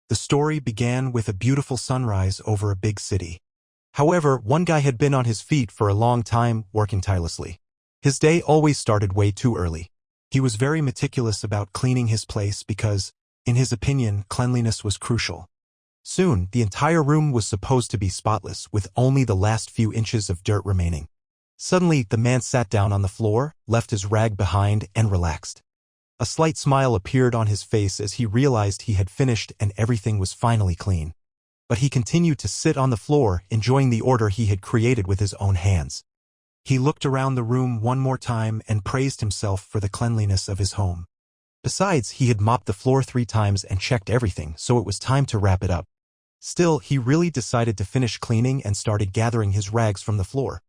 The story began with a beautiful sunrise over a big city. However, one guy had been on his feet for a long time, working tirelessly. His day always started way too early. He was very meticulous about cleaning his place because, in his opinion, cleanliness was crucial. Soon, the entire room was supposed to be spotless, with only the last few inches of dirt remaining. Suddenly, the man sat down on the floor, left his rag behind, and relaxed. A slight smile appeared on his face as he realized he had finished and everything was finally clean. But he continued to sit on the floor, enjoying the order he had created with his own hands. He looked around the room one more time and praised himself for the cleanliness of his home. Besides, he had mopped the floor 3 times and checked everything, so it was time to wrap it up. Still, he really decided to finish cleaning and started gathering his rags from the floor.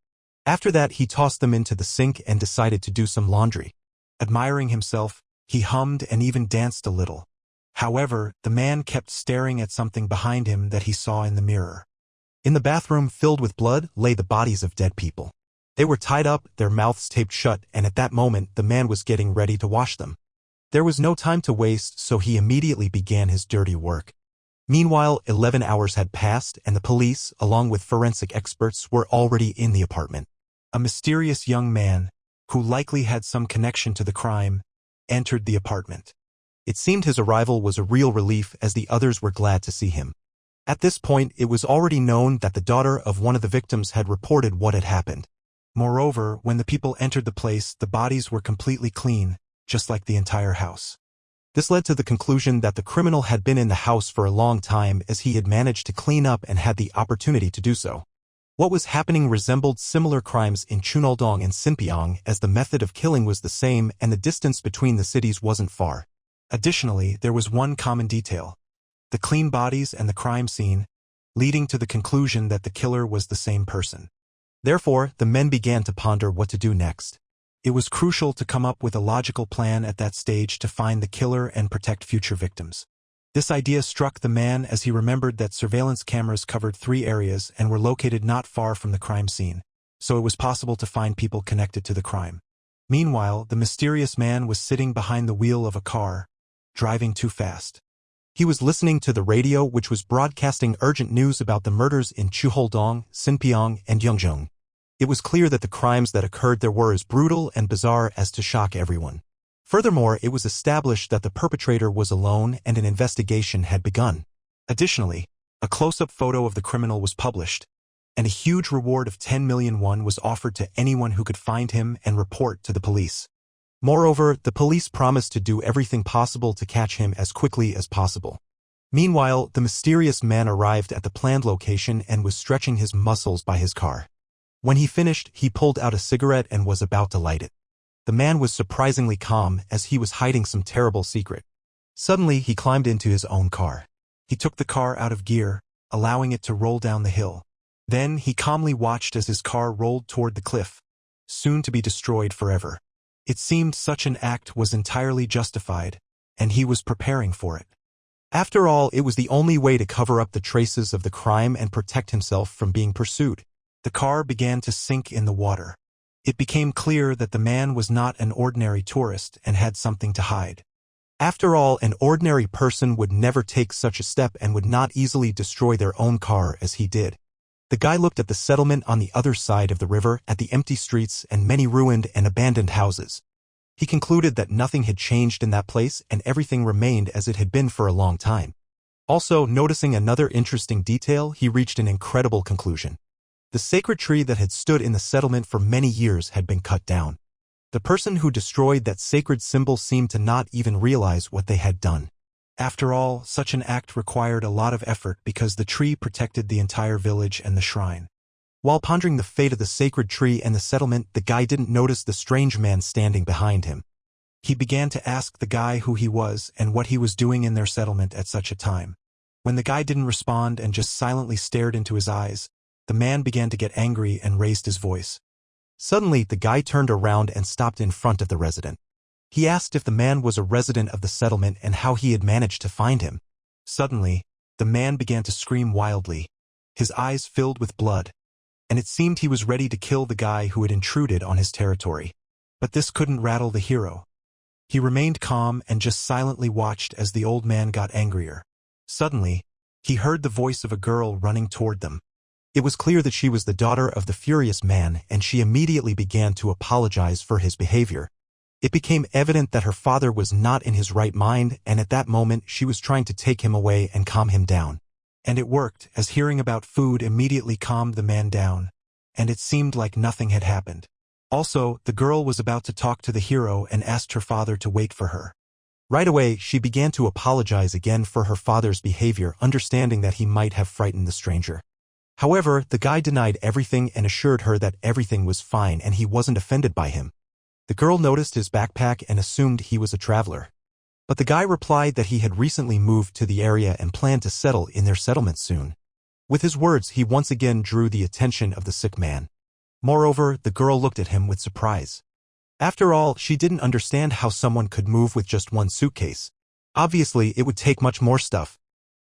After that, he tossed them into the sink and decided to do some laundry. Admiring himself, he hummed and even danced a little. However, the man kept staring at something behind him that he saw in the mirror. In the bathroom filled with blood lay the bodies of dead people. They were tied up, their mouths taped shut, and at that moment the man was getting ready to wash them. There was no time to waste, so he immediately began his dirty work. Meanwhile, 11 hours had passed and the police, along with forensic experts, were already in the apartment. A mysterious young man, who likely had some connection to the crime, entered the apartment. It seemed his arrival was a real relief as the others were glad to see him. At this point, it was already known that the daughter of one of the victims had reported what had happened. Moreover, when the people entered the place, the bodies were completely clean, just like the entire house. This led to the conclusion that the criminal had been in the house for a long time as he had managed to clean up and had the opportunity to do so. What was happening resembled similar crimes in Chunoldong and Sinpyeong as the method of killing was the same and the distance between the cities wasn't far. Additionally, there was one common detail: the clean bodies and the crime scene, leading to the conclusion that the killer was the same person. Therefore, the men began to ponder what to do next. It was crucial to come up with a logical plan at that stage to find the killer and protect future victims. This idea struck the man as he remembered that surveillance cameras covered 3 areas and were located not far from the crime scene, so it was possible to find people connected to the crime. Meanwhile, the mysterious man was sitting behind the wheel of a car, driving too fast. He was listening to the radio, which was broadcasting urgent news about the murders in Chuholdong, Sinpyeong, and Yeongjong. It was clear that the crimes that occurred there were as brutal and bizarre as to shock everyone. Furthermore, it was established that the perpetrator was alone and an investigation had begun. Additionally, a close-up photo of the criminal was published, and a huge reward of 10 million won was offered to anyone who could find him and report to the police. Moreover, the police promised to do everything possible to catch him as quickly as possible. Meanwhile, the mysterious man arrived at the planned location and was stretching his muscles by his car. When he finished, he pulled out a cigarette and was about to light it. The man was surprisingly calm as he was hiding some terrible secret. Suddenly, he climbed into his own car. He took the car out of gear, allowing it to roll down the hill. Then, he calmly watched as his car rolled toward the cliff, soon to be destroyed forever. It seemed such an act was entirely justified, and he was preparing for it. After all, it was the only way to cover up the traces of the crime and protect himself from being pursued. The car began to sink in the water. It became clear that the man was not an ordinary tourist and had something to hide. After all, an ordinary person would never take such a step and would not easily destroy their own car as he did. The guy looked at the settlement on the other side of the river, at the empty streets and many ruined and abandoned houses. He concluded that nothing had changed in that place and everything remained as it had been for a long time. Also, noticing another interesting detail, he reached an incredible conclusion. The sacred tree that had stood in the settlement for many years had been cut down. The person who destroyed that sacred symbol seemed to not even realize what they had done. After all, such an act required a lot of effort because the tree protected the entire village and the shrine. While pondering the fate of the sacred tree and the settlement, the guy didn't notice the strange man standing behind him. He began to ask the guy who he was and what he was doing in their settlement at such a time. When the guy didn't respond and just silently stared into his eyes, the man began to get angry and raised his voice. Suddenly, the guy turned around and stopped in front of the resident. He asked if the man was a resident of the settlement and how he had managed to find him. Suddenly, the man began to scream wildly. His eyes filled with blood, and it seemed he was ready to kill the guy who had intruded on his territory. But this couldn't rattle the hero. He remained calm and just silently watched as the old man got angrier. Suddenly, he heard the voice of a girl running toward them. It was clear that she was the daughter of the furious man, and she immediately began to apologize for his behavior. It became evident that her father was not in his right mind, and at that moment she was trying to take him away and calm him down. And it worked, as hearing about food immediately calmed the man down, and it seemed like nothing had happened. Also, the girl was about to talk to the hero and asked her father to wait for her. Right away, she began to apologize again for her father's behavior, understanding that he might have frightened the stranger. However, the guy denied everything and assured her that everything was fine and he wasn't offended by him. The girl noticed his backpack and assumed he was a traveler. But the guy replied that he had recently moved to the area and planned to settle in their settlement soon. With his words, he once again drew the attention of the sick man. Moreover, the girl looked at him with surprise. After all, she didn't understand how someone could move with just one suitcase. Obviously, it would take much more stuff.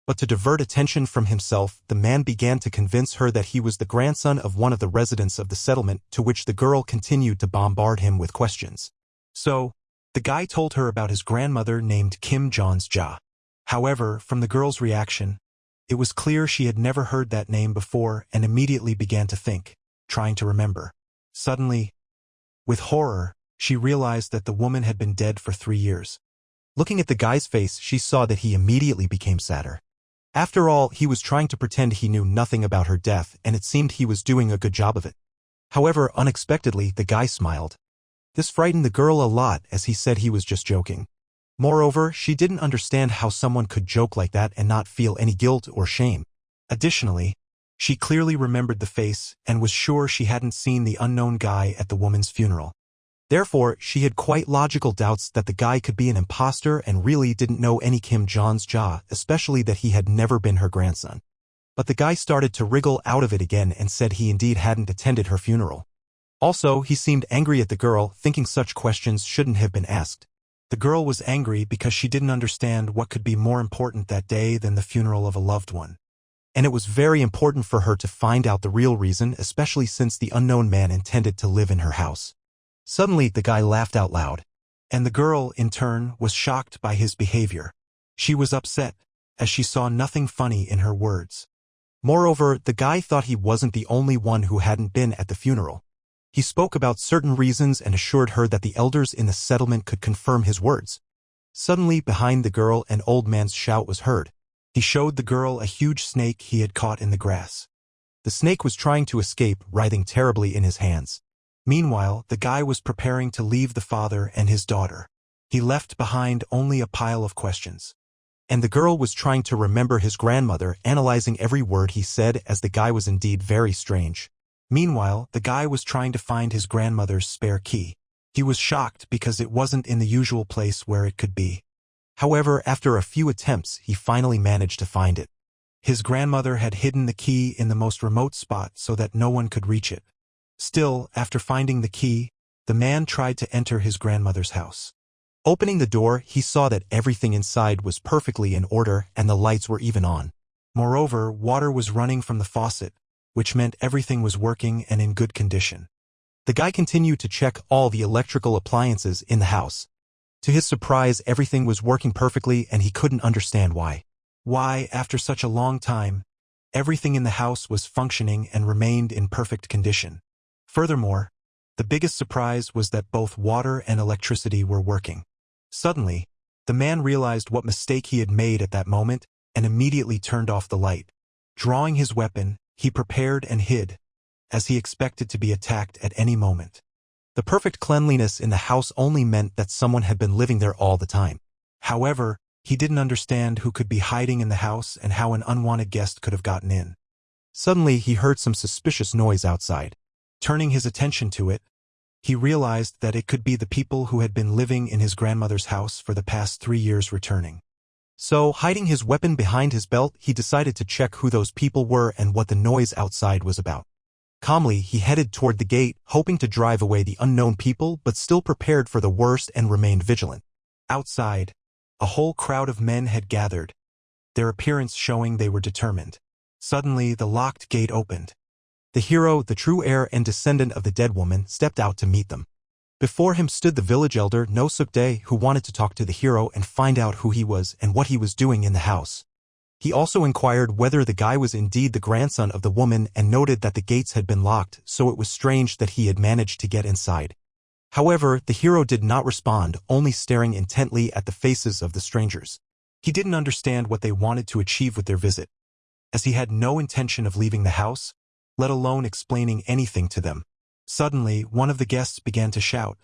But to divert attention from himself, the man began to convince her that he was the grandson of one of the residents of the settlement, to which the girl continued to bombard him with questions. So, the guy told her about his grandmother named Kim Jong-ja. However, from the girl's reaction, it was clear she had never heard that name before and immediately began to think, trying to remember. Suddenly, with horror, she realized that the woman had been dead for 3 years. Looking at the guy's face, she saw that he immediately became sadder. After all, he was trying to pretend he knew nothing about her death, and it seemed he was doing a good job of it. However, unexpectedly, the guy smiled. This frightened the girl a lot, as he said he was just joking. Moreover, she didn't understand how someone could joke like that and not feel any guilt or shame. Additionally, she clearly remembered the face and was sure she hadn't seen the unknown guy at the woman's funeral. Therefore, she had quite logical doubts that the guy could be an imposter and really didn't know any Kim Jong-ja, especially that he had never been her grandson. But the guy started to wriggle out of it again and said he indeed hadn't attended her funeral. Also, he seemed angry at the girl, thinking such questions shouldn't have been asked. The girl was angry because she didn't understand what could be more important that day than the funeral of a loved one. And it was very important for her to find out the real reason, especially since the unknown man intended to live in her house. Suddenly, the guy laughed out loud, and the girl, in turn, was shocked by his behavior. She was upset, as she saw nothing funny in her words. Moreover, the guy thought he wasn't the only one who hadn't been at the funeral. He spoke about certain reasons and assured her that the elders in the settlement could confirm his words. Suddenly, behind the girl, an old man's shout was heard. He showed the girl a huge snake he had caught in the grass. The snake was trying to escape, writhing terribly in his hands. Meanwhile, the guy was preparing to leave the father and his daughter. He left behind only a pile of questions. And the girl was trying to remember his grandmother, analyzing every word he said, as the guy was indeed very strange. Meanwhile, the guy was trying to find his grandmother's spare key. He was shocked because it wasn't in the usual place where it could be. However, after a few attempts, he finally managed to find it. His grandmother had hidden the key in the most remote spot so that no one could reach it. Still, after finding the key, the man tried to enter his grandmother's house. Opening the door, he saw that everything inside was perfectly in order and the lights were even on. Moreover, water was running from the faucet, which meant everything was working and in good condition. The guy continued to check all the electrical appliances in the house. To his surprise, everything was working perfectly and he couldn't understand why. Why, after such a long time, everything in the house was functioning and remained in perfect condition. Furthermore, the biggest surprise was that both water and electricity were working. Suddenly, the man realized what mistake he had made at that moment and immediately turned off the light. Drawing his weapon, he prepared and hid, as he expected to be attacked at any moment. The perfect cleanliness in the house only meant that someone had been living there all the time. However, he didn't understand who could be hiding in the house and how an unwanted guest could have gotten in. Suddenly, he heard some suspicious noise outside. Turning his attention to it, he realized that it could be the people who had been living in his grandmother's house for the past 3 years returning. So, hiding his weapon behind his belt, he decided to check who those people were and what the noise outside was about. Calmly, he headed toward the gate, hoping to drive away the unknown people, but still prepared for the worst and remained vigilant. Outside, a whole crowd of men had gathered, their appearance showing they were determined. Suddenly, the locked gate opened. The hero, the true heir and descendant of the dead woman, stepped out to meet them. Before him stood the village elder, No Suk-dae, who wanted to talk to the hero and find out who he was and what he was doing in the house. He also inquired whether the guy was indeed the grandson of the woman and noted that the gates had been locked, so it was strange that he had managed to get inside. However, the hero did not respond, only staring intently at the faces of the strangers. He didn't understand what they wanted to achieve with their visit, as he had no intention of leaving the house, let alone explaining anything to them. Suddenly, one of the guests began to shout,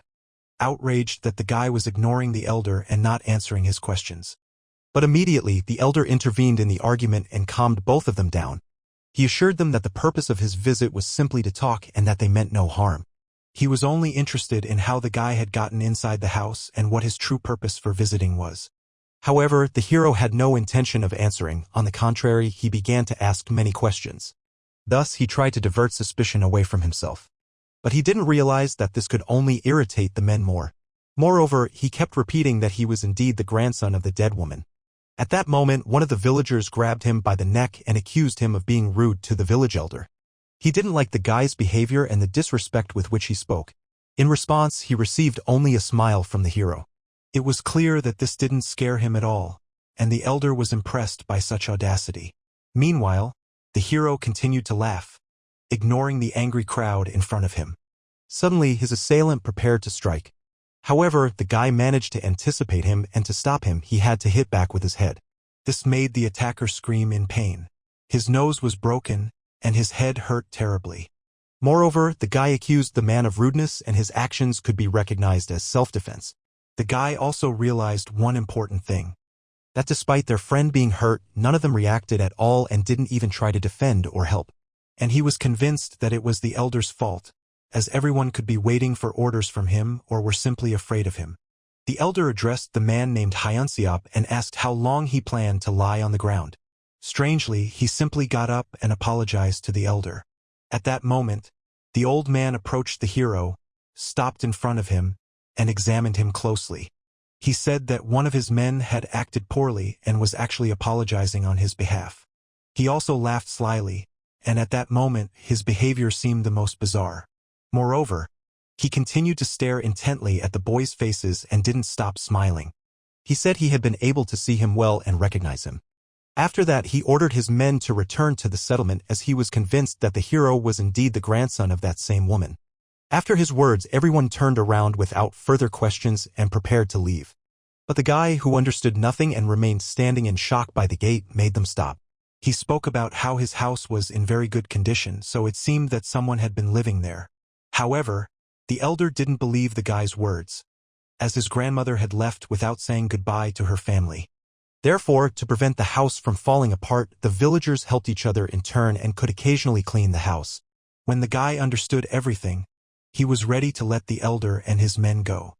outraged that the guy was ignoring the elder and not answering his questions. But immediately, the elder intervened in the argument and calmed both of them down. He assured them that the purpose of his visit was simply to talk and that they meant no harm. He was only interested in how the guy had gotten inside the house and what his true purpose for visiting was. However, the hero had no intention of answering. On the contrary, he began to ask many questions. Thus, he tried to divert suspicion away from himself. But he didn't realize that this could only irritate the men more. Moreover, he kept repeating that he was indeed the grandson of the dead woman. At that moment, one of the villagers grabbed him by the neck and accused him of being rude to the village elder. He didn't like the guy's behavior and the disrespect with which he spoke. In response, he received only a smile from the hero. It was clear that this didn't scare him at all, and the elder was impressed by such audacity. Meanwhile, the hero continued to laugh, ignoring the angry crowd in front of him. Suddenly, his assailant prepared to strike. However, the guy managed to anticipate him, and to stop him, he had to hit back with his head. This made the attacker scream in pain. His nose was broken, and his head hurt terribly. Moreover, the guy accused the man of rudeness, and his actions could be recognized as self-defense. The guy also realized one important thing: that despite their friend being hurt, none of them reacted at all and didn't even try to defend or help. And he was convinced that it was the elder's fault, as everyone could be waiting for orders from him or were simply afraid of him. The elder addressed the man named Hyunseop and asked how long he planned to lie on the ground. Strangely, he simply got up and apologized to the elder. At that moment, the old man approached the hero, stopped in front of him, and examined him closely. He said that one of his men had acted poorly and was actually apologizing on his behalf. He also laughed slyly, and at that moment his behavior seemed the most bizarre. Moreover, he continued to stare intently at the boys' faces and didn't stop smiling. He said he had been able to see him well and recognize him. After that, he ordered his men to return to the settlement, as he was convinced that the hero was indeed the grandson of that same woman. After his words, everyone turned around without further questions and prepared to leave. But the guy, who understood nothing and remained standing in shock by the gate, made them stop. He spoke about how his house was in very good condition, so it seemed that someone had been living there. However, the elder didn't believe the guy's words, as his grandmother had left without saying goodbye to her family. Therefore, to prevent the house from falling apart, the villagers helped each other in turn and could occasionally clean the house. When the guy understood everything, he was ready to let the elder and his men go.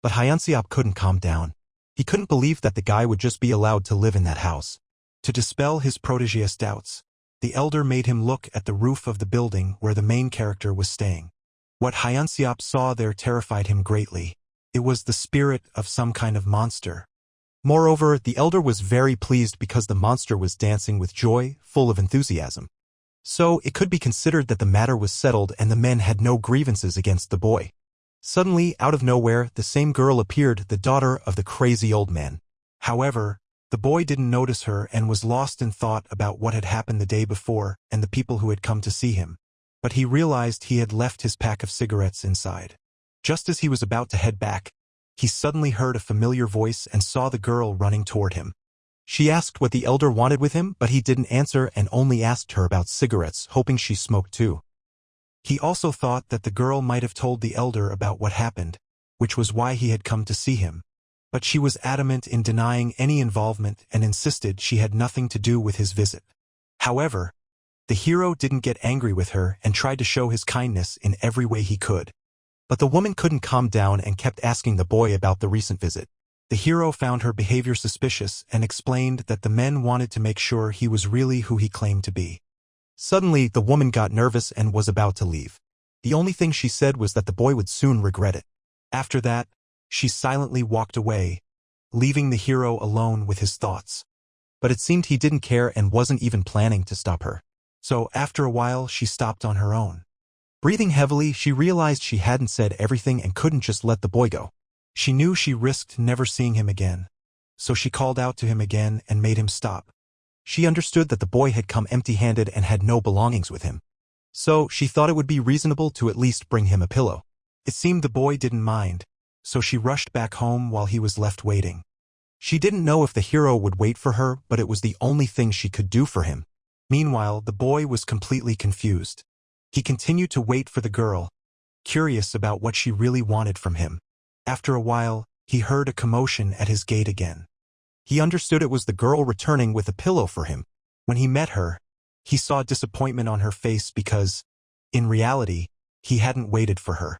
But Hyunseop couldn't calm down. He couldn't believe that the guy would just be allowed to live in that house. To dispel his protégé's doubts, the elder made him look at the roof of the building where the main character was staying. What Hyunseop saw there terrified him greatly. It was the spirit of some kind of monster. Moreover, the elder was very pleased because the monster was dancing with joy, full of enthusiasm. So, it could be considered that the matter was settled and the men had no grievances against the boy. Suddenly, out of nowhere, the same girl appeared, the daughter of the crazy old man. However, the boy didn't notice her and was lost in thought about what had happened the day before and the people who had come to see him. But he realized he had left his pack of cigarettes inside. Just as he was about to head back, he suddenly heard a familiar voice and saw the girl running toward him. She asked what the elder wanted with him, but he didn't answer and only asked her about cigarettes, hoping she smoked too. He also thought that the girl might have told the elder about what happened, which was why he had come to see him. But she was adamant in denying any involvement and insisted she had nothing to do with his visit. However, the hero didn't get angry with her and tried to show his kindness in every way he could. But the woman couldn't calm down and kept asking the boy about the recent visit. The hero found her behavior suspicious and explained that the men wanted to make sure he was really who he claimed to be. Suddenly, the woman got nervous and was about to leave. The only thing she said was that the boy would soon regret it. After that, she silently walked away, leaving the hero alone with his thoughts. But it seemed he didn't care and wasn't even planning to stop her. So after a while, she stopped on her own. Breathing heavily, she realized she hadn't said everything and couldn't just let the boy go. She knew she risked never seeing him again. So she called out to him again and made him stop. She understood that the boy had come empty-handed and had no belongings with him. So she thought it would be reasonable to at least bring him a pillow. It seemed the boy didn't mind, so she rushed back home while he was left waiting. She didn't know if the hero would wait for her, but it was the only thing she could do for him. Meanwhile, the boy was completely confused. He continued to wait for the girl, curious about what she really wanted from him. After a while, he heard a commotion at his gate again. He understood it was the girl returning with a pillow for him. When he met her, he saw disappointment on her face because, in reality, he hadn't waited for her.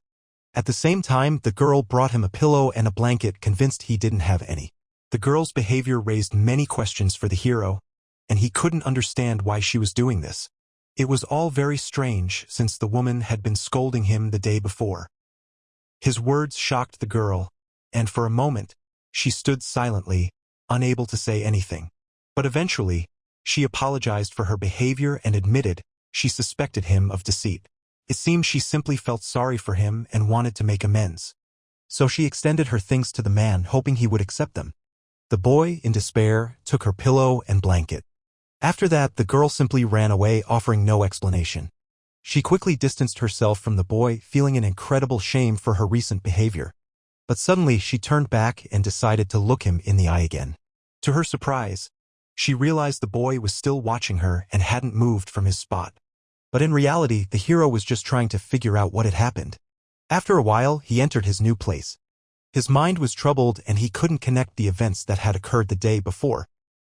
At the same time, the girl brought him a pillow and a blanket, convinced he didn't have any. The girl's behavior raised many questions for the hero, and he couldn't understand why she was doing this. It was all very strange since the woman had been scolding him the day before. His words shocked the girl, and for a moment, she stood silently, unable to say anything. But eventually, she apologized for her behavior and admitted she suspected him of deceit. It seemed she simply felt sorry for him and wanted to make amends. So she extended her things to the man, hoping he would accept them. The boy, in despair, took her pillow and blanket. After that, the girl simply ran away, offering no explanation. She quickly distanced herself from the boy, feeling an incredible shame for her recent behavior. But suddenly, she turned back and decided to look him in the eye again. To her surprise, she realized the boy was still watching her and hadn't moved from his spot. But in reality, the hero was just trying to figure out what had happened. After a while, he entered his new place. His mind was troubled and he couldn't connect the events that had occurred the day before.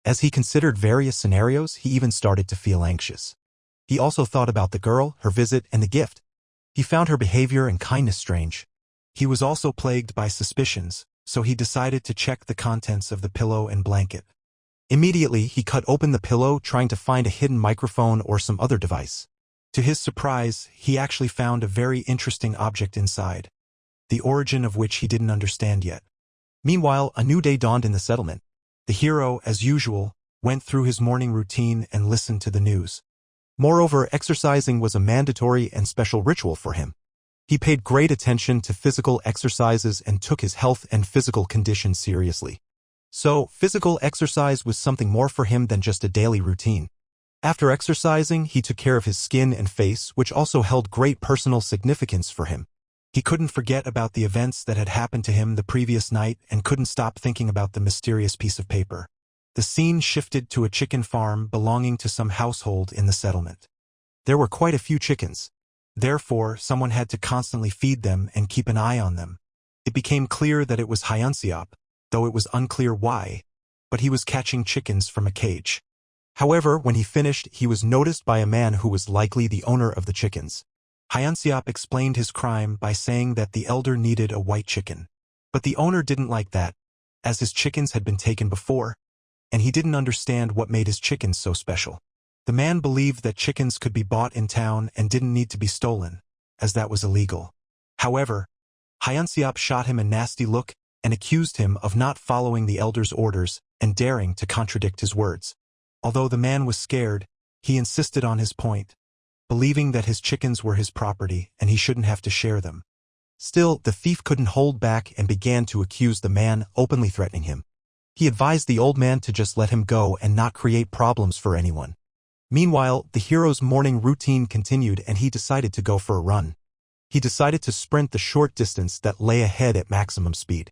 As he considered various scenarios, he even started to feel anxious. He also thought about the girl, her visit, and the gift. He found her behavior and kindness strange. He was also plagued by suspicions, so he decided to check the contents of the pillow and blanket. Immediately, he cut open the pillow, trying to find a hidden microphone or some other device. To his surprise, he actually found a very interesting object inside, the origin of which he didn't understand yet. Meanwhile, a new day dawned in the settlement. The hero, as usual, went through his morning routine and listened to the news. Moreover, exercising was a mandatory and special ritual for him. He paid great attention to physical exercises and took his health and physical condition seriously. So, physical exercise was something more for him than just a daily routine. After exercising, he took care of his skin and face, which also held great personal significance for him. He couldn't forget about the events that had happened to him the previous night and couldn't stop thinking about the mysterious piece of paper. The scene shifted to a chicken farm belonging to some household in the settlement. There were quite a few chickens. Therefore, someone had to constantly feed them and keep an eye on them. It became clear that it was Hyunseop, though it was unclear why, but he was catching chickens from a cage. However, when he finished, he was noticed by a man who was likely the owner of the chickens. Hyunseop explained his crime by saying that the elder needed a white chicken. But the owner didn't like that, as his chickens had been taken before, and he didn't understand what made his chickens so special. The man believed that chickens could be bought in town and didn't need to be stolen, as that was illegal. However, Hyunseop shot him a nasty look and accused him of not following the elder's orders and daring to contradict his words. Although the man was scared, he insisted on his point, believing that his chickens were his property and he shouldn't have to share them. Still, the thief couldn't hold back and began to accuse the man, openly threatening him. He advised the old man to just let him go and not create problems for anyone. Meanwhile, the hero's morning routine continued and he decided to go for a run. He decided to sprint the short distance that lay ahead at maximum speed.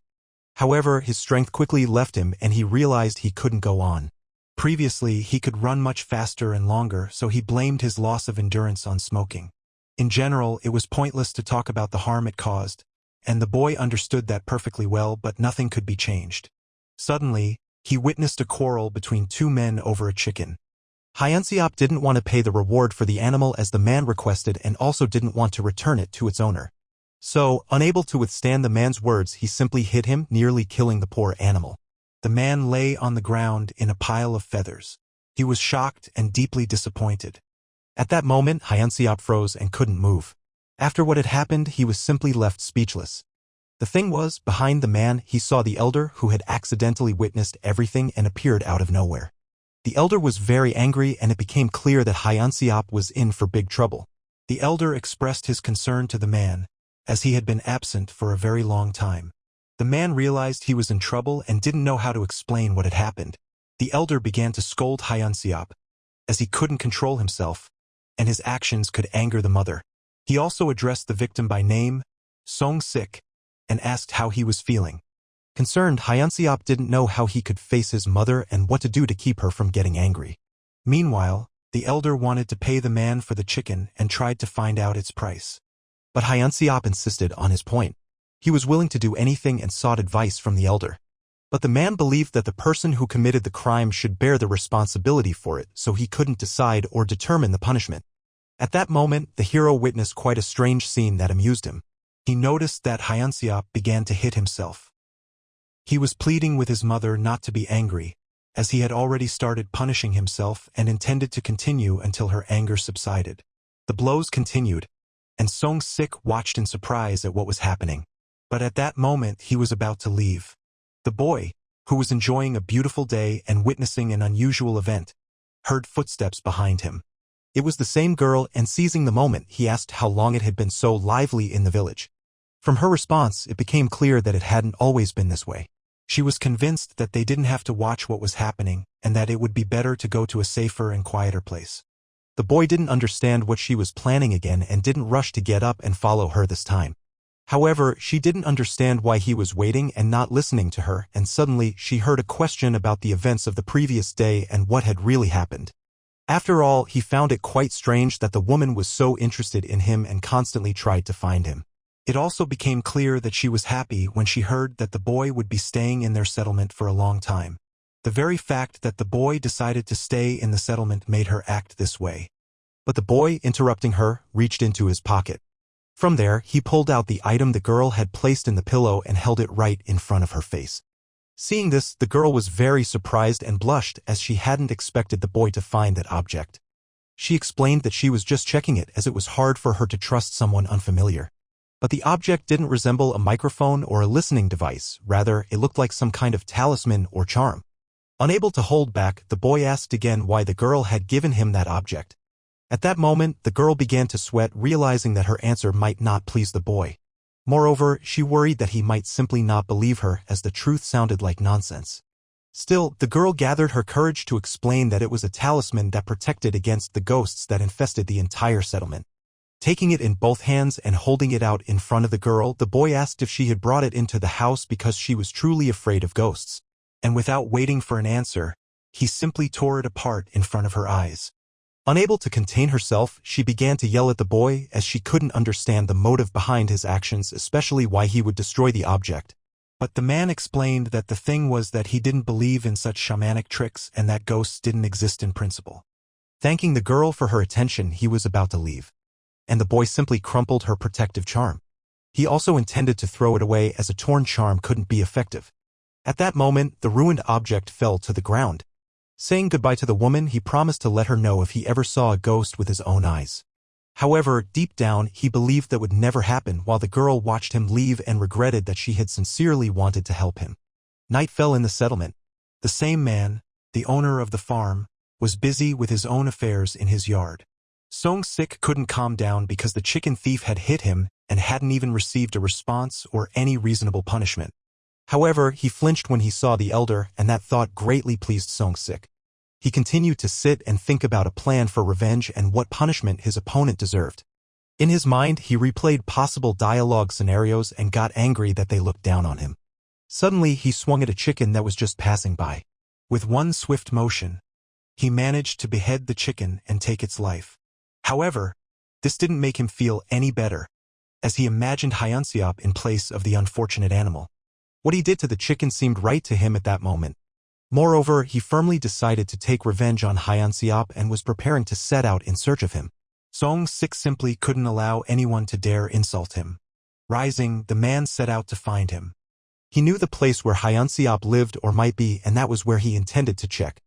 However, his strength quickly left him and he realized he couldn't go on. Previously, he could run much faster and longer, so he blamed his loss of endurance on smoking. In general, it was pointless to talk about the harm it caused, and the boy understood that perfectly well, but nothing could be changed. Suddenly, he witnessed a quarrel between two men over a chicken. Hyunseop didn't want to pay the reward for the animal as the man requested and also didn't want to return it to its owner. So, unable to withstand the man's words, he simply hit him, nearly killing the poor animal. The man lay on the ground in a pile of feathers. He was shocked and deeply disappointed. At that moment, Hyunseop froze and couldn't move. After what had happened, he was simply left speechless. The thing was, behind the man, he saw the elder who had accidentally witnessed everything and appeared out of nowhere. The elder was very angry and it became clear that Hyunseop was in for big trouble. The elder expressed his concern to the man, as he had been absent for a very long time. The man realized he was in trouble and didn't know how to explain what had happened. The elder began to scold Hyunseop, as he couldn't control himself, and his actions could anger the mother. He also addressed the victim by name, Song-sik, and asked how he was feeling. Concerned, Hyunseop didn't know how he could face his mother and what to do to keep her from getting angry. Meanwhile, the elder wanted to pay the man for the chicken and tried to find out its price. But Hyunseop insisted on his point. He was willing to do anything and sought advice from the elder. But the man believed that the person who committed the crime should bear the responsibility for it, so he couldn't decide or determine the punishment. At that moment, the hero witnessed quite a strange scene that amused him. He noticed that Hyunseop began to hit himself. He was pleading with his mother not to be angry, as he had already started punishing himself and intended to continue until her anger subsided. The blows continued, and Song-sik watched in surprise at what was happening. But at that moment he was about to leave. The boy, who was enjoying a beautiful day and witnessing an unusual event, heard footsteps behind him. It was the same girl, and seizing the moment, he asked how long it had been so lively in the village. From her response, it became clear that it hadn't always been this way. She was convinced that they didn't have to watch what was happening and that it would be better to go to a safer and quieter place. The boy didn't understand what she was planning again and didn't rush to get up and follow her this time. However, she didn't understand why he was waiting and not listening to her, and suddenly she heard a question about the events of the previous day and what had really happened. After all, he found it quite strange that the woman was so interested in him and constantly tried to find him. It also became clear that she was happy when she heard that the boy would be staying in their settlement for a long time. The very fact that the boy decided to stay in the settlement made her act this way. But the boy, interrupting her, reached into his pocket. From there, he pulled out the item the girl had placed in the pillow and held it right in front of her face. Seeing this, the girl was very surprised and blushed, as she hadn't expected the boy to find that object. She explained that she was just checking it, as it was hard for her to trust someone unfamiliar. But the object didn't resemble a microphone or a listening device, rather it looked like some kind of talisman or charm. Unable to hold back, the boy asked again why the girl had given him that object. At that moment, the girl began to sweat, realizing that her answer might not please the boy. Moreover, she worried that he might simply not believe her, as the truth sounded like nonsense. Still, the girl gathered her courage to explain that it was a talisman that protected against the ghosts that infested the entire settlement. Taking it in both hands and holding it out in front of the girl, the boy asked if she had brought it into the house because she was truly afraid of ghosts. And without waiting for an answer, he simply tore it apart in front of her eyes. Unable to contain herself, she began to yell at the boy, as she couldn't understand the motive behind his actions, especially why he would destroy the object. But the man explained that the thing was that he didn't believe in such shamanic tricks and that ghosts didn't exist in principle. Thanking the girl for her attention, he was about to leave. And the boy simply crumpled her protective charm. He also intended to throw it away, as a torn charm couldn't be effective. At that moment, the ruined object fell to the ground. Saying goodbye to the woman, he promised to let her know if he ever saw a ghost with his own eyes. However, deep down, he believed that would never happen, while the girl watched him leave and regretted that she had sincerely wanted to help him. Night fell in the settlement. The same man, the owner of the farm, was busy with his own affairs in his yard. Song-sik couldn't calm down because the chicken thief had hit him and hadn't even received a response or any reasonable punishment. However, he flinched when he saw the elder, and that thought greatly pleased Song-sik. He continued to sit and think about a plan for revenge and what punishment his opponent deserved. In his mind, he replayed possible dialogue scenarios and got angry that they looked down on him. Suddenly, he swung at a chicken that was just passing by. With one swift motion, he managed to behead the chicken and take its life. However, this didn't make him feel any better, as he imagined Hyunseop in place of the unfortunate animal. What he did to the chicken seemed right to him at that moment. Moreover, he firmly decided to take revenge on Hyunseop and was preparing to set out in search of him. Song-sik simply couldn't allow anyone to dare insult him. Rising, the man set out to find him. He knew the place where Hyunseop lived or might be, and that was where he intended to check.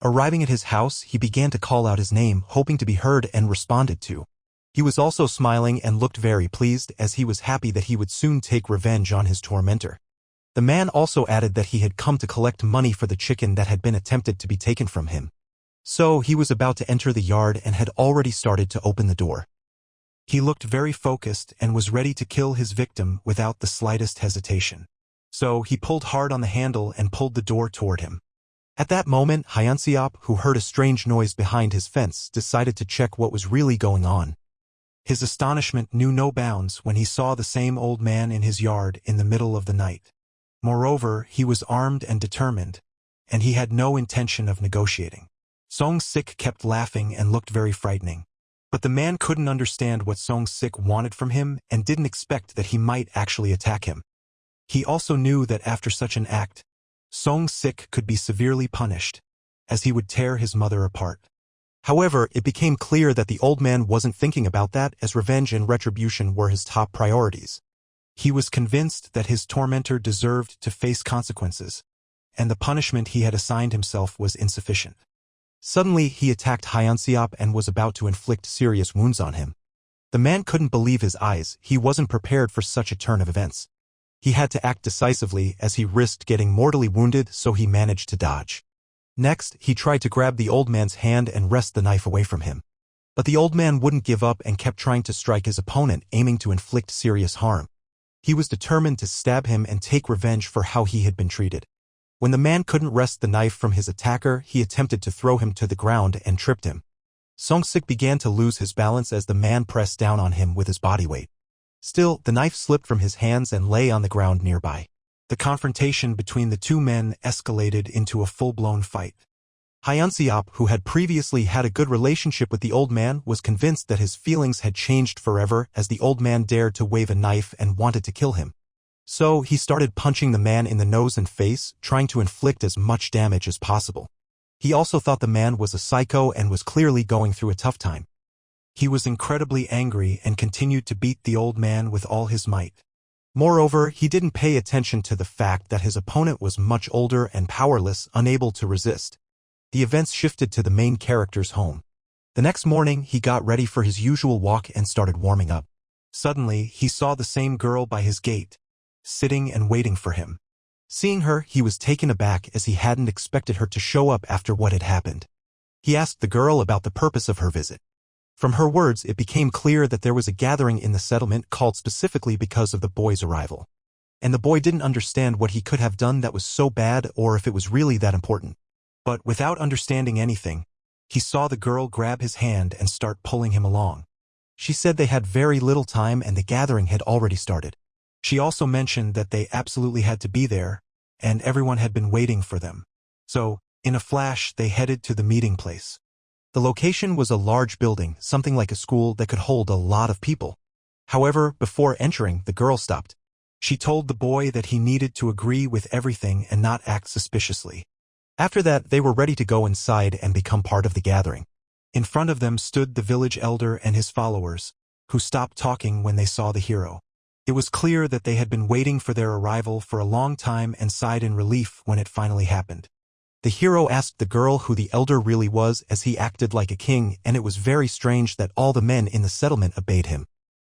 Arriving at his house, he began to call out his name, hoping to be heard and responded to. He was also smiling and looked very pleased, as he was happy that he would soon take revenge on his tormentor. The man also added that he had come to collect money for the chicken that had been attempted to be taken from him. So he was about to enter the yard and had already started to open the door. He looked very focused and was ready to kill his victim without the slightest hesitation. So he pulled hard on the handle and pulled the door toward him. At that moment, Hyunseop, who heard a strange noise behind his fence, decided to check what was really going on. His astonishment knew no bounds when he saw the same old man in his yard in the middle of the night. Moreover, he was armed and determined, and he had no intention of negotiating. Song-sik kept laughing and looked very frightening. But the man couldn't understand what Song-sik wanted from him and didn't expect that he might actually attack him. He also knew that after such an act, Song-sik could be severely punished, as he would tear his mother apart. However, it became clear that the old man wasn't thinking about that, as revenge and retribution were his top priorities. He was convinced that his tormentor deserved to face consequences, and the punishment he had assigned himself was insufficient. Suddenly, he attacked Hyunseop and was about to inflict serious wounds on him. The man couldn't believe his eyes. He wasn't prepared for such a turn of events. He had to act decisively, as he risked getting mortally wounded, so he managed to dodge. Next, he tried to grab the old man's hand and wrest the knife away from him. But the old man wouldn't give up and kept trying to strike his opponent, aiming to inflict serious harm. He was determined to stab him and take revenge for how he had been treated. When the man couldn't wrest the knife from his attacker, he attempted to throw him to the ground and tripped him. Song-sik began to lose his balance as the man pressed down on him with his body weight. Still, the knife slipped from his hands and lay on the ground nearby. The confrontation between the two men escalated into a full-blown fight. Hyunseop, who had previously had a good relationship with the old man, was convinced that his feelings had changed forever as the old man dared to wave a knife and wanted to kill him. So he started punching the man in the nose and face, trying to inflict as much damage as possible. He also thought the man was a psycho and was clearly going through a tough time. He was incredibly angry and continued to beat the old man with all his might. Moreover, he didn't pay attention to the fact that his opponent was much older and powerless, unable to resist. The events shifted to the main character's home. The next morning, he got ready for his usual walk and started warming up. Suddenly, he saw the same girl by his gate, sitting and waiting for him. Seeing her, he was taken aback as he hadn't expected her to show up after what had happened. He asked the girl about the purpose of her visit. From her words, it became clear that there was a gathering in the settlement called specifically because of the boy's arrival. And the boy didn't understand what he could have done that was so bad or if it was really that important. But without understanding anything, he saw the girl grab his hand and start pulling him along. She said they had very little time and the gathering had already started. She also mentioned that they absolutely had to be there, and everyone had been waiting for them. So, in a flash, they headed to the meeting place. The location was a large building, something like a school that could hold a lot of people. However, before entering, the girl stopped. She told the boy that he needed to agree with everything and not act suspiciously. After that, they were ready to go inside and become part of the gathering. In front of them stood the village elder and his followers, who stopped talking when they saw the hero. It was clear that they had been waiting for their arrival for a long time and sighed in relief when it finally happened. The hero asked the girl who the elder really was, as he acted like a king, and it was very strange that all the men in the settlement obeyed him.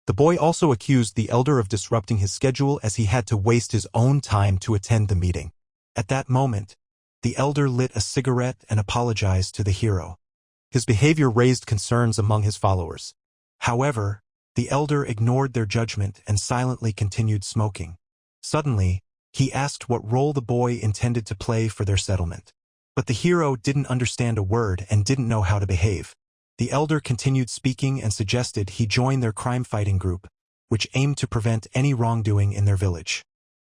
The boy also accused the elder of disrupting his schedule as he had to waste his own time to attend the meeting. At that moment, the elder lit a cigarette and apologized to the hero. His behavior raised concerns among his followers. However, the elder ignored their judgment and silently continued smoking. Suddenly, he asked what role the boy intended to play for their settlement. But the hero didn't understand a word and didn't know how to behave. The elder continued speaking and suggested he join their crime-fighting group, which aimed to prevent any wrongdoing in their village.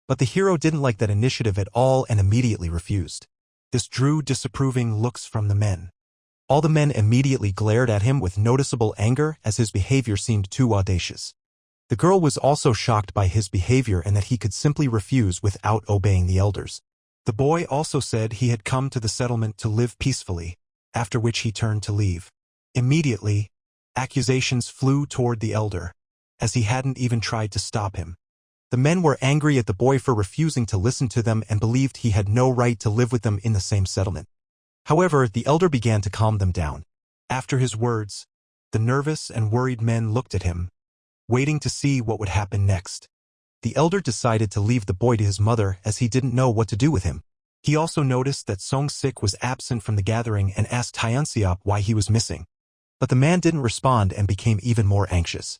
But the hero didn't like that initiative at all and immediately refused. This drew disapproving looks from the men. All the men immediately glared at him with noticeable anger as his behavior seemed too audacious. The girl was also shocked by his behavior and that he could simply refuse without obeying the elders. The boy also said he had come to the settlement to live peacefully, after which he turned to leave. Immediately, accusations flew toward the elder, as he hadn't even tried to stop him. The men were angry at the boy for refusing to listen to them and believed he had no right to live with them in the same settlement. However, the elder began to calm them down. After his words, the nervous and worried men looked at him, waiting to see what would happen next. The elder decided to leave the boy to his mother as he didn't know what to do with him. He also noticed that Song-sik was absent from the gathering and asked Hyunseop why he was missing. But the man didn't respond and became even more anxious.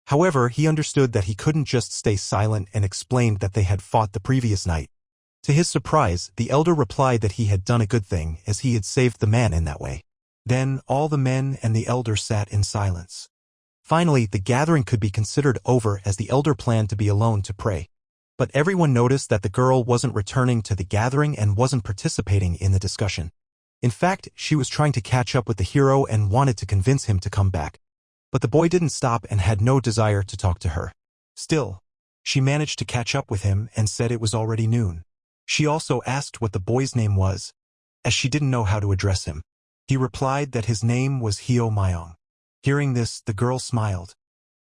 However, he understood that he couldn't just stay silent and explained that they had fought the previous night. To his surprise, the elder replied that he had done a good thing as he had saved the man in that way. Then all the men and the elder sat in silence. Finally, the gathering could be considered over as the elder planned to be alone to pray. But everyone noticed that the girl wasn't returning to the gathering and wasn't participating in the discussion. In fact, she was trying to catch up with the hero and wanted to convince him to come back. But the boy didn't stop and had no desire to talk to her. Still, she managed to catch up with him and said it was already noon. She also asked what the boy's name was, as she didn't know how to address him. He replied that his name was Hyo Myong. Hearing this, the girl smiled.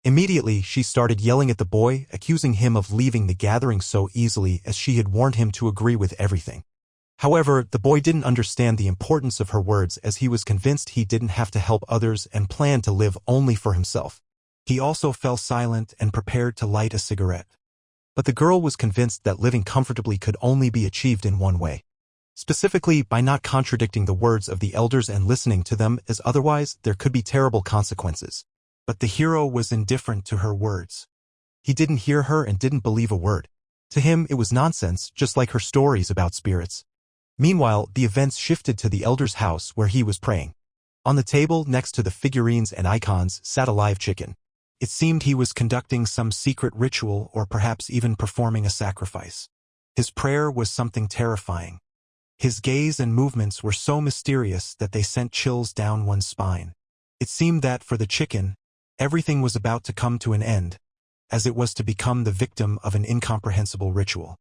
Immediately, she started yelling at the boy, accusing him of leaving the gathering so easily as she had warned him to agree with everything. However, the boy didn't understand the importance of her words as he was convinced he didn't have to help others and planned to live only for himself. He also fell silent and prepared to light a cigarette. But the girl was convinced that living comfortably could only be achieved in one way. Specifically, by not contradicting the words of the elders and listening to them, as otherwise there could be terrible consequences. But the hero was indifferent to her words. He didn't hear her and didn't believe a word. To him, it was nonsense, just like her stories about spirits. Meanwhile, the events shifted to the elder's house where he was praying. On the table, next to the figurines and icons, sat a live chicken. It seemed he was conducting some secret ritual or perhaps even performing a sacrifice. His prayer was something terrifying. His gaze and movements were so mysterious that they sent chills down one's spine. It seemed that, for the chicken, everything was about to come to an end, as it was to become the victim of an incomprehensible ritual.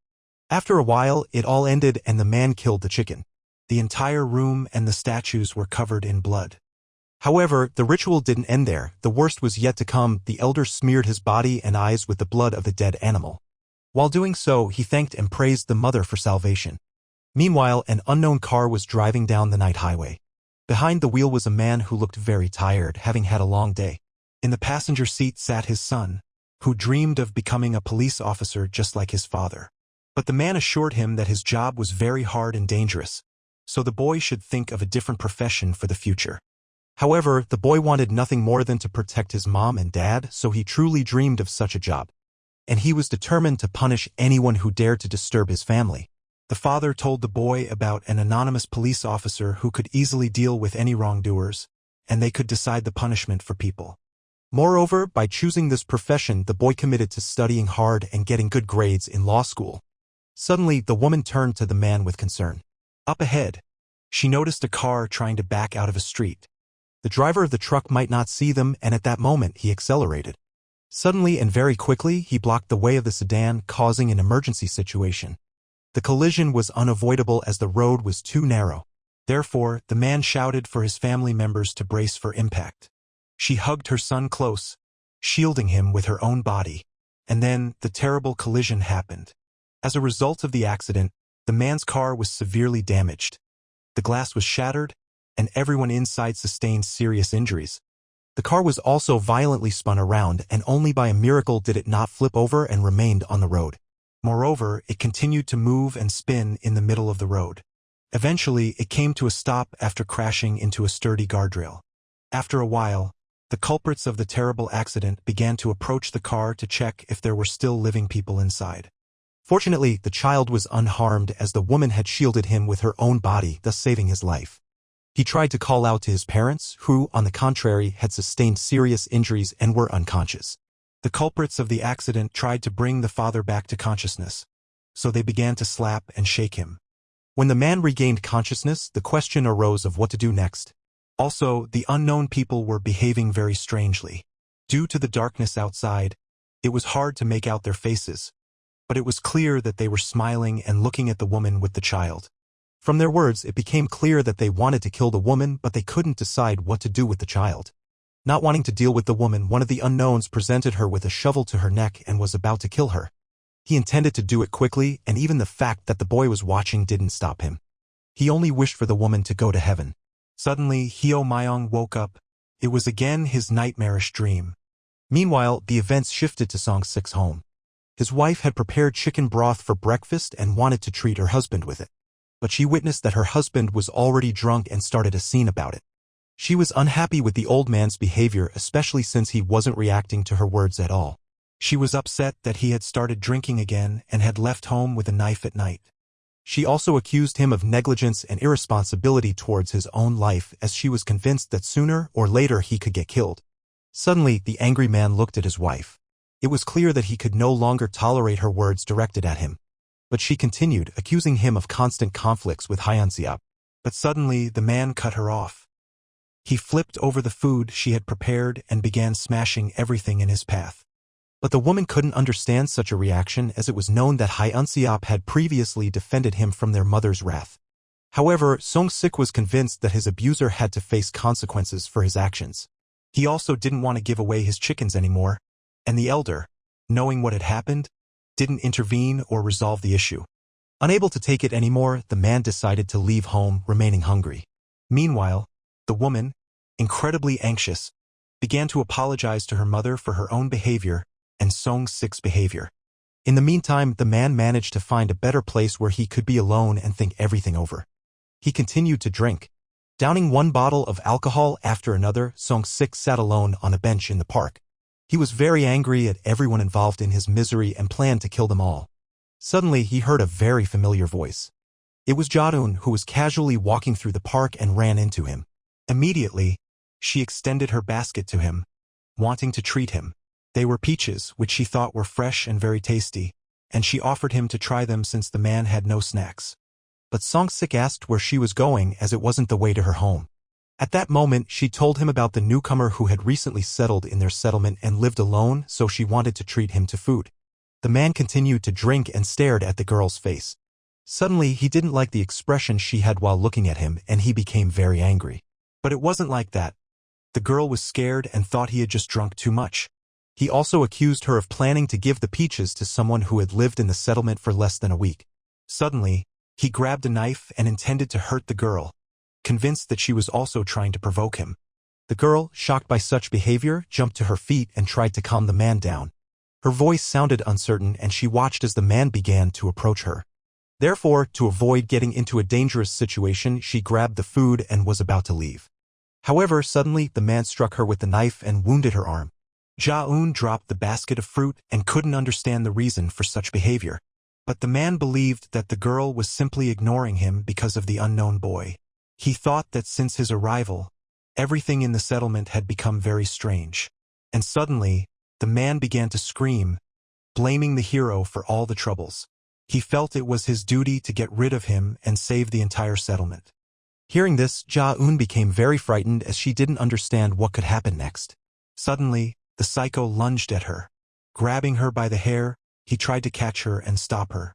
After a while, it all ended and the man killed the chicken. The entire room and the statues were covered in blood. However, the ritual didn't end there. The worst was yet to come. The elder smeared his body and eyes with the blood of the dead animal. While doing so, he thanked and praised the mother for salvation. Meanwhile, an unknown car was driving down the night highway. Behind the wheel was a man who looked very tired, having had a long day. In the passenger seat sat his son, who dreamed of becoming a police officer just like his father. But the man assured him that his job was very hard and dangerous, so the boy should think of a different profession for the future. However, the boy wanted nothing more than to protect his mom and dad, so he truly dreamed of such a job. And he was determined to punish anyone who dared to disturb his family. The father told the boy about an anonymous police officer who could easily deal with any wrongdoers, and they could decide the punishment for people. Moreover, by choosing this profession, the boy committed to studying hard and getting good grades in law school. Suddenly, the woman turned to the man with concern. Up ahead, she noticed a car trying to back out of a street. The driver of the truck might not see them, and at that moment he accelerated. Suddenly and very quickly, he blocked the way of the sedan, causing an emergency situation. The collision was unavoidable as the road was too narrow. Therefore, the man shouted for his family members to brace for impact. She hugged her son close, shielding him with her own body. And then, the terrible collision happened. As a result of the accident, the man's car was severely damaged. The glass was shattered, and everyone inside sustained serious injuries. The car was also violently spun around, and only by a miracle did it not flip over and remained on the road. Moreover, it continued to move and spin in the middle of the road. Eventually, it came to a stop after crashing into a sturdy guardrail. After a while, the culprits of the terrible accident began to approach the car to check if there were still living people inside. Fortunately, the child was unharmed as the woman had shielded him with her own body, thus saving his life. He tried to call out to his parents, who, on the contrary, had sustained serious injuries and were unconscious. The culprits of the accident tried to bring the father back to consciousness, so they began to slap and shake him. When the man regained consciousness, the question arose of what to do next. Also, the unknown people were behaving very strangely. Due to the darkness outside, it was hard to make out their faces, but it was clear that they were smiling and looking at the woman with the child. From their words, it became clear that they wanted to kill the woman, but they couldn't decide what to do with the child. Not wanting to deal with the woman, one of the unknowns presented her with a shovel to her neck and was about to kill her. He intended to do it quickly, and even the fact that the boy was watching didn't stop him. He only wished for the woman to go to heaven. Suddenly, Hyo Myong woke up. It was again his nightmarish dream. Meanwhile, the events shifted to Song Sik's home. His wife had prepared chicken broth for breakfast and wanted to treat her husband with it. But she witnessed that her husband was already drunk and started a scene about it. She was unhappy with the old man's behavior, especially since he wasn't reacting to her words at all. She was upset that he had started drinking again and had left home with a knife at night. She also accused him of negligence and irresponsibility towards his own life, as she was convinced that sooner or later he could get killed. Suddenly, the angry man looked at his wife. It was clear that he could no longer tolerate her words directed at him. But she continued, accusing him of constant conflicts with Hyunseop. But suddenly, the man cut her off. He flipped over the food she had prepared and began smashing everything in his path. But the woman couldn't understand such a reaction, as it was known that Hyunseop had previously defended him from their mother's wrath. However, Song-sik was convinced that his abuser had to face consequences for his actions. He also didn't want to give away his chickens anymore, and the elder, knowing what had happened, didn't intervene or resolve the issue. Unable to take it anymore, the man decided to leave home, remaining hungry. Meanwhile, the woman, incredibly anxious, began to apologize to her mother for her own behavior and Song-sik's behavior. In the meantime, the man managed to find a better place where he could be alone and think everything over. He continued to drink. Downing one bottle of alcohol after another, Song-sik sat alone on a bench in the park. He was very angry at everyone involved in his misery and planned to kill them all. Suddenly, he heard a very familiar voice. It was Ja-eun, who was casually walking through the park and ran into him. Immediately, she extended her basket to him, wanting to treat him. They were peaches, which she thought were fresh and very tasty, and she offered him to try them since the man had no snacks. But Song-sik asked where she was going, as it wasn't the way to her home. At that moment, she told him about the newcomer who had recently settled in their settlement and lived alone, so she wanted to treat him to food. The man continued to drink and stared at the girl's face. Suddenly, he didn't like the expression she had while looking at him, and he became very angry. But it wasn't like that. The girl was scared and thought he had just drunk too much. He also accused her of planning to give the peaches to someone who had lived in the settlement for less than a week. Suddenly, he grabbed a knife and intended to hurt the girl, convinced that she was also trying to provoke him. The girl, shocked by such behavior, jumped to her feet and tried to calm the man down. Her voice sounded uncertain, and she watched as the man began to approach her. Therefore, to avoid getting into a dangerous situation, she grabbed the food and was about to leave. However, suddenly, the man struck her with the knife and wounded her arm. Ja-eun dropped the basket of fruit and couldn't understand the reason for such behavior. But the man believed that the girl was simply ignoring him because of the unknown boy. He thought that since his arrival, everything in the settlement had become very strange. And suddenly, the man began to scream, blaming the hero for all the troubles. He felt it was his duty to get rid of him and save the entire settlement. Hearing this, Ja-eun became very frightened, as she didn't understand what could happen next. Suddenly, the psycho lunged at her. Grabbing her by the hair, he tried to catch her and stop her.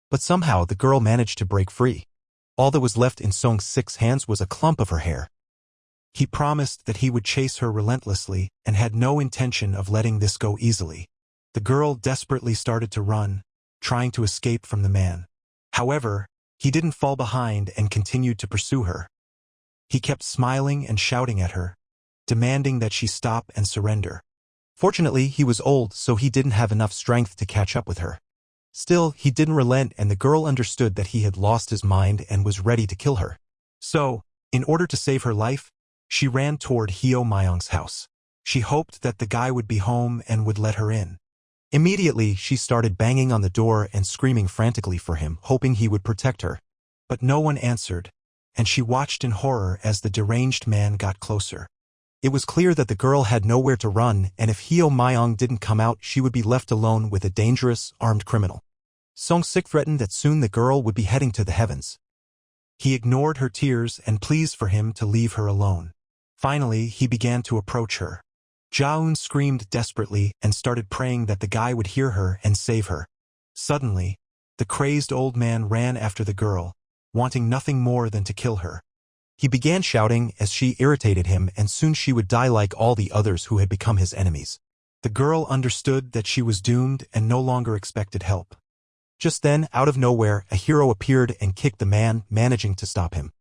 But somehow the girl managed to break free. All that was left in Song-sik's hands was a clump of her hair. He promised that he would chase her relentlessly and had no intention of letting this go easily. The girl desperately started to run, trying to escape from the man. However, he didn't fall behind and continued to pursue her. He kept smiling and shouting at her, demanding that she stop and surrender. Fortunately, he was old, so he didn't have enough strength to catch up with her. Still, he didn't relent, and the girl understood that he had lost his mind and was ready to kill her. So, in order to save her life, she ran toward Hyo Myung's house. She hoped that the guy would be home and would let her in. Immediately, she started banging on the door and screaming frantically for him, hoping he would protect her. But no one answered, and she watched in horror as the deranged man got closer. It was clear that the girl had nowhere to run, and if Hyo Myung didn't come out, she would be left alone with a dangerous, armed criminal. Song-sik threatened that soon the girl would be heading to the heavens. He ignored her tears and pleas for him to leave her alone. Finally, he began to approach her. Ja-eun screamed desperately and started praying that the guy would hear her and save her. Suddenly, the crazed old man ran after the girl, wanting nothing more than to kill her. He began shouting as she irritated him, and soon she would die like all the others who had become his enemies. The girl understood that she was doomed and no longer expected help. Just then, out of nowhere, a hero appeared and kicked the man, managing to stop him.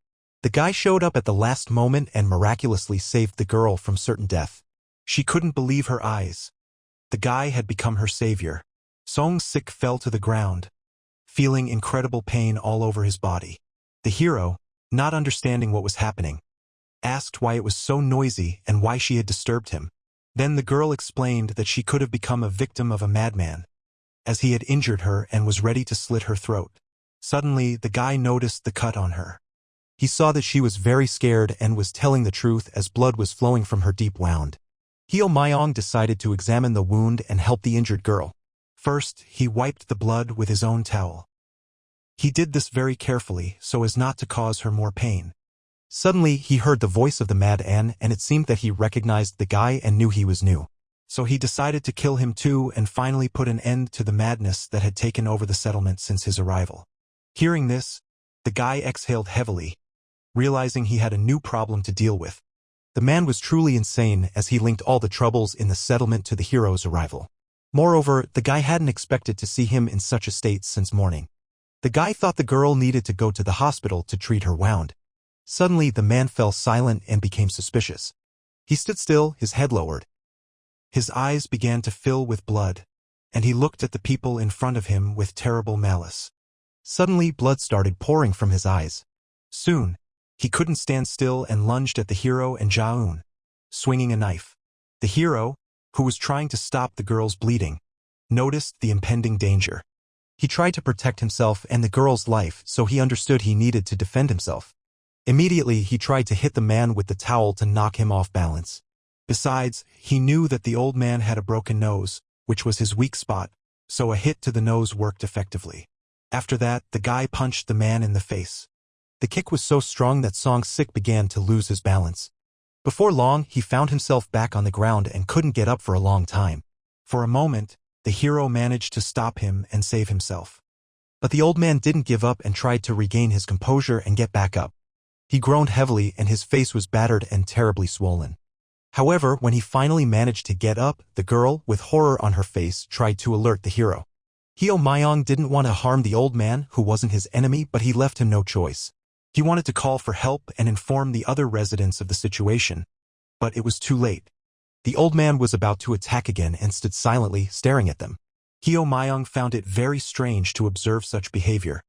The guy showed up at the last moment and miraculously saved the girl from certain death. She couldn't believe her eyes. The guy had become her savior. Song-sik fell to the ground, feeling incredible pain all over his body. The hero, not understanding what was happening, asked why it was so noisy and why she had disturbed him. Then the girl explained that she could have become a victim of a madman, as he had injured her and was ready to slit her throat. Suddenly, the guy noticed the cut on her. He saw that she was very scared and was telling the truth as blood was flowing from her deep wound. Hyo Myong decided to examine the wound and help the injured girl. First, he wiped the blood with his own towel. He did this very carefully so as not to cause her more pain. Suddenly, he heard the voice of the Mad An, and it seemed that he recognized the guy and knew he was new. So he decided to kill him too and finally put an end to the madness that had taken over the settlement since his arrival. Hearing this, the guy exhaled heavily, realizing he had a new problem to deal with. The man was truly insane as he linked all the troubles in the settlement to the hero's arrival. Moreover, the guy hadn't expected to see him in such a state since morning. The guy thought the girl needed to go to the hospital to treat her wound. Suddenly, the man fell silent and became suspicious. He stood still, his head lowered. His eyes began to fill with blood, and he looked at the people in front of him with terrible malice. Suddenly, blood started pouring from his eyes. Soon, he couldn't stand still and lunged at the hero and Jaeun, swinging a knife. The hero, who was trying to stop the girl's bleeding, noticed the impending danger. He tried to protect himself and the girl's life, so he understood he needed to defend himself. Immediately, he tried to hit the man with the towel to knock him off balance. Besides, he knew that the old man had a broken nose, which was his weak spot, so a hit to the nose worked effectively. After that, the guy punched the man in the face. The kick was so strong that Song-sik began to lose his balance. Before long, he found himself back on the ground and couldn't get up for a long time. For a moment, the hero managed to stop him and save himself. But the old man didn't give up and tried to regain his composure and get back up. He groaned heavily and his face was battered and terribly swollen. However, when he finally managed to get up, the girl, with horror on her face, tried to alert the hero. Hyo Myong didn't want to harm the old man, who wasn't his enemy, but he left him no choice. He wanted to call for help and inform the other residents of the situation. But it was too late. The old man was about to attack again and stood silently, staring at them. Hyo Myong found it very strange to observe such behavior,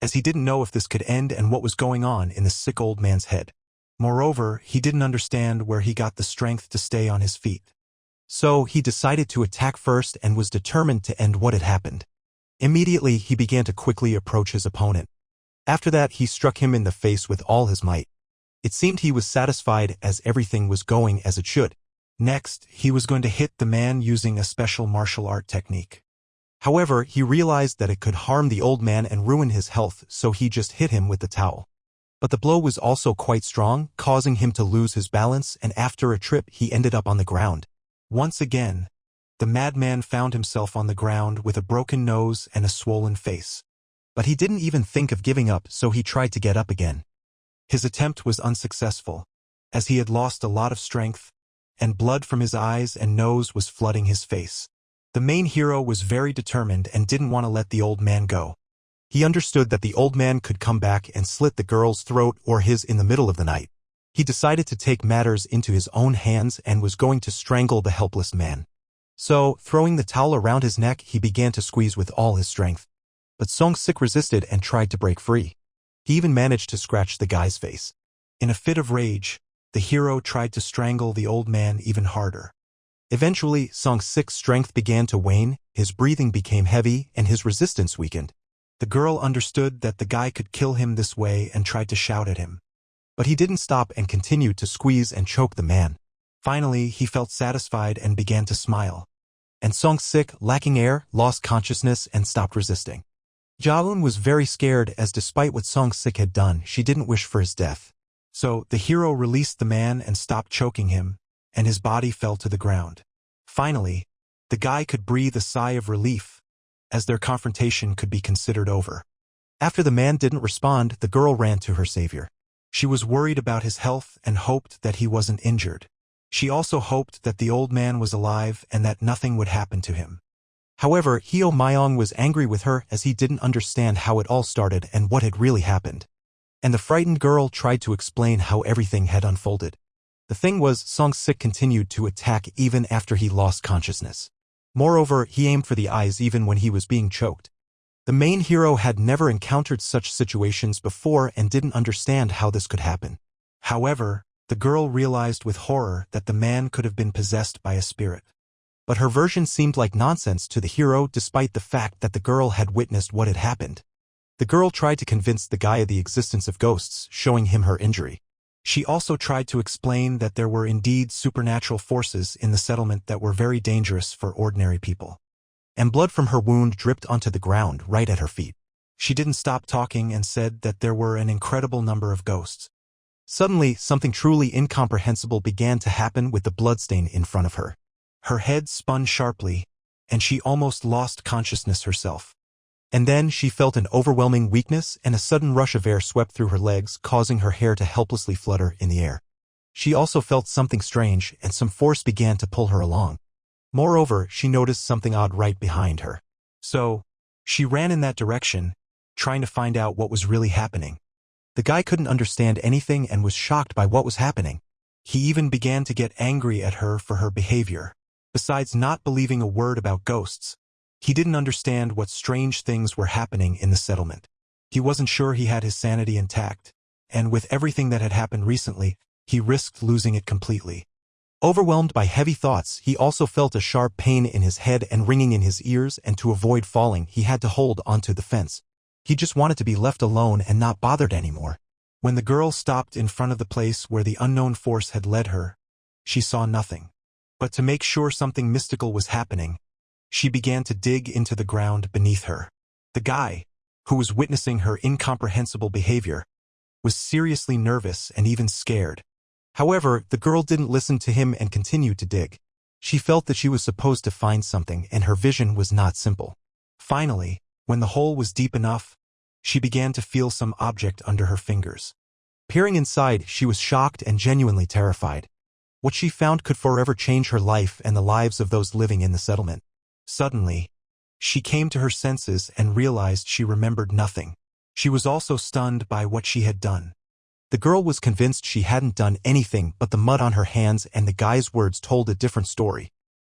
as he didn't know if this could end and what was going on in the sick old man's head. Moreover, he didn't understand where he got the strength to stay on his feet. So he decided to attack first and was determined to end what had happened. Immediately, he began to quickly approach his opponent. After that, he struck him in the face with all his might. It seemed he was satisfied as everything was going as it should. Next, he was going to hit the man using a special martial art technique. However, he realized that it could harm the old man and ruin his health, so he just hit him with the towel. But the blow was also quite strong, causing him to lose his balance, and after a trip he ended up on the ground. Once again, the madman found himself on the ground with a broken nose and a swollen face. But he didn't even think of giving up, so he tried to get up again. His attempt was unsuccessful, as he had lost a lot of strength, and blood from his eyes and nose was flooding his face. The main hero was very determined and didn't want to let the old man go. He understood that the old man could come back and slit the girl's throat or his in the middle of the night. He decided to take matters into his own hands and was going to strangle the helpless man. So, throwing the towel around his neck, he began to squeeze with all his strength. But Song-sik resisted and tried to break free. He even managed to scratch the guy's face. In a fit of rage, the hero tried to strangle the old man even harder. Eventually, Song-sik's strength began to wane, his breathing became heavy, and his resistance weakened. The girl understood that the guy could kill him this way and tried to shout at him. But he didn't stop and continued to squeeze and choke the man. Finally, he felt satisfied and began to smile. And Song-sik, lacking air, lost consciousness and stopped resisting. Jaeun was very scared as despite what Song-sik had done, she didn't wish for his death. So, the hero released the man and stopped choking him, and his body fell to the ground. Finally, the guy could breathe a sigh of relief, as their confrontation could be considered over. After the man didn't respond, the girl ran to her savior. She was worried about his health and hoped that he wasn't injured. She also hoped that the old man was alive and that nothing would happen to him. However, Hyo Myong was angry with her as he didn't understand how it all started and what had really happened. And the frightened girl tried to explain how everything had unfolded. The thing was, Song-sik continued to attack even after he lost consciousness. Moreover, he aimed for the eyes even when he was being choked. The main hero had never encountered such situations before and didn't understand how this could happen. However, the girl realized with horror that the man could have been possessed by a spirit. But her version seemed like nonsense to the hero despite the fact that the girl had witnessed what had happened. The girl tried to convince the guy of the existence of ghosts, showing him her injury. She also tried to explain that there were indeed supernatural forces in the settlement that were very dangerous for ordinary people. And blood from her wound dripped onto the ground right at her feet. She didn't stop talking and said that there were an incredible number of ghosts. Suddenly, something truly incomprehensible began to happen with the bloodstain in front of her. Her head spun sharply, and she almost lost consciousness herself. And then she felt an overwhelming weakness and a sudden rush of air swept through her legs, causing her hair to helplessly flutter in the air. She also felt something strange, and some force began to pull her along. Moreover, she noticed something odd right behind her. So, she ran in that direction, trying to find out what was really happening. The guy couldn't understand anything and was shocked by what was happening. He even began to get angry at her for her behavior. Besides not believing a word about ghosts, he didn't understand what strange things were happening in the settlement. He wasn't sure he had his sanity intact, and with everything that had happened recently, he risked losing it completely. Overwhelmed by heavy thoughts, he also felt a sharp pain in his head and ringing in his ears, and to avoid falling, he had to hold onto the fence. He just wanted to be left alone and not bothered anymore. When the girl stopped in front of the place where the unknown force had led her, she saw nothing. But to make sure something mystical was happening, she began to dig into the ground beneath her. The guy, who was witnessing her incomprehensible behavior, was seriously nervous and even scared. However, the girl didn't listen to him and continued to dig. She felt that she was supposed to find something, and her vision was not simple. Finally, when the hole was deep enough, she began to feel some object under her fingers. Peering inside, she was shocked and genuinely terrified. What she found could forever change her life and the lives of those living in the settlement. Suddenly, she came to her senses and realized she remembered nothing. She was also stunned by what she had done. The girl was convinced she hadn't done anything, but the mud on her hands and the guy's words told a different story.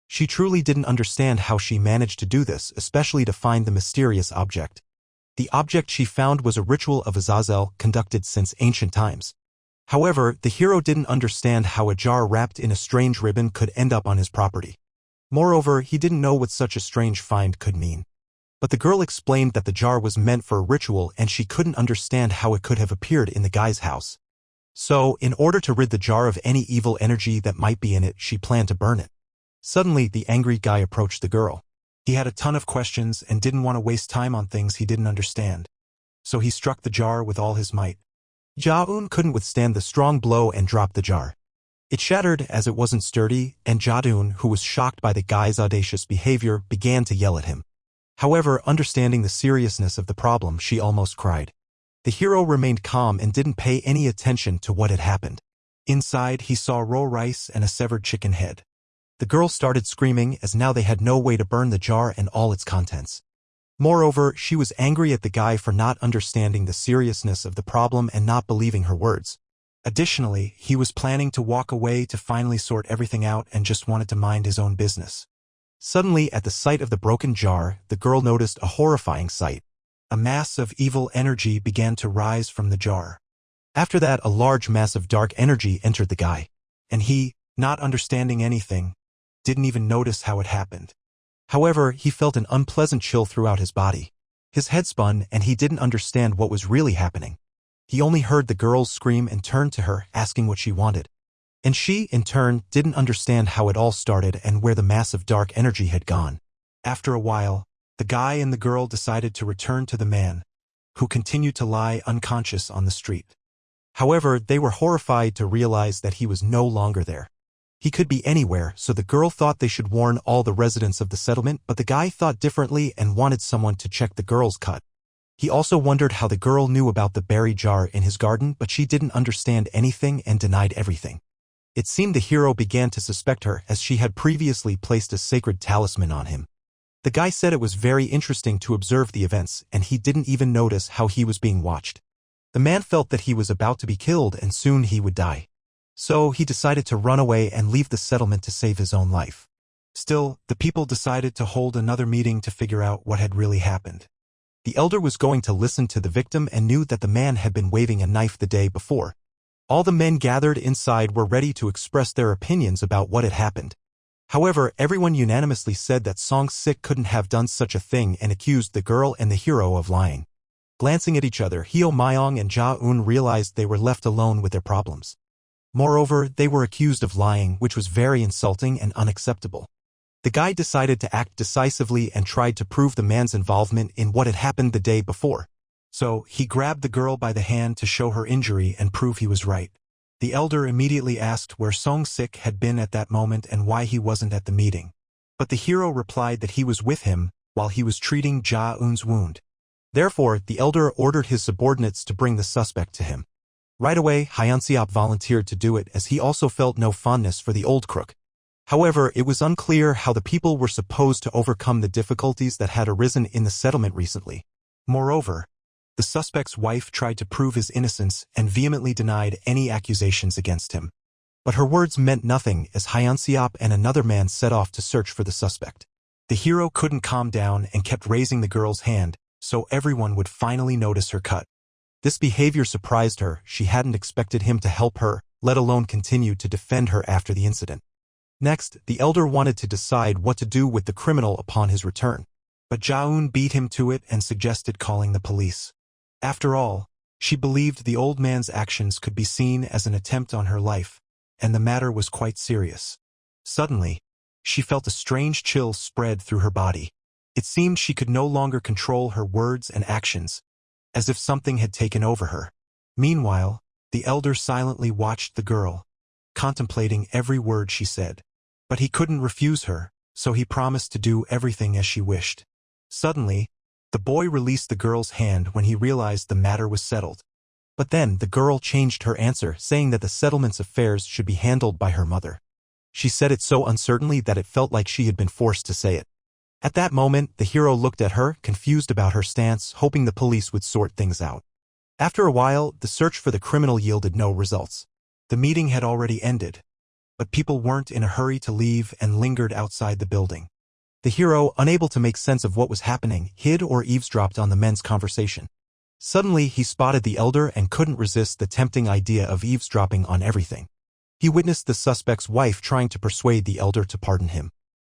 She truly didn't understand how she managed to do this, especially to find the mysterious object. The object she found was a ritual of Azazel conducted since ancient times. However, the hero didn't understand how a jar wrapped in a strange ribbon could end up on his property. Moreover, he didn't know what such a strange find could mean. But the girl explained that the jar was meant for a ritual and she couldn't understand how it could have appeared in the guy's house. So, in order to rid the jar of any evil energy that might be in it, she planned to burn it. Suddenly, the angry guy approached the girl. He had a ton of questions and didn't want to waste time on things he didn't understand. So he struck the jar with all his might. Ja-eun couldn't withstand the strong blow and dropped the jar. It shattered as it wasn't sturdy, and Ja-eun, who was shocked by the guy's audacious behavior, began to yell at him. However, understanding the seriousness of the problem, she almost cried. The hero remained calm and didn't pay any attention to what had happened. Inside, he saw raw rice and a severed chicken head. The girl started screaming as now they had no way to burn the jar and all its contents. Moreover, she was angry at the guy for not understanding the seriousness of the problem and not believing her words. Additionally, he was planning to walk away to finally sort everything out and just wanted to mind his own business. Suddenly, at the sight of the broken jar, the girl noticed a horrifying sight. A mass of evil energy began to rise from the jar. After that, a large mass of dark energy entered the guy. And he, not understanding anything, didn't even notice how it happened. However, he felt an unpleasant chill throughout his body. His head spun and he didn't understand what was really happening. He only heard the girls scream and turned to her, asking what she wanted. And she, in turn, didn't understand how it all started and where the mass of dark energy had gone. After a while, the guy and the girl decided to return to the man, who continued to lie unconscious on the street. However, they were horrified to realize that he was no longer there. He could be anywhere, so the girl thought they should warn all the residents of the settlement, but the guy thought differently and wanted someone to check the girl's cut. He also wondered how the girl knew about the berry jar in his garden, but she didn't understand anything and denied everything. It seemed the hero began to suspect her, as she had previously placed a sacred talisman on him. The guy said it was very interesting to observe the events, and he didn't even notice how he was being watched. The man felt that he was about to be killed and soon he would die. So he decided to run away and leave the settlement to save his own life. Still, the people decided to hold another meeting to figure out what had really happened. The elder was going to listen to the victim and knew that the man had been waving a knife the day before. All the men gathered inside were ready to express their opinions about what had happened. However, everyone unanimously said that Song-sik couldn't have done such a thing and accused the girl and the hero of lying. Glancing at each other, Hyo Myong and Ja-eun realized they were left alone with their problems. Moreover, they were accused of lying, which was very insulting and unacceptable. The guy decided to act decisively and tried to prove the man's involvement in what had happened the day before. So, he grabbed the girl by the hand to show her injury and prove he was right. The elder immediately asked where Song-sik had been at that moment and why he wasn't at the meeting. But the hero replied that he was with him while he was treating Ja-eun's wound. Therefore, the elder ordered his subordinates to bring the suspect to him. Right away, Hyunseop volunteered to do it as he also felt no fondness for the old crook. However, it was unclear how the people were supposed to overcome the difficulties that had arisen in the settlement recently. Moreover, the suspect's wife tried to prove his innocence and vehemently denied any accusations against him. But her words meant nothing as Hyunseop and another man set off to search for the suspect. The hero couldn't calm down and kept raising the girl's hand, so everyone would finally notice her cut. This behavior surprised her. She hadn't expected him to help her, let alone continue to defend her after the incident. Next, the elder wanted to decide what to do with the criminal upon his return. But Ja-eun beat him to it and suggested calling the police. After all, she believed the old man's actions could be seen as an attempt on her life, and the matter was quite serious. Suddenly, she felt a strange chill spread through her body. It seemed she could no longer control her words and actions, as if something had taken over her. Meanwhile, the elder silently watched the girl, contemplating every word she said. But he couldn't refuse her, so he promised to do everything as she wished. Suddenly, the boy released the girl's hand when he realized the matter was settled. But then the girl changed her answer, saying that the settlement's affairs should be handled by her mother. She said it so uncertainly that it felt like she had been forced to say it. At that moment, the hero looked at her, confused about her stance, hoping the police would sort things out. After a while, the search for the criminal yielded no results. The meeting had already ended, but people weren't in a hurry to leave and lingered outside the building. The hero, unable to make sense of what was happening, hid or eavesdropped on the men's conversation. Suddenly, he spotted the elder and couldn't resist the tempting idea of eavesdropping on everything. He witnessed the suspect's wife trying to persuade the elder to pardon him.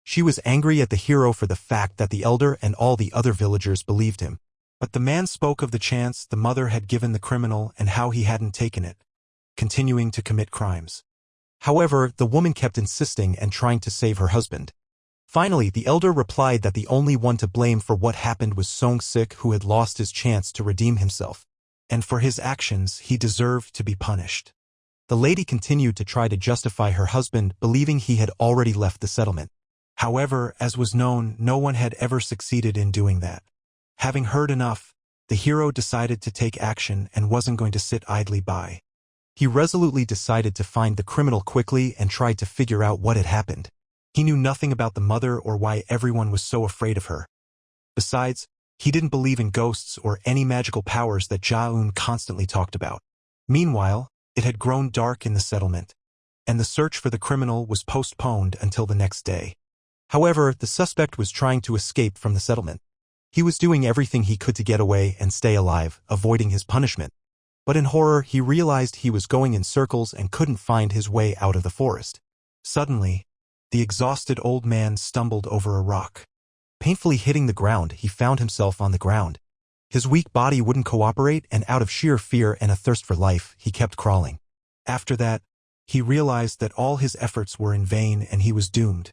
She was angry at the hero for the fact that the elder and all the other villagers believed him. But the man spoke of the chance the mother had given the criminal and how he hadn't taken it, continuing to commit crimes. However, the woman kept insisting and trying to save her husband. Finally, the elder replied that the only one to blame for what happened was Song-sik, who had lost his chance to redeem himself, and for his actions he deserved to be punished. The lady continued to try to justify her husband, believing he had already left the settlement. However, as was known, no one had ever succeeded in doing that. Having heard enough, the hero decided to take action and wasn't going to sit idly by. He resolutely decided to find the criminal quickly and tried to figure out what had happened. He knew nothing about the mother or why everyone was so afraid of her. Besides, he didn't believe in ghosts or any magical powers that Ja-eun constantly talked about. Meanwhile, it had grown dark in the settlement, and the search for the criminal was postponed until the next day. However, the suspect was trying to escape from the settlement. He was doing everything he could to get away and stay alive, avoiding his punishment. But in horror, he realized he was going in circles and couldn't find his way out of the forest. Suddenly, the exhausted old man stumbled over a rock. Painfully hitting the ground, he found himself on the ground. His weak body wouldn't cooperate, and out of sheer fear and a thirst for life, he kept crawling. After that, he realized that all his efforts were in vain and he was doomed.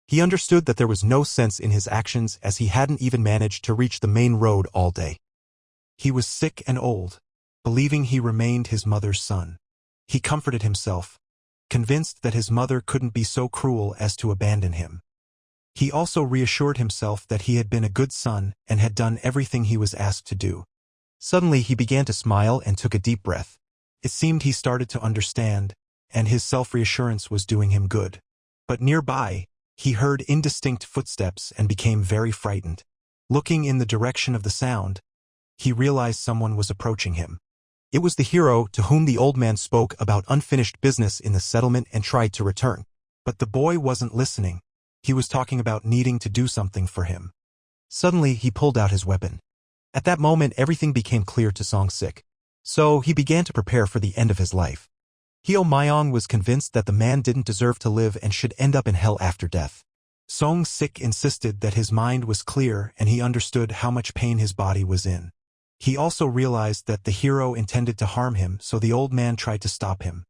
He understood that there was no sense in his actions as he hadn't even managed to reach the main road all day. He was sick and old, believing he remained his mother's son. He comforted himself, convinced that his mother couldn't be so cruel as to abandon him. He also reassured himself that he had been a good son and had done everything he was asked to do. Suddenly he began to smile and took a deep breath. It seemed he started to understand, and his self-reassurance was doing him good. But nearby, he heard indistinct footsteps and became very frightened. Looking in the direction of the sound, he realized someone was approaching him. It was the hero to whom the old man spoke about unfinished business in the settlement and tried to return. But the boy wasn't listening. He was talking about needing to do something for him. Suddenly, he pulled out his weapon. At that moment, everything became clear to Song-sik. So he began to prepare for the end of his life. Hyo Myong was convinced that the man didn't deserve to live and should end up in hell after death. Song-sik insisted that his mind was clear and he understood how much pain his body was in. He also realized that the hero intended to harm him, so the old man tried to stop him.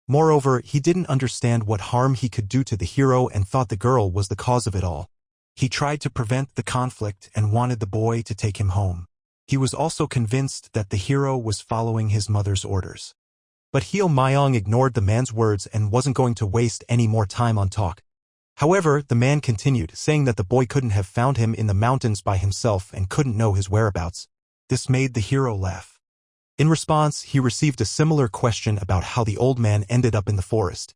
Moreover, he didn't understand what harm he could do to the hero and thought the girl was the cause of it all. He tried to prevent the conflict and wanted the boy to take him home. He was also convinced that the hero was following his mother's orders. But Hyo Myong ignored the man's words and wasn't going to waste any more time on talk. However, the man continued, saying that the boy couldn't have found him in the mountains by himself and couldn't know his whereabouts. This made the hero laugh. In response, he received a similar question about how the old man ended up in the forest.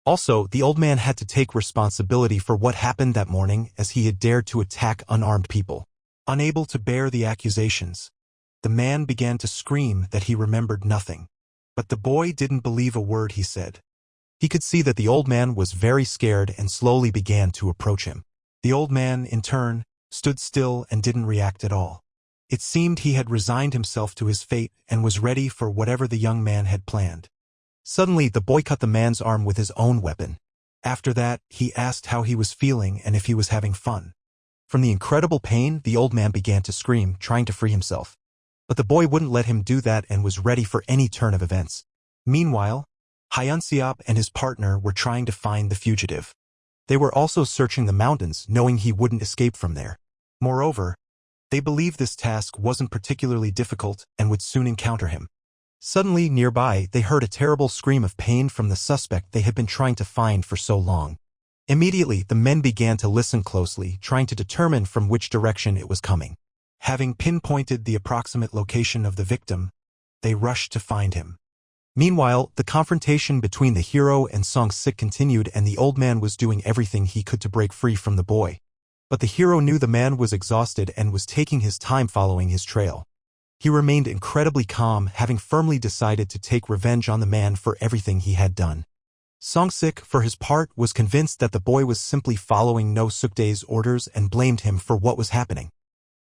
Also, the old man had to take responsibility for what happened that morning, as he had dared to attack unarmed people. Unable to bear the accusations, the man began to scream that he remembered nothing. But the boy didn't believe a word he said. He could see that the old man was very scared and slowly began to approach him. The old man, in turn, stood still and didn't react at all. It seemed he had resigned himself to his fate and was ready for whatever the young man had planned. Suddenly, the boy cut the man's arm with his own weapon. After that, he asked how he was feeling and if he was having fun. From the incredible pain, the old man began to scream, trying to free himself. But the boy wouldn't let him do that and was ready for any turn of events. Meanwhile, Hyunseop and his partner were trying to find the fugitive. They were also searching the mountains, knowing he wouldn't escape from there. Moreover, they believed this task wasn't particularly difficult and would soon encounter him. Suddenly, nearby, they heard a terrible scream of pain from the suspect they had been trying to find for so long. Immediately, the men began to listen closely, trying to determine from which direction it was coming. Having pinpointed the approximate location of the victim, they rushed to find him. Meanwhile, the confrontation between the hero and Song-sik continued, and the old man was doing everything he could to break free from the boy. But the hero knew the man was exhausted and was taking his time following his trail. He remained incredibly calm, having firmly decided to take revenge on the man for everything he had done. Song-sik, for his part, was convinced that the boy was simply following No Suk-dae's orders and blamed him for what was happening.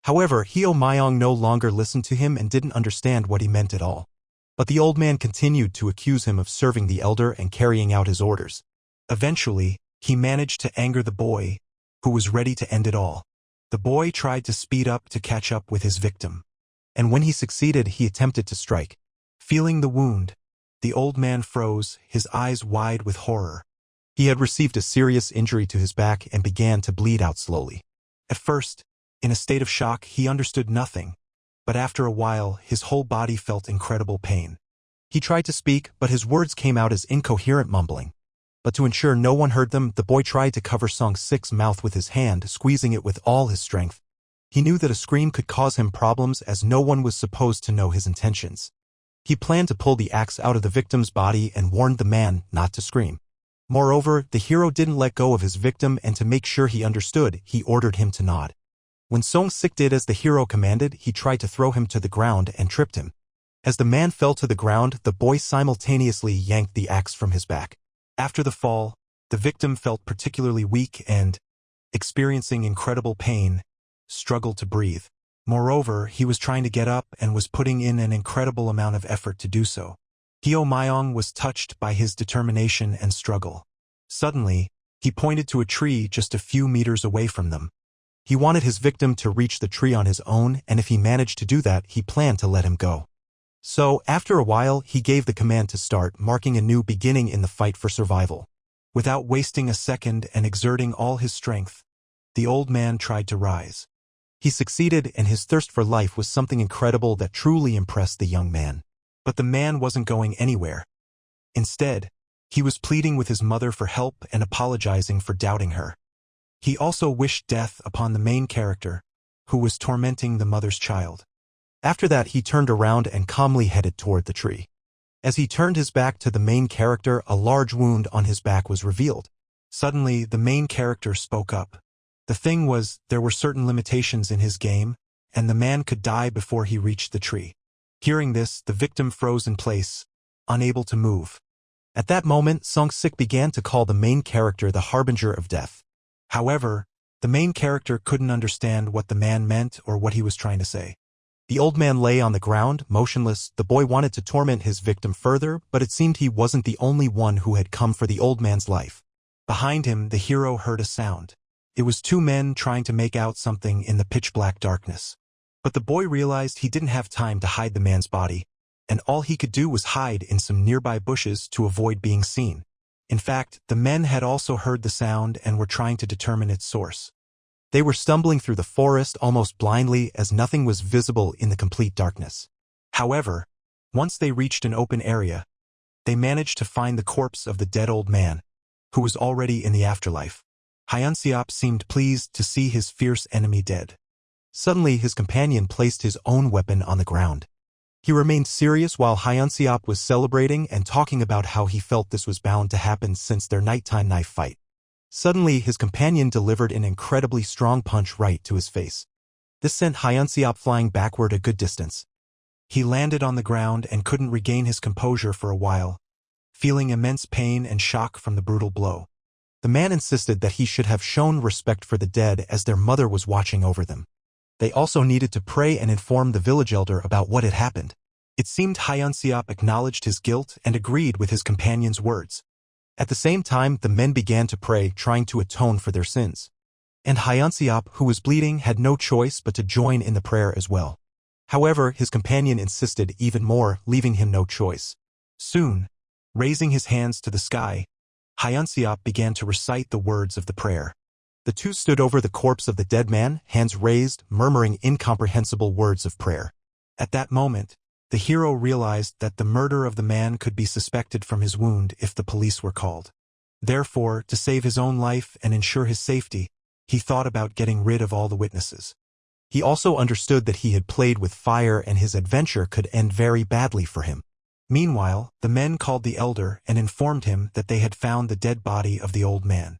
However, Hyo Myong no longer listened to him and didn't understand what he meant at all. But the old man continued to accuse him of serving the elder and carrying out his orders. Eventually, he managed to anger the boy, who was ready to end it all. The boy tried to speed up to catch up with his victim. And when he succeeded, he attempted to strike. Feeling the wound, the old man froze, his eyes wide with horror. He had received a serious injury to his back and began to bleed out slowly. At first, in a state of shock, he understood nothing. But after a while, his whole body felt incredible pain. He tried to speak, but his words came out as incoherent mumbling. But to ensure no one heard them, the boy tried to cover Song-sik's mouth with his hand, squeezing it with all his strength. He knew that a scream could cause him problems, as no one was supposed to know his intentions. He planned to pull the axe out of the victim's body and warned the man not to scream. Moreover, the hero didn't let go of his victim, and to make sure he understood, he ordered him to nod. When Song-sik did as the hero commanded, he tried to throw him to the ground and tripped him. As the man fell to the ground, the boy simultaneously yanked the axe from his back. After the fall, the victim felt particularly weak and, experiencing incredible pain, struggled to breathe. Moreover, he was trying to get up and was putting in an incredible amount of effort to do so. Hyo Myong was touched by his determination and struggle. Suddenly, he pointed to a tree just a few meters away from them. He wanted his victim to reach the tree on his own, and if he managed to do that, he planned to let him go. So, after a while, he gave the command to start, marking a new beginning in the fight for survival. Without wasting a second and exerting all his strength, the old man tried to rise. He succeeded, and his thirst for life was something incredible that truly impressed the young man. But the man wasn't going anywhere. Instead, he was pleading with his mother for help and apologizing for doubting her. He also wished death upon the main character, who was tormenting the mother's child. After that, he turned around and calmly headed toward the tree. As he turned his back to the main character, a large wound on his back was revealed. Suddenly, the main character spoke up. The thing was, there were certain limitations in his game, and the man could die before he reached the tree. Hearing this, the victim froze in place, unable to move. At that moment, Song-sik began to call the main character the harbinger of death. However, the main character couldn't understand what the man meant or what he was trying to say. The old man lay on the ground, motionless. The boy wanted to torment his victim further, but it seemed he wasn't the only one who had come for the old man's life. Behind him, the hero heard a sound. It was two men trying to make out something in the pitch-black darkness. But the boy realized he didn't have time to hide the man's body, and all he could do was hide in some nearby bushes to avoid being seen. In fact, the men had also heard the sound and were trying to determine its source. They were stumbling through the forest almost blindly as nothing was visible in the complete darkness. However, once they reached an open area, they managed to find the corpse of the dead old man, who was already in the afterlife. Hyunseop seemed pleased to see his fierce enemy dead. Suddenly his companion placed his own weapon on the ground. He remained serious while Hyunseop was celebrating and talking about how he felt this was bound to happen since their nighttime knife fight. Suddenly his companion delivered an incredibly strong punch right to his face. This sent Hyunseop flying backward a good distance. He landed on the ground and couldn't regain his composure for a while, feeling immense pain and shock from the brutal blow. The man insisted that he should have shown respect for the dead as their mother was watching over them. They also needed to pray and inform the village elder about what had happened. It seemed Hyunseop acknowledged his guilt and agreed with his companion's words. At the same time, the men began to pray, trying to atone for their sins. And Hyunseop, who was bleeding, had no choice but to join in the prayer as well. However, his companion insisted even more, leaving him no choice. Soon, raising his hands to the sky, Hyunseop began to recite the words of the prayer. The two stood over the corpse of the dead man, hands raised, murmuring incomprehensible words of prayer. At that moment, the hero realized that the murder of the man could be suspected from his wound if the police were called. Therefore, to save his own life and ensure his safety, he thought about getting rid of all the witnesses. He also understood that he had played with fire and his adventure could end very badly for him. Meanwhile, the men called the elder and informed him that they had found the dead body of the old man.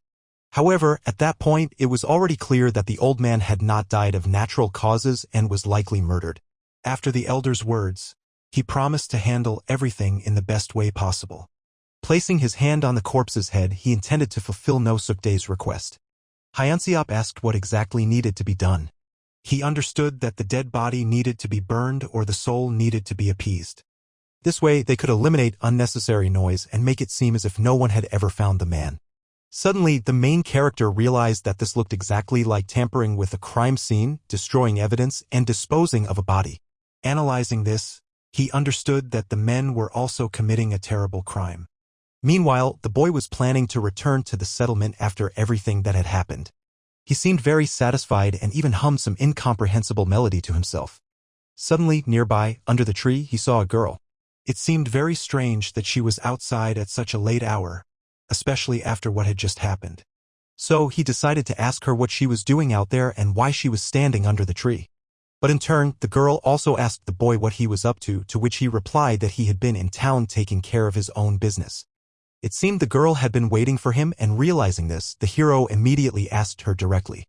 However, at that point, it was already clear that the old man had not died of natural causes and was likely murdered. After the elder's words, he promised to handle everything in the best way possible. Placing his hand on the corpse's head, he intended to fulfill No Sukdae's request. Hyunseop asked what exactly needed to be done. He understood that the dead body needed to be burned or the soul needed to be appeased. This way, they could eliminate unnecessary noise and make it seem as if no one had ever found the man. Suddenly, the main character realized that this looked exactly like tampering with a crime scene, destroying evidence, and disposing of a body. Analyzing this, he understood that the men were also committing a terrible crime. Meanwhile, the boy was planning to return to the settlement after everything that had happened. He seemed very satisfied and even hummed some incomprehensible melody to himself. Suddenly, nearby, under the tree, he saw a girl. It seemed very strange that she was outside at such a late hour, especially after what had just happened. So he decided to ask her what she was doing out there and why she was standing under the tree. But in turn, the girl also asked the boy what he was up to which he replied that he had been in town taking care of his own business. It seemed the girl had been waiting for him, and realizing this, the hero immediately asked her directly.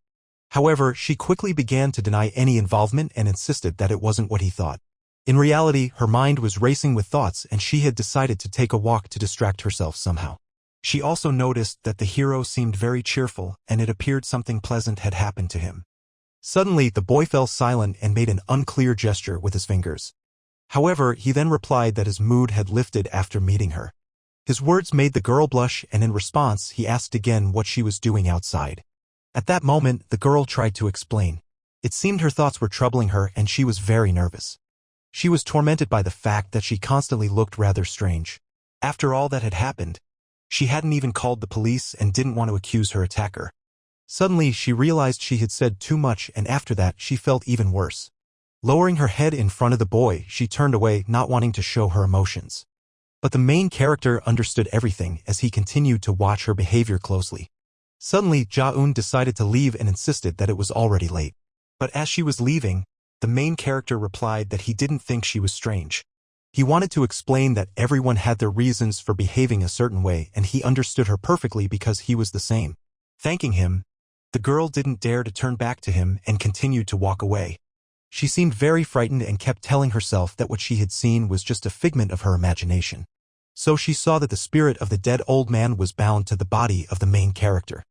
However, she quickly began to deny any involvement and insisted that it wasn't what he thought. In reality, her mind was racing with thoughts and she had decided to take a walk to distract herself somehow. She also noticed that the hero seemed very cheerful and it appeared something pleasant had happened to him. Suddenly, the boy fell silent and made an unclear gesture with his fingers. However, he then replied that his mood had lifted after meeting her. His words made the girl blush, and in response, he asked again what she was doing outside. At that moment, the girl tried to explain. It seemed her thoughts were troubling her and she was very nervous. She was tormented by the fact that she constantly looked rather strange. After all that had happened, she hadn't even called the police and didn't want to accuse her attacker. Suddenly, she realized she had said too much, and after that, she felt even worse. Lowering her head in front of the boy, she turned away, not wanting to show her emotions. But the main character understood everything as he continued to watch her behavior closely. Suddenly, Ja-eun decided to leave and insisted that it was already late. But as she was leaving, the main character replied that he didn't think she was strange. He wanted to explain that everyone had their reasons for behaving a certain way and he understood her perfectly because he was the same. Thanking him, the girl didn't dare to turn back to him and continued to walk away. She seemed very frightened and kept telling herself that what she had seen was just a figment of her imagination. So she saw that the spirit of the dead old man was bound to the body of the main character.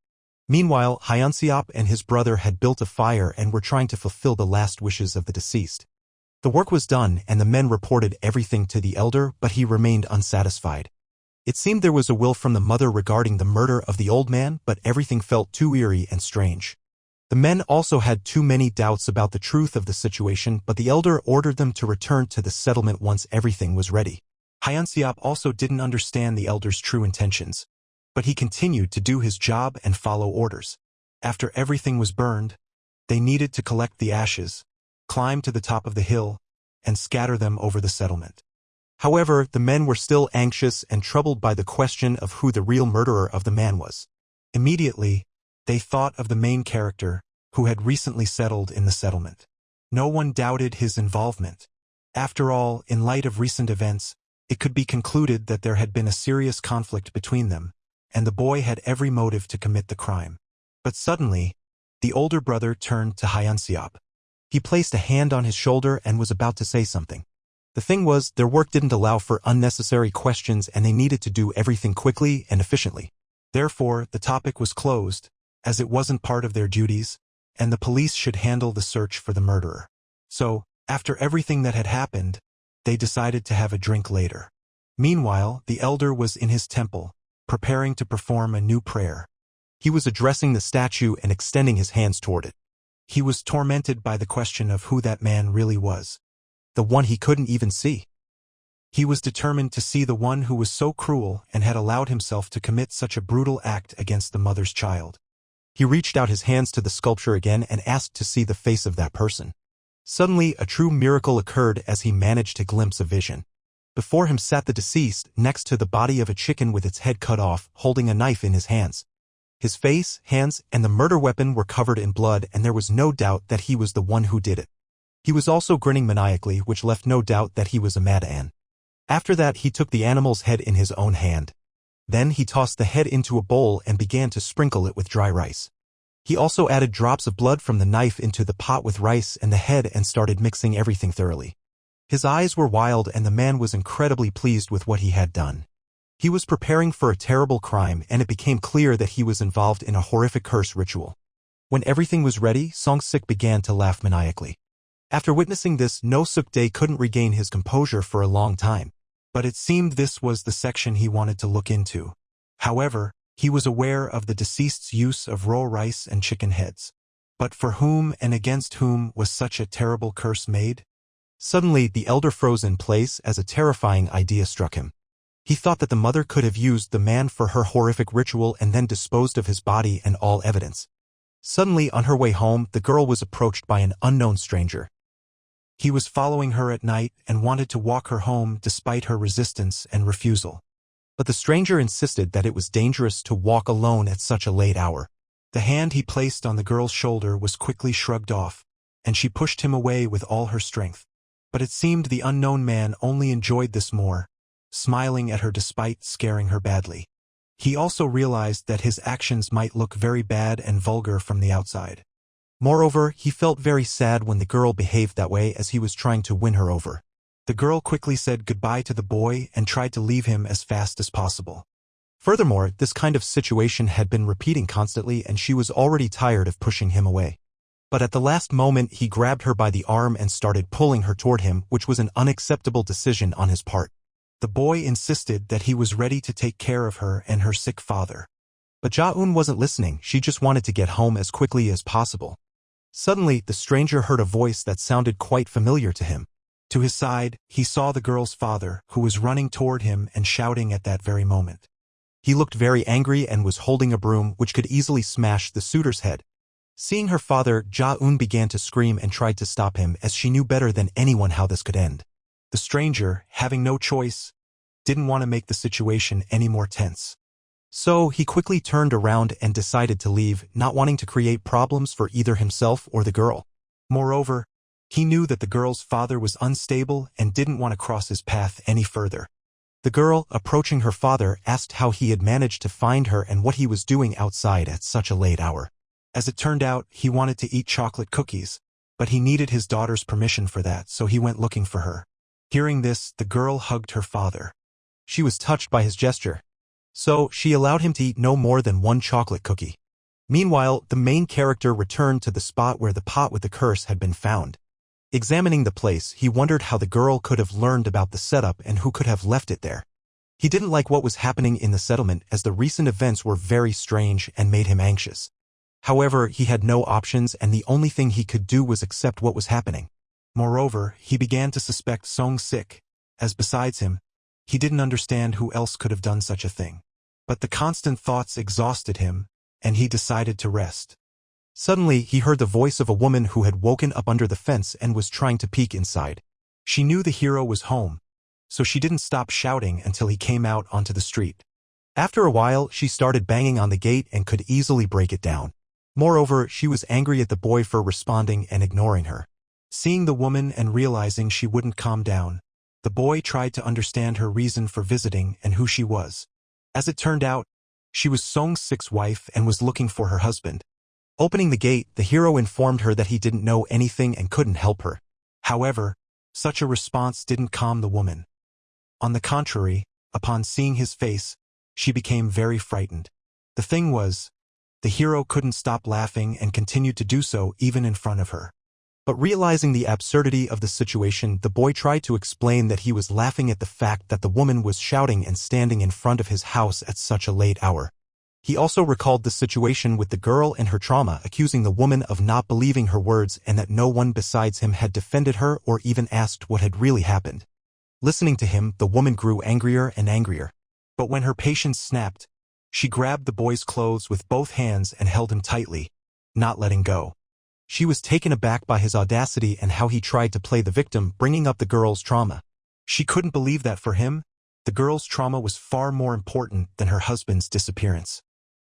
Meanwhile, Hyunseop and his brother had built a fire and were trying to fulfill the last wishes of the deceased. The work was done and the men reported everything to the elder, but he remained unsatisfied. It seemed there was a will from the mother regarding the murder of the old man, but everything felt too eerie and strange. The men also had too many doubts about the truth of the situation, but the elder ordered them to return to the settlement once everything was ready. Hyunseop also didn't understand the elder's true intentions, but he continued to do his job and follow orders. After everything was burned, they needed to collect the ashes, climb to the top of the hill, and scatter them over the settlement. However, the men were still anxious and troubled by the question of who the real murderer of the man was. Immediately, they thought of the main character, who had recently settled in the settlement. No one doubted his involvement. After all, in light of recent events, it could be concluded that there had been a serious conflict between them, and the boy had every motive to commit the crime. But suddenly, the older brother turned to Hyunseop. He placed a hand on his shoulder and was about to say something. The thing was, their work didn't allow for unnecessary questions and they needed to do everything quickly and efficiently. Therefore, the topic was closed, as it wasn't part of their duties, and the police should handle the search for the murderer. So, after everything that had happened, they decided to have a drink later. Meanwhile, the elder was in his temple, preparing to perform a new prayer. He was addressing the statue and extending his hands toward it. He was tormented by the question of who that man really was, the one he couldn't even see. He was determined to see the one who was so cruel and had allowed himself to commit such a brutal act against the mother's child. He reached out his hands to the sculpture again and asked to see the face of that person. Suddenly, a true miracle occurred as he managed to glimpse a vision. Before him sat the deceased, next to the body of a chicken with its head cut off, holding a knife in his hands. His face, hands, and the murder weapon were covered in blood, and there was no doubt that he was the one who did it. He was also grinning maniacally, which left no doubt that he was a madman. After that, he took the animal's head in his own hand. Then he tossed the head into a bowl and began to sprinkle it with dry rice. He also added drops of blood from the knife into the pot with rice and the head and started mixing everything thoroughly. His eyes were wild and the man was incredibly pleased with what he had done. He was preparing for a terrible crime and it became clear that he was involved in a horrific curse ritual. When everything was ready, Song-sik began to laugh maniacally. After witnessing this, No-suk-dae couldn't regain his composure for a long time. But it seemed this was the section he wanted to look into. However, he was aware of the deceased's use of raw rice and chicken heads. But for whom and against whom was such a terrible curse made? Suddenly, the elder froze in place as a terrifying idea struck him. He thought that the mother could have used the man for her horrific ritual and then disposed of his body and all evidence. Suddenly, on her way home, the girl was approached by an unknown stranger. He was following her at night and wanted to walk her home despite her resistance and refusal. But the stranger insisted that it was dangerous to walk alone at such a late hour. The hand he placed on the girl's shoulder was quickly shrugged off, and she pushed him away with all her strength. But it seemed the unknown man only enjoyed this more, smiling at her despite scaring her badly. He also realized that his actions might look very bad and vulgar from the outside. Moreover, he felt very sad when the girl behaved that way as he was trying to win her over. The girl quickly said goodbye to the boy and tried to leave him as fast as possible. Furthermore, this kind of situation had been repeating constantly and she was already tired of pushing him away. But at the last moment he grabbed her by the arm and started pulling her toward him, which was an unacceptable decision on his part. The boy insisted that he was ready to take care of her and her sick father. But Ja-eun wasn't listening, she just wanted to get home as quickly as possible. Suddenly, the stranger heard a voice that sounded quite familiar to him. To his side, he saw the girl's father, who was running toward him and shouting at that very moment. He looked very angry and was holding a broom which could easily smash the suitor's head. Seeing her father, Ja-eun began to scream and tried to stop him as she knew better than anyone how this could end. The stranger, having no choice, didn't want to make the situation any more tense. So he quickly turned around and decided to leave, not wanting to create problems for either himself or the girl. Moreover, he knew that the girl's father was unstable and didn't want to cross his path any further. The girl, approaching her father, asked how he had managed to find her and what he was doing outside at such a late hour. As it turned out, he wanted to eat chocolate cookies, but he needed his daughter's permission for that, so he went looking for her. Hearing this, the girl hugged her father. She was touched by his gesture. So, she allowed him to eat no more than one chocolate cookie. Meanwhile, the main character returned to the spot where the pot with the curse had been found. Examining the place, he wondered how the girl could have learned about the setup and who could have left it there. He didn't like what was happening in the settlement as the recent events were very strange and made him anxious. However, he had no options and the only thing he could do was accept what was happening. Moreover, he began to suspect Song-sik, as besides him, he didn't understand who else could have done such a thing. But the constant thoughts exhausted him, and he decided to rest. Suddenly, he heard the voice of a woman who had woken up under the fence and was trying to peek inside. She knew the hero was home, so she didn't stop shouting until he came out onto the street. After a while, she started banging on the gate and could easily break it down. Moreover, she was angry at the boy for responding and ignoring her. Seeing the woman and realizing she wouldn't calm down, the boy tried to understand her reason for visiting and who she was. As it turned out, she was Song-sik's wife and was looking for her husband. Opening the gate, the hero informed her that he didn't know anything and couldn't help her. However, such a response didn't calm the woman. On the contrary, upon seeing his face, she became very frightened. The thing was, the hero couldn't stop laughing and continued to do so even in front of her. But realizing the absurdity of the situation, the boy tried to explain that he was laughing at the fact that the woman was shouting and standing in front of his house at such a late hour. He also recalled the situation with the girl and her trauma, accusing the woman of not believing her words and that no one besides him had defended her or even asked what had really happened. Listening to him, the woman grew angrier and angrier. But when her patience snapped, she grabbed the boy's clothes with both hands and held him tightly, not letting go. She was taken aback by his audacity and how he tried to play the victim, bringing up the girl's trauma. She couldn't believe that for him, the girl's trauma was far more important than her husband's disappearance.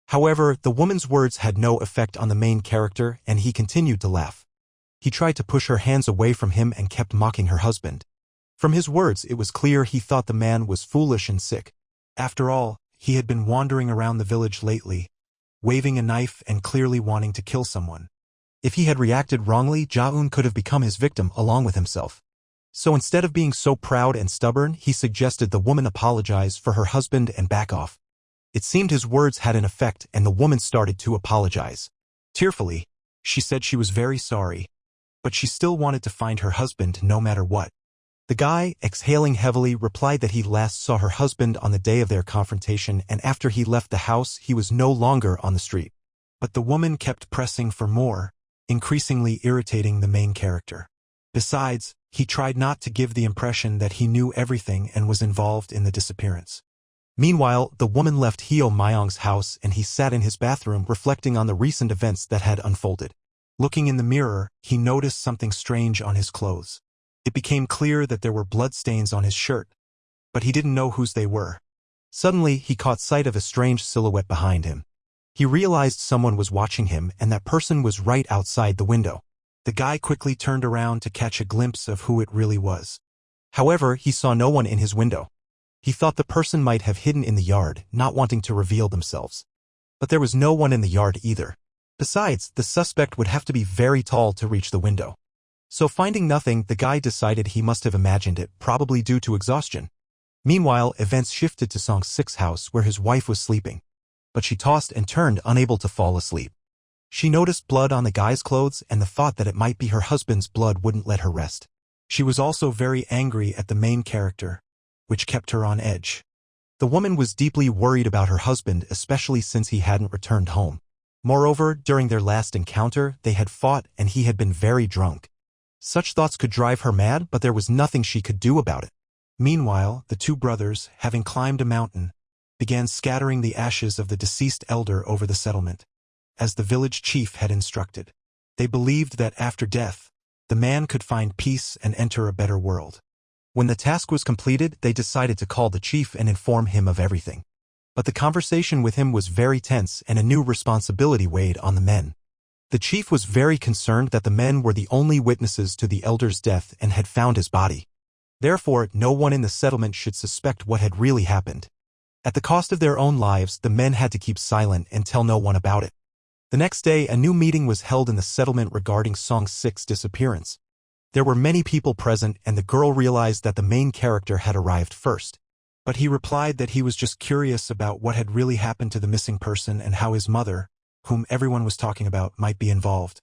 However, the woman's words had no effect on the main character and he continued to laugh. He tried to push her hands away from him and kept mocking her husband. From his words, it was clear he thought the man was foolish and sick. After all, he had been wandering around the village lately, waving a knife and clearly wanting to kill someone. If he had reacted wrongly, Ja-eun could have become his victim along with himself. So instead of being so proud and stubborn, he suggested the woman apologize for her husband and back off. It seemed his words had an effect and the woman started to apologize. Tearfully, she said she was very sorry, but she still wanted to find her husband no matter what. The guy, exhaling heavily, replied that he last saw her husband on the day of their confrontation and after he left the house he was no longer on the street. But the woman kept pressing for more, increasingly irritating the main character. Besides, he tried not to give the impression that he knew everything and was involved in the disappearance. Meanwhile, the woman left Hyo Myong's house and he sat in his bathroom reflecting on the recent events that had unfolded. Looking in the mirror, he noticed something strange on his clothes. It became clear that there were bloodstains on his shirt, but he didn't know whose they were. Suddenly, he caught sight of a strange silhouette behind him. He realized someone was watching him and that person was right outside the window. The guy quickly turned around to catch a glimpse of who it really was. However, he saw no one in his window. He thought the person might have hidden in the yard, not wanting to reveal themselves. But there was no one in the yard either. Besides, the suspect would have to be very tall to reach the window. So finding nothing, the guy decided he must have imagined it, probably due to exhaustion. Meanwhile, events shifted to Song-sik's house where his wife was sleeping. But she tossed and turned, unable to fall asleep. She noticed blood on the guy's clothes and the thought that it might be her husband's blood wouldn't let her rest. She was also very angry at the main character, which kept her on edge. The woman was deeply worried about her husband, especially since he hadn't returned home. Moreover, during their last encounter, they had fought and he had been very drunk. Such thoughts could drive her mad, but there was nothing she could do about it. Meanwhile, the two brothers, having climbed a mountain, began scattering the ashes of the deceased elder over the settlement, as the village chief had instructed. They believed that after death, the man could find peace and enter a better world. When the task was completed, they decided to call the chief and inform him of everything. But the conversation with him was very tense and a new responsibility weighed on the men. The chief was very concerned that the men were the only witnesses to the elder's death and had found his body. Therefore, no one in the settlement should suspect what had really happened. At the cost of their own lives, the men had to keep silent and tell no one about it. The next day, a new meeting was held in the settlement regarding Song-sik's disappearance. There were many people present and the girl realized that the main character had arrived first. But he replied that he was just curious about what had really happened to the missing person and how his mother, whom everyone was talking about, might be involved.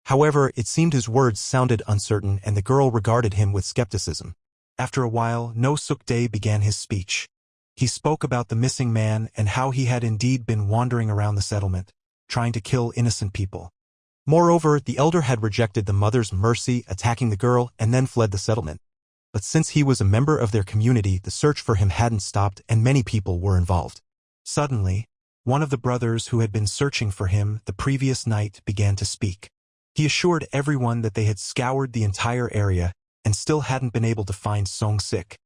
However, it seemed his words sounded uncertain and the girl regarded him with skepticism. After a while, No Suk-dae began his speech. He spoke about the missing man and how he had indeed been wandering around the settlement. trying to kill innocent people. Moreover, the elder had rejected the mother's mercy, attacking the girl, and then fled the settlement. But since he was a member of their community, the search for him hadn't stopped and many people were involved. Suddenly, one of the brothers who had been searching for him the previous night began to speak. He assured everyone that they had scoured the entire area and still hadn't been able to find Song-sik.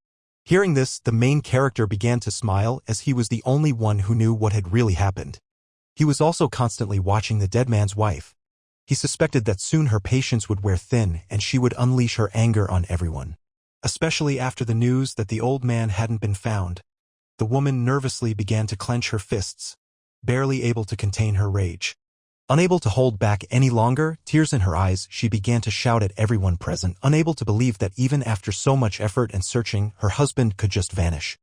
Hearing this, the main character began to smile as he was the only one who knew what had really happened. He was also constantly watching the dead man's wife. He suspected that soon her patience would wear thin and she would unleash her anger on everyone. Especially after the news that the old man hadn't been found. The woman nervously began to clench her fists, barely able to contain her rage. Unable to hold back any longer, tears in her eyes, she began to shout at everyone present, unable to believe that even after so much effort and searching, her husband could just vanish.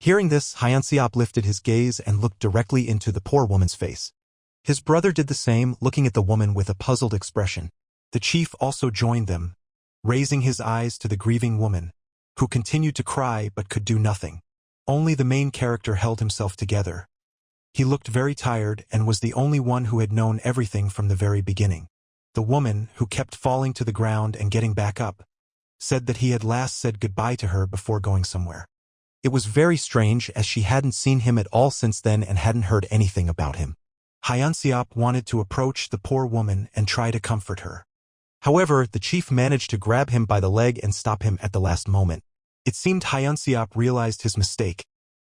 Hearing this, Hyunseop lifted his gaze and looked directly into the poor woman's face. His brother did the same, looking at the woman with a puzzled expression. The chief also joined them, raising his eyes to the grieving woman, who continued to cry but could do nothing. Only the main character held himself together. He looked very tired and was the only one who had known everything from the very beginning. The woman, who kept falling to the ground and getting back up, said that he had last said goodbye to her before going somewhere. It was very strange as she hadn't seen him at all since then and hadn't heard anything about him. Hyunseop wanted to approach the poor woman and try to comfort her. However, the chief managed to grab him by the leg and stop him at the last moment. It seemed Hyunseop realized his mistake,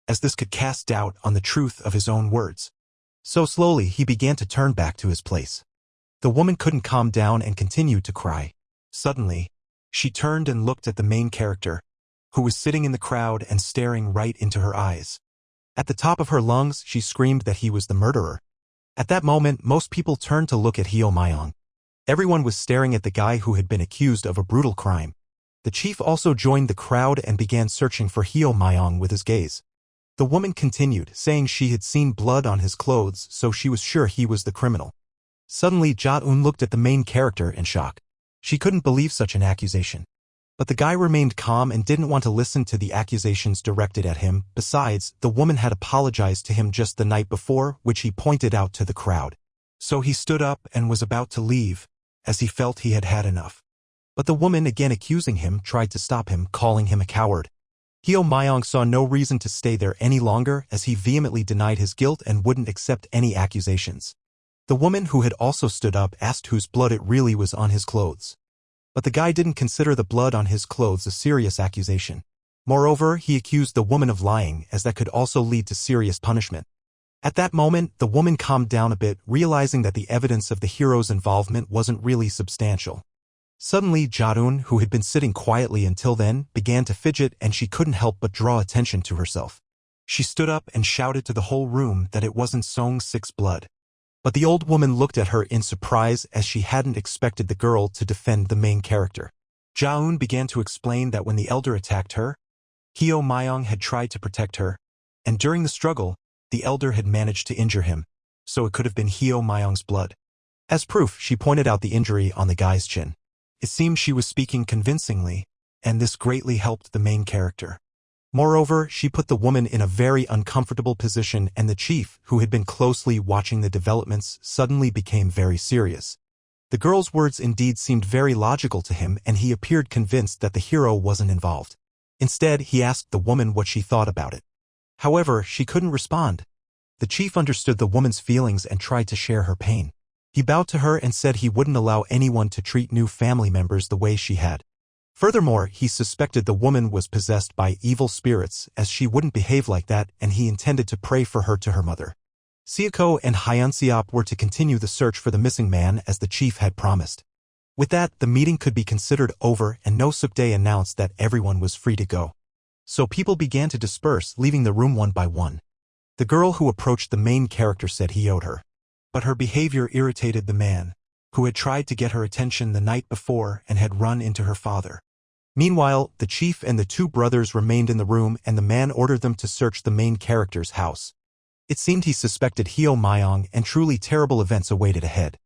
as this could cast doubt on the truth of his own words. So slowly he began to turn back to his place. The woman couldn't calm down and continued to cry. Suddenly, she turned and looked at the main character, who was sitting in the crowd and staring right into her eyes. At the top of her lungs, she screamed that he was the murderer. At that moment, most people turned to look at Hyo Myong. Everyone was staring at the guy who had been accused of a brutal crime. The chief also joined the crowd and began searching for Hyo Myong with his gaze. The woman continued, saying she had seen blood on his clothes, so she was sure he was the criminal. Suddenly, Ja-eun looked at the main character in shock. She couldn't believe such an accusation. But the guy remained calm and didn't want to listen to the accusations directed at him. Besides, the woman had apologized to him just the night before, which he pointed out to the crowd. So he stood up and was about to leave, as he felt he had had enough. But the woman, again accusing him, tried to stop him, calling him a coward. Hyo Myong saw no reason to stay there any longer as he vehemently denied his guilt and wouldn't accept any accusations. The woman, who had also stood up, asked whose blood it really was on his clothes. But the guy didn't consider the blood on his clothes a serious accusation. Moreover, he accused the woman of lying, as that could also lead to serious punishment. At that moment, the woman calmed down a bit, realizing that the evidence of the hero's involvement wasn't really substantial. Suddenly, Ja-eun, who had been sitting quietly until then, began to fidget and she couldn't help but draw attention to herself. She stood up and shouted to the whole room that it wasn't Song-sik's blood. But the old woman looked at her in surprise as she hadn't expected the girl to defend the main character. Ja-eun began to explain that when the elder attacked her, Hyo Myong had tried to protect her, and during the struggle, the elder had managed to injure him, so it could have been Hyo Myong's blood. As proof, she pointed out the injury on the guy's chin. It seemed she was speaking convincingly, and this greatly helped the main character. Moreover, she put the woman in a very uncomfortable position, and the chief, who had been closely watching the developments, suddenly became very serious. The girl's words indeed seemed very logical to him, and he appeared convinced that the hero wasn't involved. Instead, he asked the woman what she thought about it. However, she couldn't respond. The chief understood the woman's feelings and tried to share her pain. He bowed to her and said he wouldn't allow anyone to treat new family members the way she had. Furthermore, he suspected the woman was possessed by evil spirits, as she wouldn't behave like that, and he intended to pray for her to her mother. Seoko and Hyunseop were to continue the search for the missing man as the chief had promised. With that, the meeting could be considered over, and No Suk-dae announced that everyone was free to go. So people began to disperse, leaving the room one by one. The girl who approached the main character said he owed her. But her behavior irritated the man, who had tried to get her attention the night before and had run into her father. Meanwhile, the chief and the two brothers remained in the room, and the man ordered them to search the main character's house. It seemed he suspected Hyo Myong, and truly terrible events awaited ahead.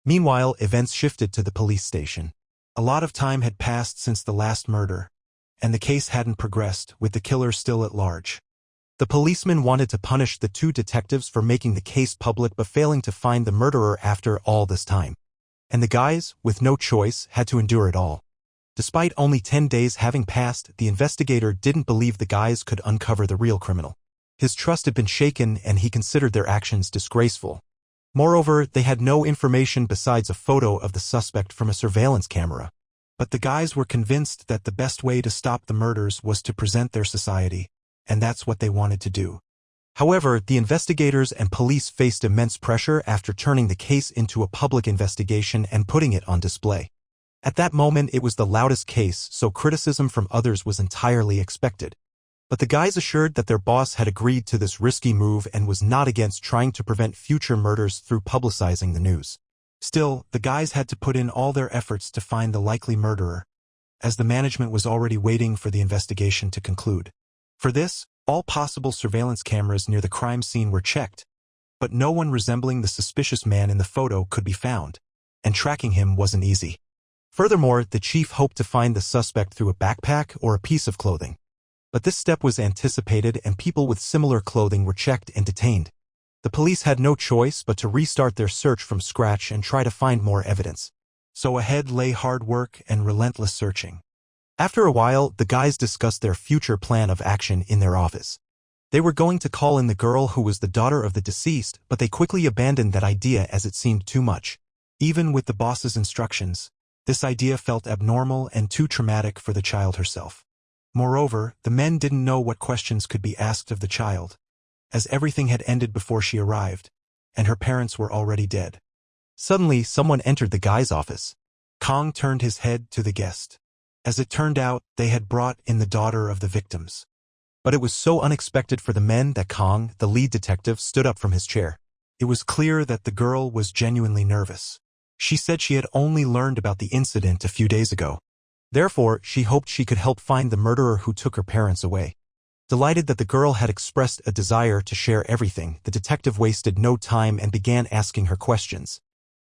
Meanwhile, events shifted to the police station. A lot of time had passed since the last murder, and the case hadn't progressed, with the killer still at large. The policeman wanted to punish the two detectives for making the case public but failing to find the murderer after all this time. And the guys, with no choice, had to endure it all. Despite only 10 days having passed, the investigator didn't believe the guys could uncover the real criminal. His trust had been shaken and he considered their actions disgraceful. Moreover, they had no information besides a photo of the suspect from a surveillance camera. But the guys were convinced that the best way to stop the murders was to present their society, and that's what they wanted to do. However, the investigators and police faced immense pressure after turning the case into a public investigation and putting it on display. At that moment it was the loudest case, so criticism from others was entirely expected. But the guys assured that their boss had agreed to this risky move and was not against trying to prevent future murders through publicizing the news. Still, the guys had to put in all their efforts to find the likely murderer, as the management was already waiting for the investigation to conclude. For this, all possible surveillance cameras near the crime scene were checked, but no one resembling the suspicious man in the photo could be found, and tracking him wasn't easy. Furthermore, the chief hoped to find the suspect through a backpack or a piece of clothing. But this step was anticipated and people with similar clothing were checked and detained. The police had no choice but to restart their search from scratch and try to find more evidence. So ahead lay hard work and relentless searching. After a while, the guys discussed their future plan of action in their office. They were going to call in the girl who was the daughter of the deceased, but they quickly abandoned that idea as it seemed too much. Even with the boss's instructions, this idea felt abnormal and too traumatic for the child herself. Moreover, the men didn't know what questions could be asked of the child, as everything had ended before she arrived, and her parents were already dead. Suddenly, someone entered the guy's office. Kong turned his head to the guest. As it turned out, they had brought in the daughter of the victims. But it was so unexpected for the men that Kong, the lead detective, stood up from his chair. It was clear that the girl was genuinely nervous. She said she had only learned about the incident a few days ago. Therefore, she hoped she could help find the murderer who took her parents away. Delighted that the girl had expressed a desire to share everything, the detective wasted no time and began asking her questions.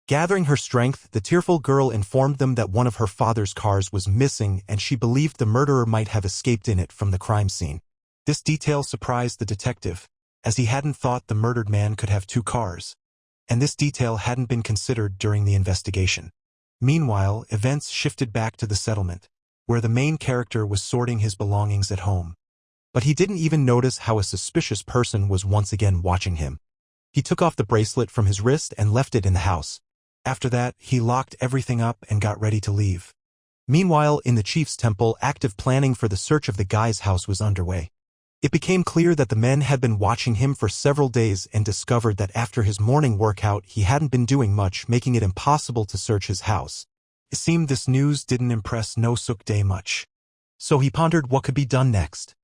Gathering her strength, the tearful girl informed them that one of her father's cars was missing and she believed the murderer might have escaped in it from the crime scene. This detail surprised the detective, as he hadn't thought the murdered man could have two cars. And this detail hadn't been considered during the investigation. Meanwhile, events shifted back to the settlement, where the main character was sorting his belongings at home. But he didn't even notice how a suspicious person was once again watching him. He took off the bracelet from his wrist and left it in the house. After that, he locked everything up and got ready to leave. Meanwhile, in the chief's temple, active planning for the search of the guy's house was underway. It became clear that the men had been watching him for several days and discovered that after his morning workout he hadn't been doing much, making it impossible to search his house. It seemed this news didn't impress No Suk Dae much. So he pondered what could be done next.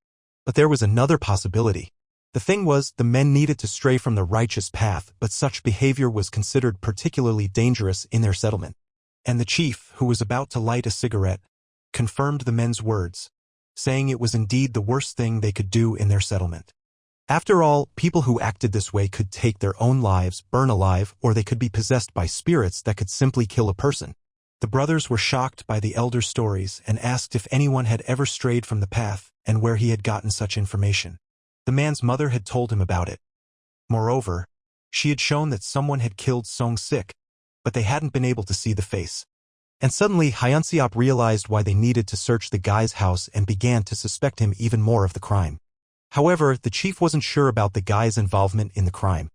But there was another possibility. The thing was, the men needed to stray from the righteous path, but such behavior was considered particularly dangerous in their settlement. And the chief, who was about to light a cigarette, confirmed the men's words, saying it was indeed the worst thing they could do in their settlement. After all, people who acted this way could take their own lives, burn alive, or they could be possessed by spirits that could simply kill a person. The brothers were shocked by the elder's stories and asked if anyone had ever strayed from the path and where he had gotten such information. The man's mother had told him about it. Moreover, she had shown that someone had killed Song Sik, but they hadn't been able to see the face. And suddenly, Hyunseop realized why they needed to search the guy's house and began to suspect him even more of the crime. However, the chief wasn't sure about the guy's involvement in the crime.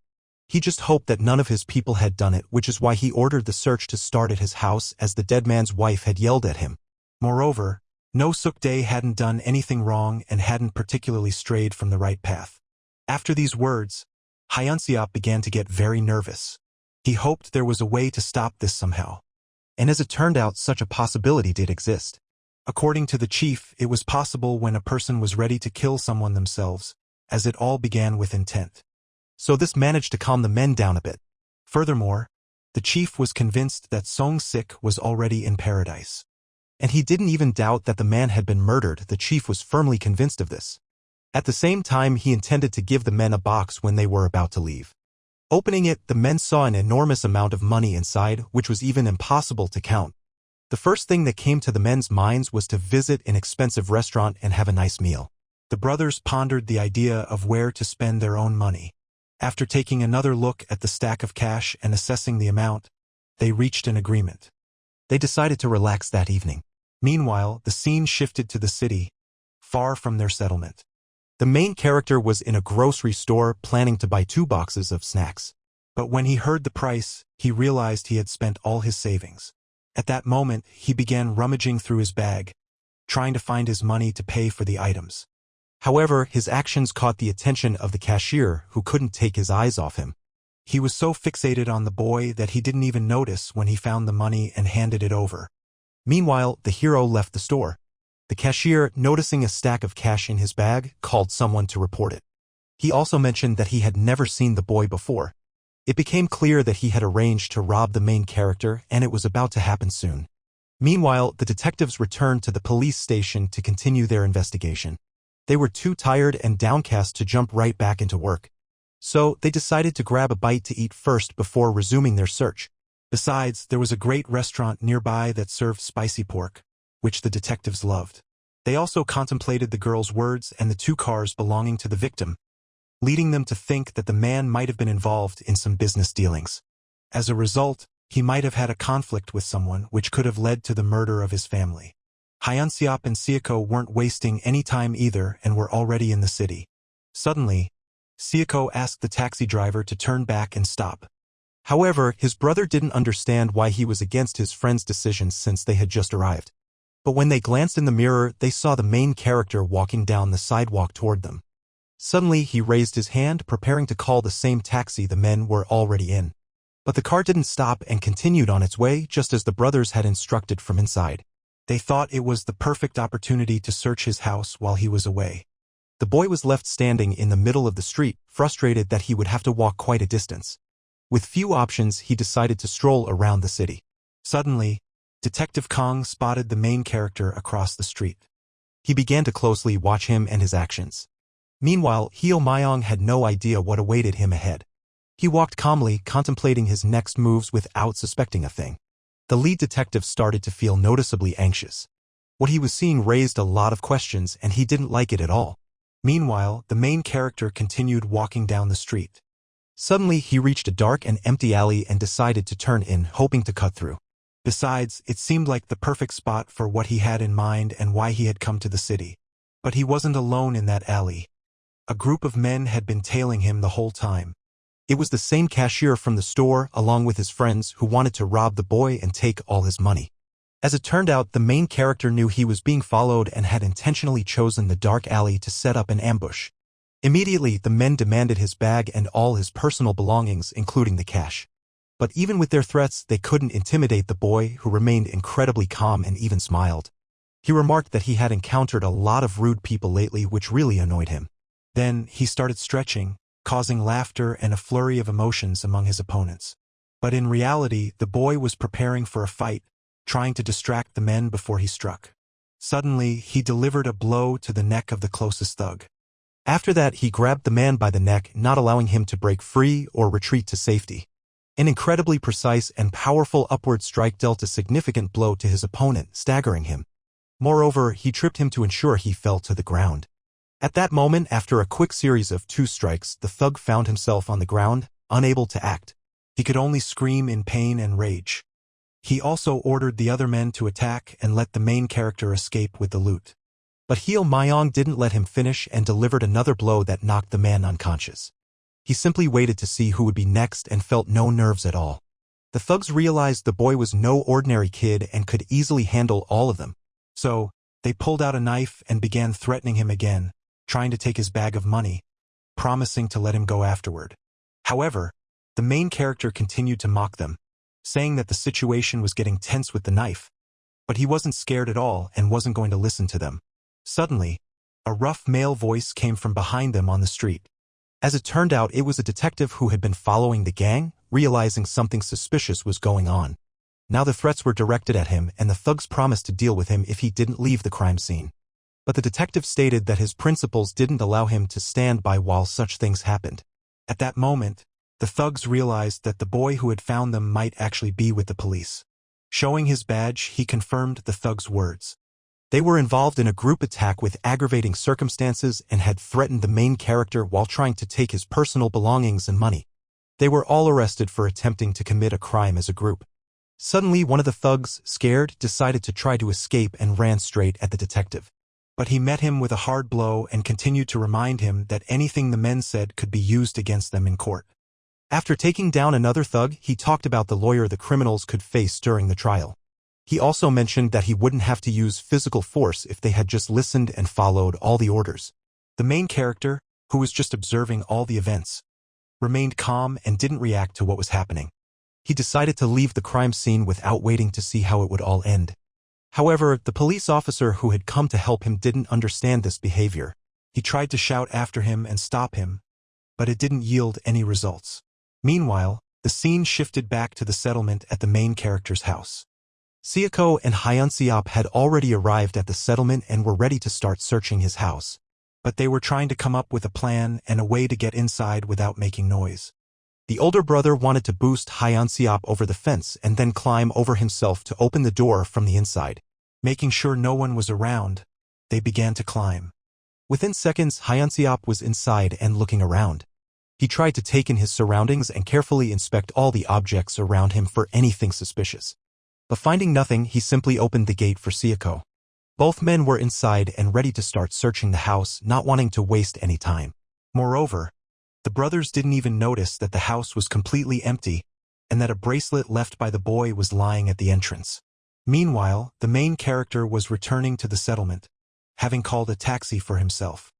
He just hoped that none of his people had done it, which is why he ordered the search to start at his house as the dead man's wife had yelled at him. Moreover, No Suk Dae hadn't done anything wrong and hadn't particularly strayed from the right path. After these words, Hyunseop began to get very nervous. He hoped there was a way to stop this somehow. And as it turned out, such a possibility did exist. According to the chief, it was possible when a person was ready to kill someone themselves, as it all began with intent. So this managed to calm the men down a bit. Furthermore, the chief was convinced that Song Sik was already in paradise. And he didn't even doubt that the man had been murdered. The chief was firmly convinced of this. At the same time, he intended to give the men a box when they were about to leave. Opening it, the men saw an enormous amount of money inside, which was even impossible to count. The first thing that came to the men's minds was to visit an expensive restaurant and have a nice meal. The brothers pondered the idea of where to spend their own money. After taking another look at the stack of cash and assessing the amount, they reached an agreement. They decided to relax that evening. Meanwhile, the scene shifted to the city, far from their settlement. The main character was in a grocery store planning to buy 2 boxes of snacks. But when he heard the price, he realized he had spent all his savings. At that moment, he began rummaging through his bag, trying to find his money to pay for the items. However, his actions caught the attention of the cashier, who couldn't take his eyes off him. He was so fixated on the boy that he didn't even notice when he found the money and handed it over. Meanwhile, the hero left the store. The cashier, noticing a stack of cash in his bag, called someone to report it. He also mentioned that he had never seen the boy before. It became clear that he had arranged to rob the main character, and it was about to happen soon. Meanwhile, the detectives returned to the police station to continue their investigation. They were too tired and downcast to jump right back into work. So, they decided to grab a bite to eat first before resuming their search. Besides, there was a great restaurant nearby that served spicy pork, which the detectives loved. They also contemplated the girl's words and the 2 cars belonging to the victim, leading them to think that the man might have been involved in some business dealings. As a result, he might have had a conflict with someone which could have led to the murder of his family. Hyunseop and Seoko weren't wasting any time either and were already in the city. Suddenly, Seoko asked the taxi driver to turn back and stop. However, his brother didn't understand why he was against his friend's decision since they had just arrived. But when they glanced in the mirror, they saw the main character walking down the sidewalk toward them. Suddenly, he raised his hand, preparing to call the same taxi the men were already in. But the car didn't stop and continued on its way just as the brothers had instructed from inside. They thought it was the perfect opportunity to search his house while he was away. The boy was left standing in the middle of the street, frustrated that he would have to walk quite a distance. With few options, he decided to stroll around the city. Suddenly, Detective Kong spotted the main character across the street. He began to closely watch him and his actions. Meanwhile, Hyo Myong had no idea what awaited him ahead. He walked calmly, contemplating his next moves without suspecting a thing. The lead detective started to feel noticeably anxious. What he was seeing raised a lot of questions, and he didn't like it at all. Meanwhile, the main character continued walking down the street. Suddenly, he reached a dark and empty alley and decided to turn in, hoping to cut through. Besides, it seemed like the perfect spot for what he had in mind and why he had come to the city. But he wasn't alone in that alley. A group of men had been tailing him the whole time. It was the same cashier from the store, along with his friends, who wanted to rob the boy and take all his money. As it turned out, the main character knew he was being followed and had intentionally chosen the dark alley to set up an ambush. Immediately, the men demanded his bag and all his personal belongings, including the cash. But even with their threats, they couldn't intimidate the boy, who remained incredibly calm and even smiled. He remarked that he had encountered a lot of rude people lately, which really annoyed him. Then, he started stretching, causing laughter and a flurry of emotions among his opponents. But in reality, the boy was preparing for a fight, trying to distract the men before he struck. Suddenly, he delivered a blow to the neck of the closest thug. After that, he grabbed the man by the neck, not allowing him to break free or retreat to safety. An incredibly precise and powerful upward strike dealt a significant blow to his opponent, staggering him. Moreover, he tripped him to ensure he fell to the ground. At that moment, after a quick series of 2 strikes, the thug found himself on the ground, unable to act. He could only scream in pain and rage. He also ordered the other men to attack and let the main character escape with the loot. But Hyo Myong didn't let him finish and delivered another blow that knocked the man unconscious. He simply waited to see who would be next and felt no nerves at all. The thugs realized the boy was no ordinary kid and could easily handle all of them. So, they pulled out a knife and began threatening him again, trying to take his bag of money, promising to let him go afterward. However, the main character continued to mock them, saying that the situation was getting tense with the knife. But he wasn't scared at all and wasn't going to listen to them. Suddenly, a rough male voice came from behind them on the street. As it turned out, it was a detective who had been following the gang, realizing something suspicious was going on. Now the threats were directed at him, and the thugs promised to deal with him if he didn't leave the crime scene. But the detective stated that his principles didn't allow him to stand by while such things happened. At that moment, the thugs realized that the boy who had found them might actually be with the police. Showing his badge, he confirmed the thug's words. They were involved in a group attack with aggravating circumstances and had threatened the main character while trying to take his personal belongings and money. They were all arrested for attempting to commit a crime as a group. Suddenly, one of the thugs, scared, decided to try to escape and ran straight at the detective. But he met him with a hard blow and continued to remind him that anything the men said could be used against them in court. After taking down another thug, he talked about the lawyer the criminals could face during the trial. He also mentioned that he wouldn't have to use physical force if they had just listened and followed all the orders. The main character, who was just observing all the events, remained calm and didn't react to what was happening. He decided to leave the crime scene without waiting to see how it would all end. However, the police officer who had come to help him didn't understand this behavior. He tried to shout after him and stop him, but it didn't yield any results. Meanwhile, the scene shifted back to the settlement at the main character's house. Sayako and Hyunseop had already arrived at the settlement and were ready to start searching his house. But they were trying to come up with a plan and a way to get inside without making noise. The older brother wanted to boost Hyunseop over the fence and then climb over himself to open the door from the inside. Making sure no one was around, they began to climb. Within seconds, Hyunseop was inside and looking around. He tried to take in his surroundings and carefully inspect all the objects around him for anything suspicious. But finding nothing, he simply opened the gate for Sayako. Both men were inside and ready to start searching the house, not wanting to waste any time. Moreover, the brothers didn't even notice that the house was completely empty and that a bracelet left by the boy was lying at the entrance. Meanwhile, the main character was returning to the settlement, having called a taxi for himself.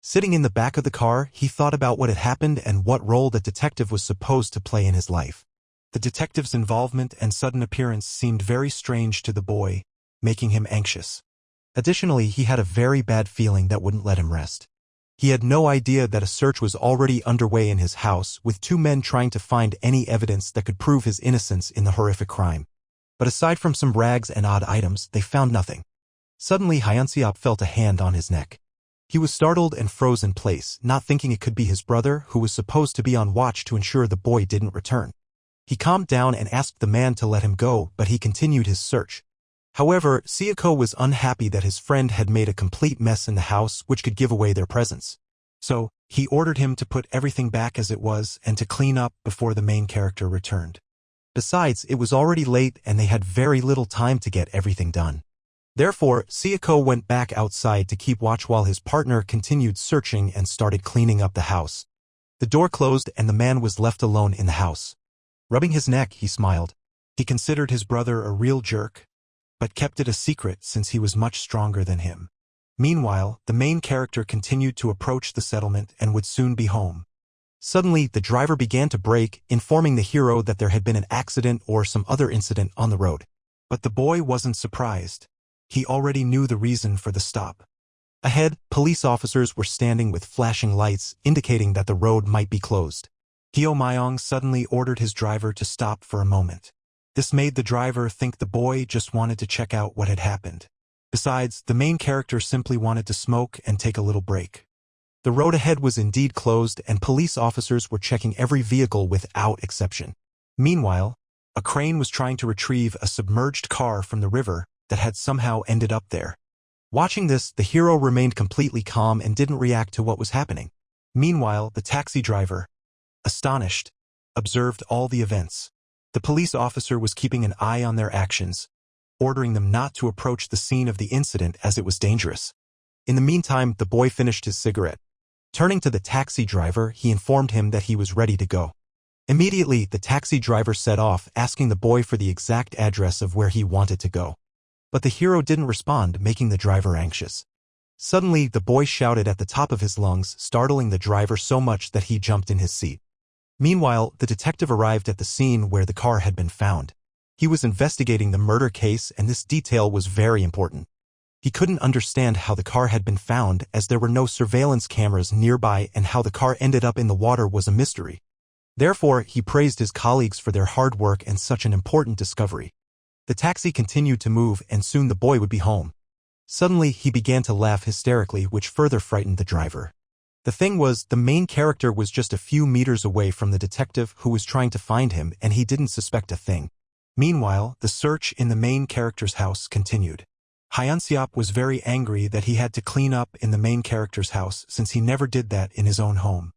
Sitting in the back of the car, he thought about what had happened and what role the detective was supposed to play in his life. The detective's involvement and sudden appearance seemed very strange to the boy, making him anxious. Additionally, he had a very bad feeling that wouldn't let him rest. He had no idea that a search was already underway in his house, with two men trying to find any evidence that could prove his innocence in the horrific crime. But aside from some rags and odd items, they found nothing. Suddenly, Hyunseop felt a hand on his neck. He was startled and froze in place, not thinking it could be his brother, who was supposed to be on watch to ensure the boy didn't return. He calmed down and asked the man to let him go, but he continued his search. However, Sayako was unhappy that his friend had made a complete mess in the house which could give away their presence. So, he ordered him to put everything back as it was and to clean up before the main character returned. Besides, it was already late and they had very little time to get everything done. Therefore, Sayako went back outside to keep watch while his partner continued searching and started cleaning up the house. The door closed and the man was left alone in the house. Rubbing his neck, he smiled. He considered his brother a real jerk, but kept it a secret since he was much stronger than him. Meanwhile, the main character continued to approach the settlement and would soon be home. Suddenly, the driver began to brake, informing the hero that there had been an accident or some other incident on the road. But the boy wasn't surprised. He already knew the reason for the stop. Ahead, police officers were standing with flashing lights, indicating that the road might be closed. Hyo Myong suddenly ordered his driver to stop for a moment. This made the driver think the boy just wanted to check out what had happened. Besides, the main character simply wanted to smoke and take a little break. The road ahead was indeed closed and police officers were checking every vehicle without exception. Meanwhile, a crane was trying to retrieve a submerged car from the river that had somehow ended up there. Watching this, the hero remained completely calm and didn't react to what was happening. Meanwhile, the taxi driver, astonished, observed all the events. The police officer was keeping an eye on their actions, ordering them not to approach the scene of the incident as it was dangerous. In the meantime, the boy finished his cigarette. Turning to the taxi driver, he informed him that he was ready to go. Immediately, the taxi driver set off, asking the boy for the exact address of where he wanted to go. But the hero didn't respond, making the driver anxious. Suddenly, the boy shouted at the top of his lungs, startling the driver so much that he jumped in his seat. Meanwhile, the detective arrived at the scene where the car had been found. He was investigating the murder case and this detail was very important. He couldn't understand how the car had been found as there were no surveillance cameras nearby and how the car ended up in the water was a mystery. Therefore, he praised his colleagues for their hard work and such an important discovery. The taxi continued to move and soon the boy would be home. Suddenly, he began to laugh hysterically, which further frightened the driver. The thing was, the main character was just a few meters away from the detective who was trying to find him and he didn't suspect a thing. Meanwhile, the search in the main character's house continued. Hyunseop was very angry that he had to clean up in the main character's house since he never did that in his own home.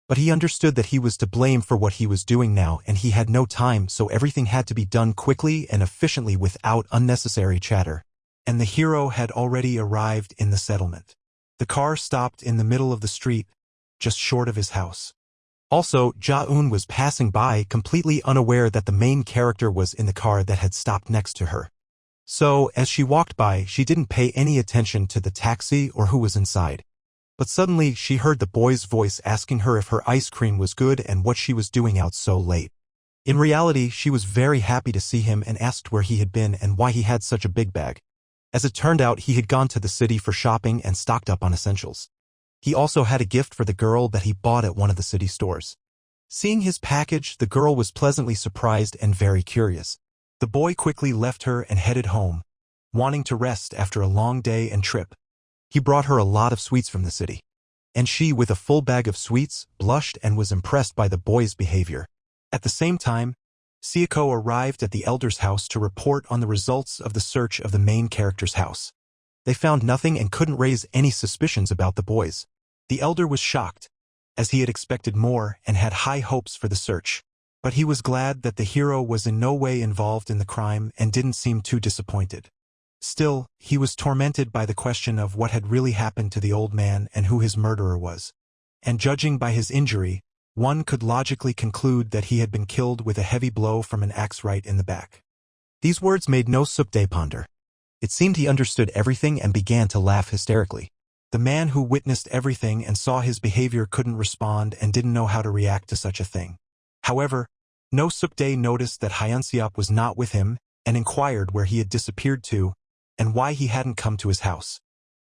But he understood that he was to blame for what he was doing now and he had no time, so everything had to be done quickly and efficiently without unnecessary chatter. And the hero had already arrived in the settlement. The car stopped in the middle of the street, just short of his house. Also, Ja-eun was passing by, completely unaware that the main character was in the car that had stopped next to her. So, as she walked by, she didn't pay any attention to the taxi or who was inside. But suddenly, she heard the boy's voice asking her if her ice cream was good and what she was doing out so late. In reality, she was very happy to see him and asked where he had been and why he had such a big bag. As it turned out, he had gone to the city for shopping and stocked up on essentials. He also had a gift for the girl that he bought at one of the city stores. Seeing his package, the girl was pleasantly surprised and very curious. The boy quickly left her and headed home, wanting to rest after a long day and trip. He brought her a lot of sweets from the city. And she, with a full bag of sweets, blushed and was impressed by the boy's behavior. At the same time, Seiko arrived at the elder's house to report on the results of the search of the main character's house. They found nothing and couldn't raise any suspicions about the boys. The elder was shocked, as he had expected more and had high hopes for the search. But he was glad that the hero was in no way involved in the crime and didn't seem too disappointed. Still, he was tormented by the question of what had really happened to the old man and who his murderer was. And judging by his injury, one could logically conclude that he had been killed with a heavy blow from an axe right in the back. These words made no Sukde ponder. It seemed he understood everything and began to laugh hysterically. The man who witnessed everything and saw his behavior couldn't respond and didn't know how to react to such a thing. However, No Sukde noticed that Hyunseop was not with him and inquired where he had disappeared to and why he hadn't come to his house.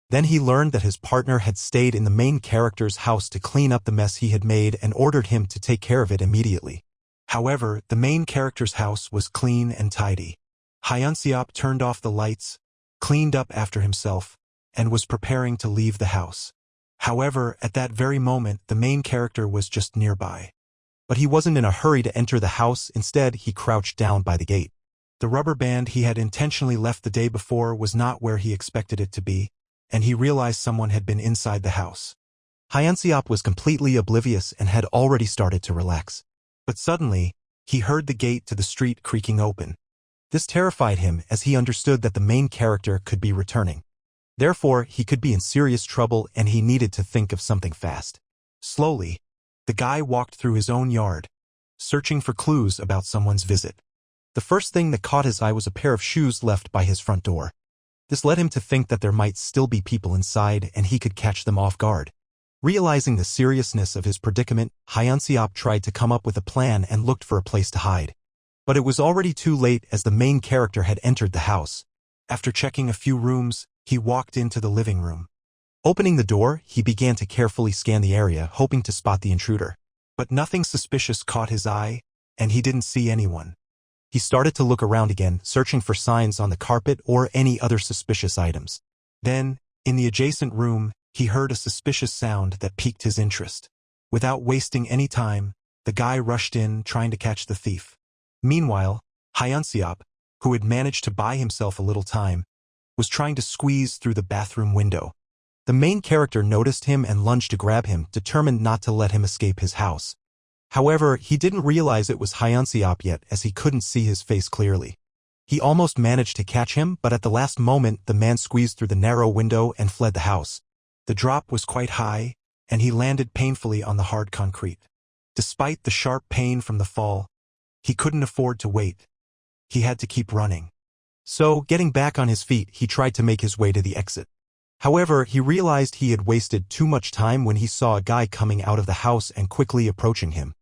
Then he learned that his partner had stayed in the main character's house to clean up the mess he had made and ordered him to take care of it immediately. However, the main character's house was clean and tidy. Hyunseop turned off the lights, cleaned up after himself, and was preparing to leave the house. However, at that very moment, the main character was just nearby. But he wasn't in a hurry to enter the house. Instead, he crouched down by the gate. The rubber band he had intentionally left the day before was not where he expected it to be, and he realized someone had been inside the house. Hyunseop was completely oblivious and had already started to relax. But suddenly, he heard the gate to the street creaking open. This terrified him as he understood that the main character could be returning. Therefore, he could be in serious trouble and he needed to think of something fast. Slowly, the guy walked through his own yard, searching for clues about someone's visit. The first thing that caught his eye was a pair of shoes left by his front door. This led him to think that there might still be people inside and he could catch them off guard. Realizing the seriousness of his predicament, Hyunseop tried to come up with a plan and looked for a place to hide. But it was already too late as the main character had entered the house. After checking a few rooms, he walked into the living room. Opening the door, he began to carefully scan the area, hoping to spot the intruder. But nothing suspicious caught his eye, and he didn't see anyone. He started to look around again, searching for signs on the carpet or any other suspicious items. Then, in the adjacent room, he heard a suspicious sound that piqued his interest. Without wasting any time, the guy rushed in, trying to catch the thief. Meanwhile, Hyunseop, who had managed to buy himself a little time, was trying to squeeze through the bathroom window. The main character noticed him and lunged to grab him, determined not to let him escape his house. However, he didn't realize it was Hyunseop yet as he couldn't see his face clearly. He almost managed to catch him, but at the last moment the man squeezed through the narrow window and fled the house. The drop was quite high, and he landed painfully on the hard concrete. Despite the sharp pain from the fall, he couldn't afford to wait. He had to keep running. So, getting back on his feet, he tried to make his way to the exit. However, he realized he had wasted too much time when he saw a guy coming out of the house and quickly approaching him.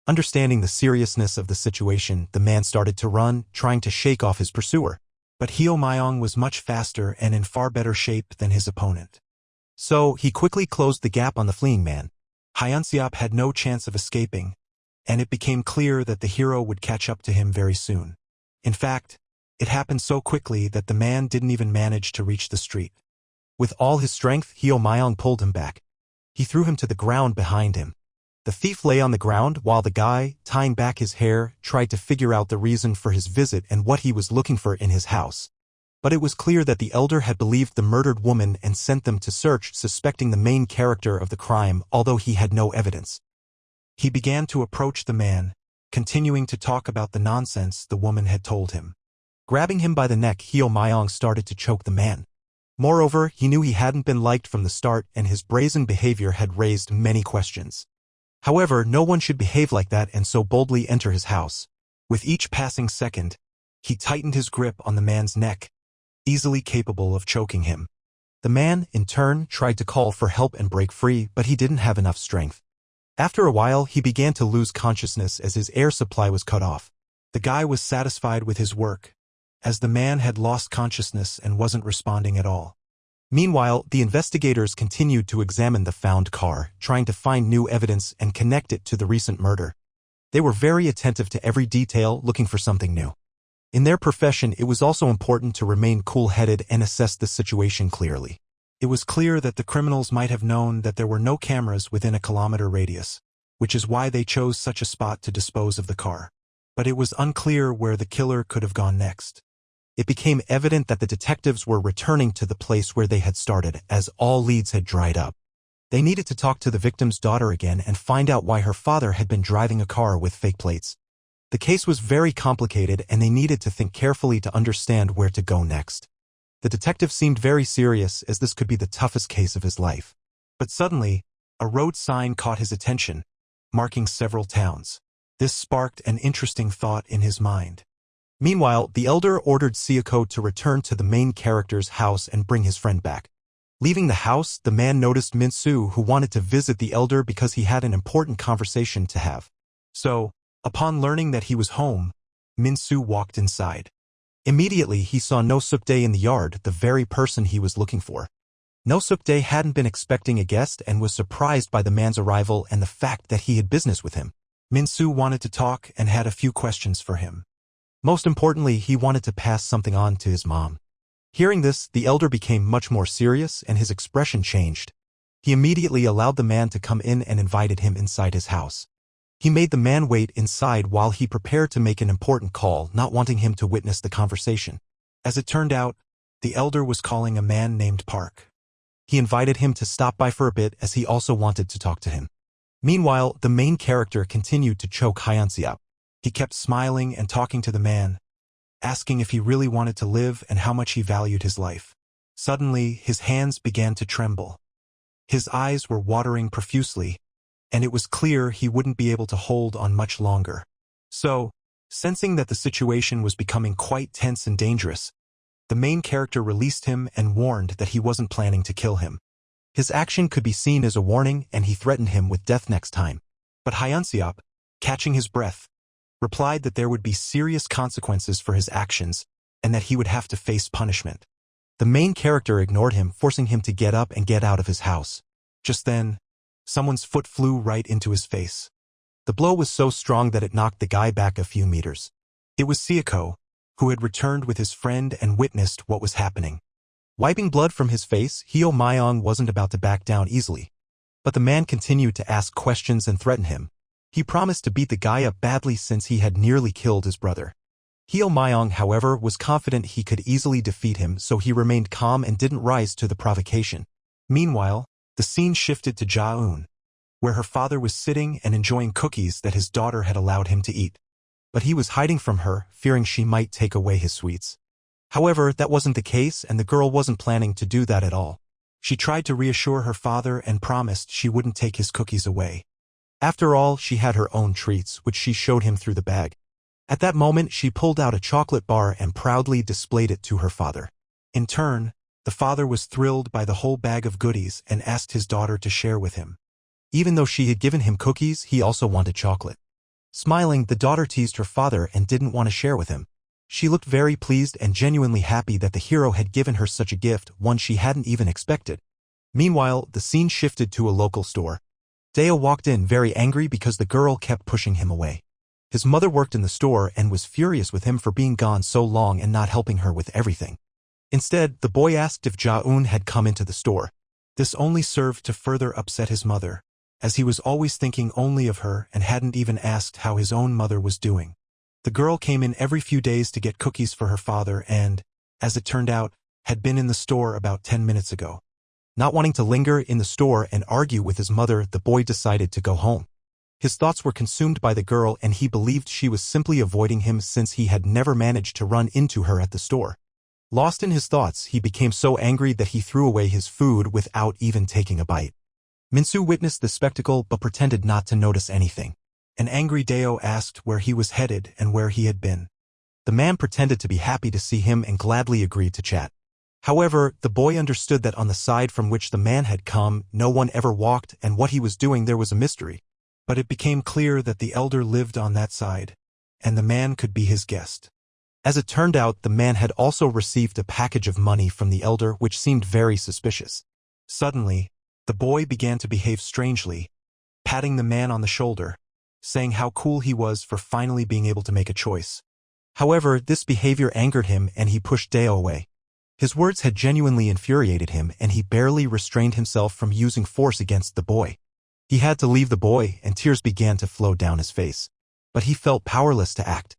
Understanding the seriousness of the situation, the man started to run, trying to shake off his pursuer. But Hyo Myung was much faster and in far better shape than his opponent. So, he quickly closed the gap on the fleeing man. Hyunseop had no chance of escaping, and it became clear that the hero would catch up to him very soon. In fact, it happened so quickly that the man didn't even manage to reach the street. With all his strength, Hyo Myung pulled him back. He threw him to the ground behind him. The thief lay on the ground while the guy, tying back his hair, tried to figure out the reason for his visit and what he was looking for in his house. But it was clear that the elder had believed the murdered woman and sent them to search, suspecting the main character of the crime, although he had no evidence. He began to approach the man, continuing to talk about the nonsense the woman had told him. Grabbing him by the neck, Hyo Myong started to choke the man. Moreover, he knew he hadn't been liked from the start, and his brazen behavior had raised many questions. However, no one should behave like that and so boldly enter his house. With each passing second, he tightened his grip on the man's neck, easily capable of choking him. The man, in turn, tried to call for help and break free, but he didn't have enough strength. After a while, he began to lose consciousness as his air supply was cut off. The guy was satisfied with his work, as the man had lost consciousness and wasn't responding at all. Meanwhile, the investigators continued to examine the found car, trying to find new evidence and connect it to the recent murder. They were very attentive to every detail, looking for something new. In their profession, it was also important to remain cool-headed and assess the situation clearly. It was clear that the criminals might have known that there were no cameras within a kilometer radius, which is why they chose such a spot to dispose of the car. But it was unclear where the killer could have gone next. It became evident that the detectives were returning to the place where they had started, as all leads had dried up. They needed to talk to the victim's daughter again and find out why her father had been driving a car with fake plates. The case was very complicated, and they needed to think carefully to understand where to go next. The detective seemed very serious, as this could be the toughest case of his life. But suddenly, a road sign caught his attention, marking several towns. This sparked an interesting thought in his mind. Meanwhile, the elder ordered Sayako to return to the main character's house and bring his friend back. Leaving the house, the man noticed Min-soo, who wanted to visit the elder because he had an important conversation to have. So, upon learning that he was home, Min-soo walked inside. Immediately, he saw No Suk-dae in the yard, the very person he was looking for. No Suk-dae hadn't been expecting a guest and was surprised by the man's arrival and the fact that he had business with him. Min-soo wanted to talk and had a few questions for him. Most importantly, he wanted to pass something on to his mom. Hearing this, the elder became much more serious and his expression changed. He immediately allowed the man to come in and invited him inside his house. He made the man wait inside while he prepared to make an important call, not wanting him to witness the conversation. As it turned out, the elder was calling a man named Park. He invited him to stop by for a bit as he also wanted to talk to him. Meanwhile, the main character continued to choke Hyunseop. He kept smiling and talking to the man, asking if he really wanted to live and how much he valued his life. Suddenly, his hands began to tremble. His eyes were watering profusely, and it was clear he wouldn't be able to hold on much longer. So, sensing that the situation was becoming quite tense and dangerous, the main character released him and warned that he wasn't planning to kill him. His action could be seen as a warning, and he threatened him with death next time. But Hyunseop, catching his breath, replied that there would be serious consequences for his actions and that he would have to face punishment. The main character ignored him, forcing him to get up and get out of his house. Just then, someone's foot flew right into his face. The blow was so strong that it knocked the guy back a few meters. It was Sayako, who had returned with his friend and witnessed what was happening. Wiping blood from his face, Hyo Myong wasn't about to back down easily. But the man continued to ask questions and threaten him. He promised to beat the guy up badly since he had nearly killed his brother. Hyo Myong, however, was confident he could easily defeat him, so he remained calm and didn't rise to the provocation. Meanwhile, the scene shifted to Ja-eun, where her father was sitting and enjoying cookies that his daughter had allowed him to eat. But he was hiding from her, fearing she might take away his sweets. However, that wasn't the case, and the girl wasn't planning to do that at all. She tried to reassure her father and promised she wouldn't take his cookies away. After all, she had her own treats, which she showed him through the bag. At that moment, she pulled out a chocolate bar and proudly displayed it to her father. In turn, the father was thrilled by the whole bag of goodies and asked his daughter to share with him. Even though she had given him cookies, he also wanted chocolate. Smiling, the daughter teased her father and didn't want to share with him. She looked very pleased and genuinely happy that the hero had given her such a gift, one she hadn't even expected. Meanwhile, the scene shifted to a local store. Deo walked in very angry because the girl kept pushing him away. His mother worked in the store and was furious with him for being gone so long and not helping her with everything. Instead, the boy asked if Ja-eun had come into the store. This only served to further upset his mother, as he was always thinking only of her and hadn't even asked how his own mother was doing. The girl came in every few days to get cookies for her father and, as it turned out, had been in the store about 10 minutes ago. Not wanting to linger in the store and argue with his mother, the boy decided to go home. His thoughts were consumed by the girl and he believed she was simply avoiding him since he had never managed to run into her at the store. Lost in his thoughts, he became so angry that he threw away his food without even taking a bite. Minsu witnessed the spectacle but pretended not to notice anything. An angry Deo asked where he was headed and where he had been. The man pretended to be happy to see him and gladly agreed to chat. However, the boy understood that on the side from which the man had come, no one ever walked, and what he was doing there was a mystery. But it became clear that the elder lived on that side, and the man could be his guest. As it turned out, the man had also received a package of money from the elder, which seemed very suspicious. Suddenly, the boy began to behave strangely, patting the man on the shoulder, saying how cool he was for finally being able to make a choice. However, this behavior angered him and he pushed Deo away. His words had genuinely infuriated him and he barely restrained himself from using force against the boy. He had to leave the boy and tears began to flow down his face. But he felt powerless to act.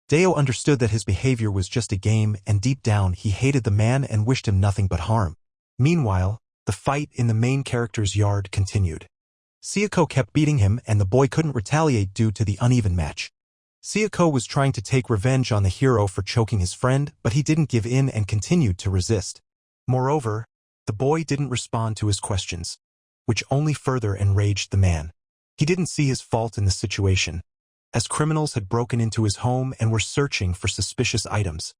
Deo understood that his behavior was just a game and deep down he hated the man and wished him nothing but harm. Meanwhile, the fight in the main character's yard continued. Sayako kept beating him and the boy couldn't retaliate due to the uneven match. Sayako was trying to take revenge on the hero for choking his friend, but he didn't give in and continued to resist. Moreover, the boy didn't respond to his questions, which only further enraged the man. He didn't see his fault in the situation, as criminals had broken into his home and were searching for suspicious items.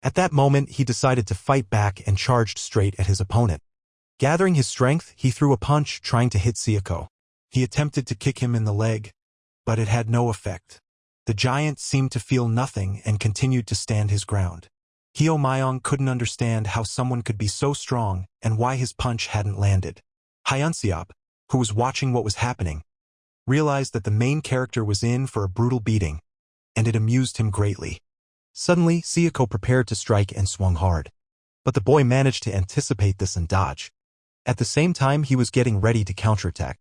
At that moment, he decided to fight back and charged straight at his opponent. Gathering his strength, he threw a punch trying to hit Sayako. He attempted to kick him in the leg, but it had no effect. The giant seemed to feel nothing and continued to stand his ground. Hyo Myong couldn't understand how someone could be so strong and why his punch hadn't landed. Hyunseop, who was watching what was happening, realized that the main character was in for a brutal beating, and it amused him greatly. Suddenly, Sayako prepared to strike and swung hard. But the boy managed to anticipate this and dodge. At the same time, he was getting ready to counterattack.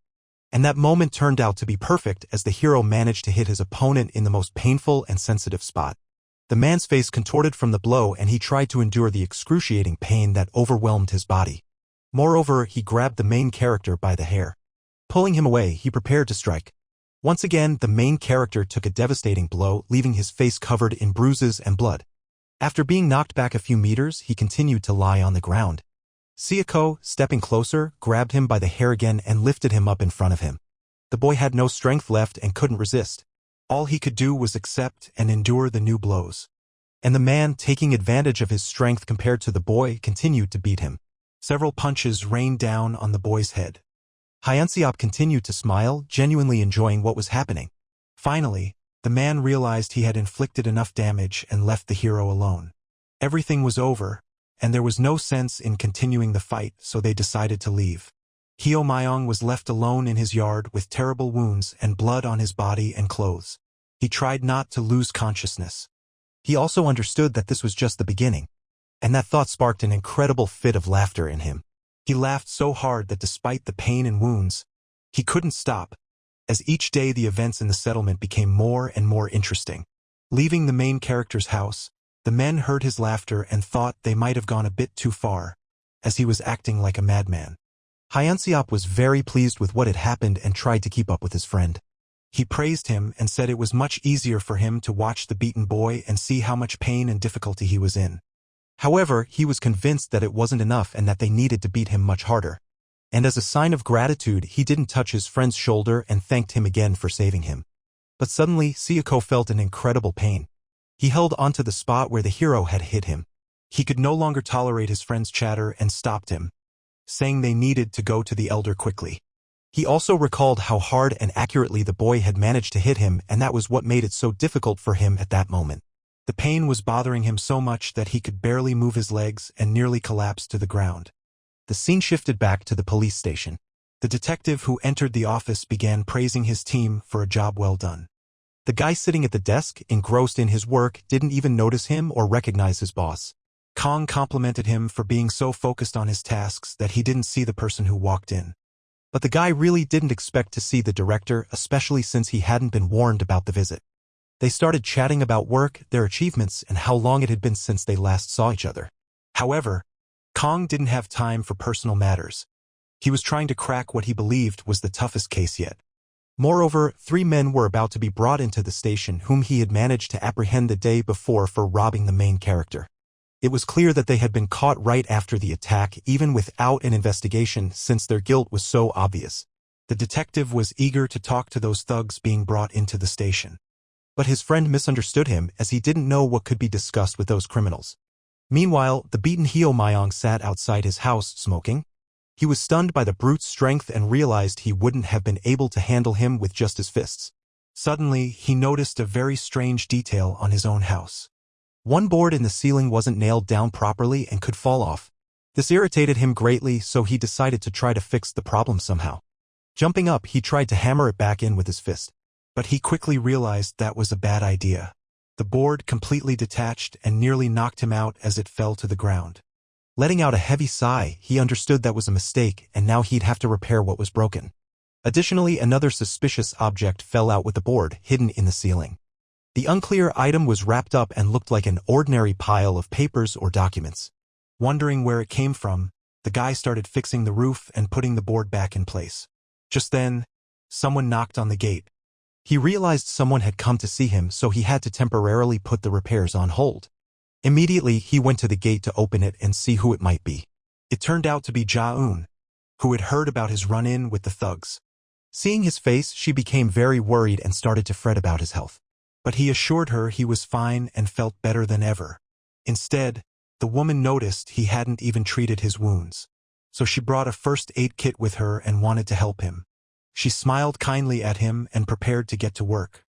And that moment turned out to be perfect as the hero managed to hit his opponent in the most painful and sensitive spot. The man's face contorted from the blow and he tried to endure the excruciating pain that overwhelmed his body. Moreover, he grabbed the main character by the hair. Pulling him away, he prepared to strike. Once again, the main character took a devastating blow, leaving his face covered in bruises and blood. After being knocked back a few meters, he continued to lie on the ground. Sayako, stepping closer, grabbed him by the hair again and lifted him up in front of him. The boy had no strength left and couldn't resist. All he could do was accept and endure the new blows. And the man, taking advantage of his strength compared to the boy, continued to beat him. Several punches rained down on the boy's head. Hyunseop continued to smile, genuinely enjoying what was happening. Finally, the man realized he had inflicted enough damage and left the hero alone. Everything was over, and there was no sense in continuing the fight, so they decided to leave. Hyo Myong was left alone in his yard with terrible wounds and blood on his body and clothes. He tried not to lose consciousness. He also understood that this was just the beginning, and that thought sparked an incredible fit of laughter in him. He laughed so hard that despite the pain and wounds, he couldn't stop. As each day the events in the settlement became more and more interesting. Leaving the main character's house, the men heard his laughter and thought they might have gone a bit too far, as he was acting like a madman. Hyunseop was very pleased with what had happened and tried to keep up with his friend. He praised him and said it was much easier for him to watch the beaten boy and see how much pain and difficulty he was in. However, he was convinced that it wasn't enough and that they needed to beat him much harder. And as a sign of gratitude, he didn't touch his friend's shoulder and thanked him again for saving him. But suddenly, Sayako felt an incredible pain. He held onto the spot where the hero had hit him. He could no longer tolerate his friend's chatter and stopped him, saying they needed to go to the elder quickly. He also recalled how hard and accurately the boy had managed to hit him, and that was what made it so difficult for him at that moment. The pain was bothering him so much that he could barely move his legs and nearly collapsed to the ground. The scene shifted back to the police station. The detective who entered the office began praising his team for a job well done. The guy sitting at the desk, engrossed in his work, didn't even notice him or recognize his boss. Kong complimented him for being so focused on his tasks that he didn't see the person who walked in. But the guy really didn't expect to see the director, especially since he hadn't been warned about the visit. They started chatting about work, their achievements, and how long it had been since they last saw each other. However, Kong didn't have time for personal matters. He was trying to crack what he believed was the toughest case yet. Moreover, 3 men were about to be brought into the station whom he had managed to apprehend the day before for robbing the main character. It was clear that they had been caught right after the attack even without an investigation since their guilt was so obvious. The detective was eager to talk to those thugs being brought into the station. But his friend misunderstood him as he didn't know what could be discussed with those criminals. Meanwhile, the beaten Hyo Myong sat outside his house smoking. He was stunned by the brute's strength and realized he wouldn't have been able to handle him with just his fists. Suddenly, he noticed a very strange detail on his own house. One board in the ceiling wasn't nailed down properly and could fall off. This irritated him greatly, so he decided to try to fix the problem somehow. Jumping up, he tried to hammer it back in with his fist. But he quickly realized that was a bad idea. The board completely detached and nearly knocked him out as it fell to the ground. Letting out a heavy sigh, he understood that was a mistake and now he'd have to repair what was broken. Additionally, another suspicious object fell out with the board hidden in the ceiling. The unclear item was wrapped up and looked like an ordinary pile of papers or documents. Wondering where it came from, the guy started fixing the roof and putting the board back in place. Just then, someone knocked on the gate. He realized someone had come to see him, so he had to temporarily put the repairs on hold. Immediately, he went to the gate to open it and see who it might be. It turned out to be Ja-eun, who had heard about his run-in with the thugs. Seeing his face, she became very worried and started to fret about his health. But he assured her he was fine and felt better than ever. Instead, the woman noticed he hadn't even treated his wounds. So she brought a first aid kit with her and wanted to help him. She smiled kindly at him and prepared to get to work.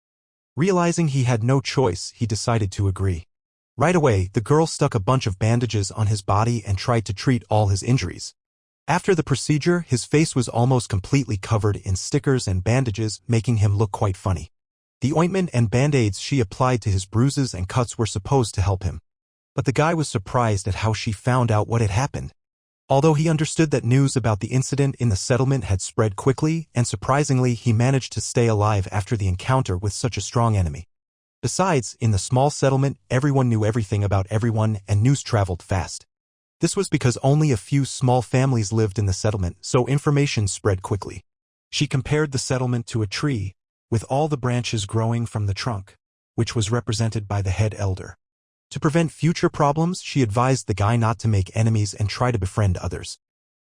Realizing he had no choice, he decided to agree. Right away, the girl stuck a bunch of bandages on his body and tried to treat all his injuries. After the procedure, his face was almost completely covered in stickers and bandages, making him look quite funny. The ointment and band-aids she applied to his bruises and cuts were supposed to help him. But the guy was surprised at how she found out what had happened. Although he understood that news about the incident in the settlement had spread quickly, and surprisingly he managed to stay alive after the encounter with such a strong enemy. Besides, in the small settlement, everyone knew everything about everyone and news traveled fast. This was because only a few small families lived in the settlement, so information spread quickly. She compared the settlement to a tree, with all the branches growing from the trunk, which was represented by the head elder. To prevent future problems, she advised the guy not to make enemies and try to befriend others.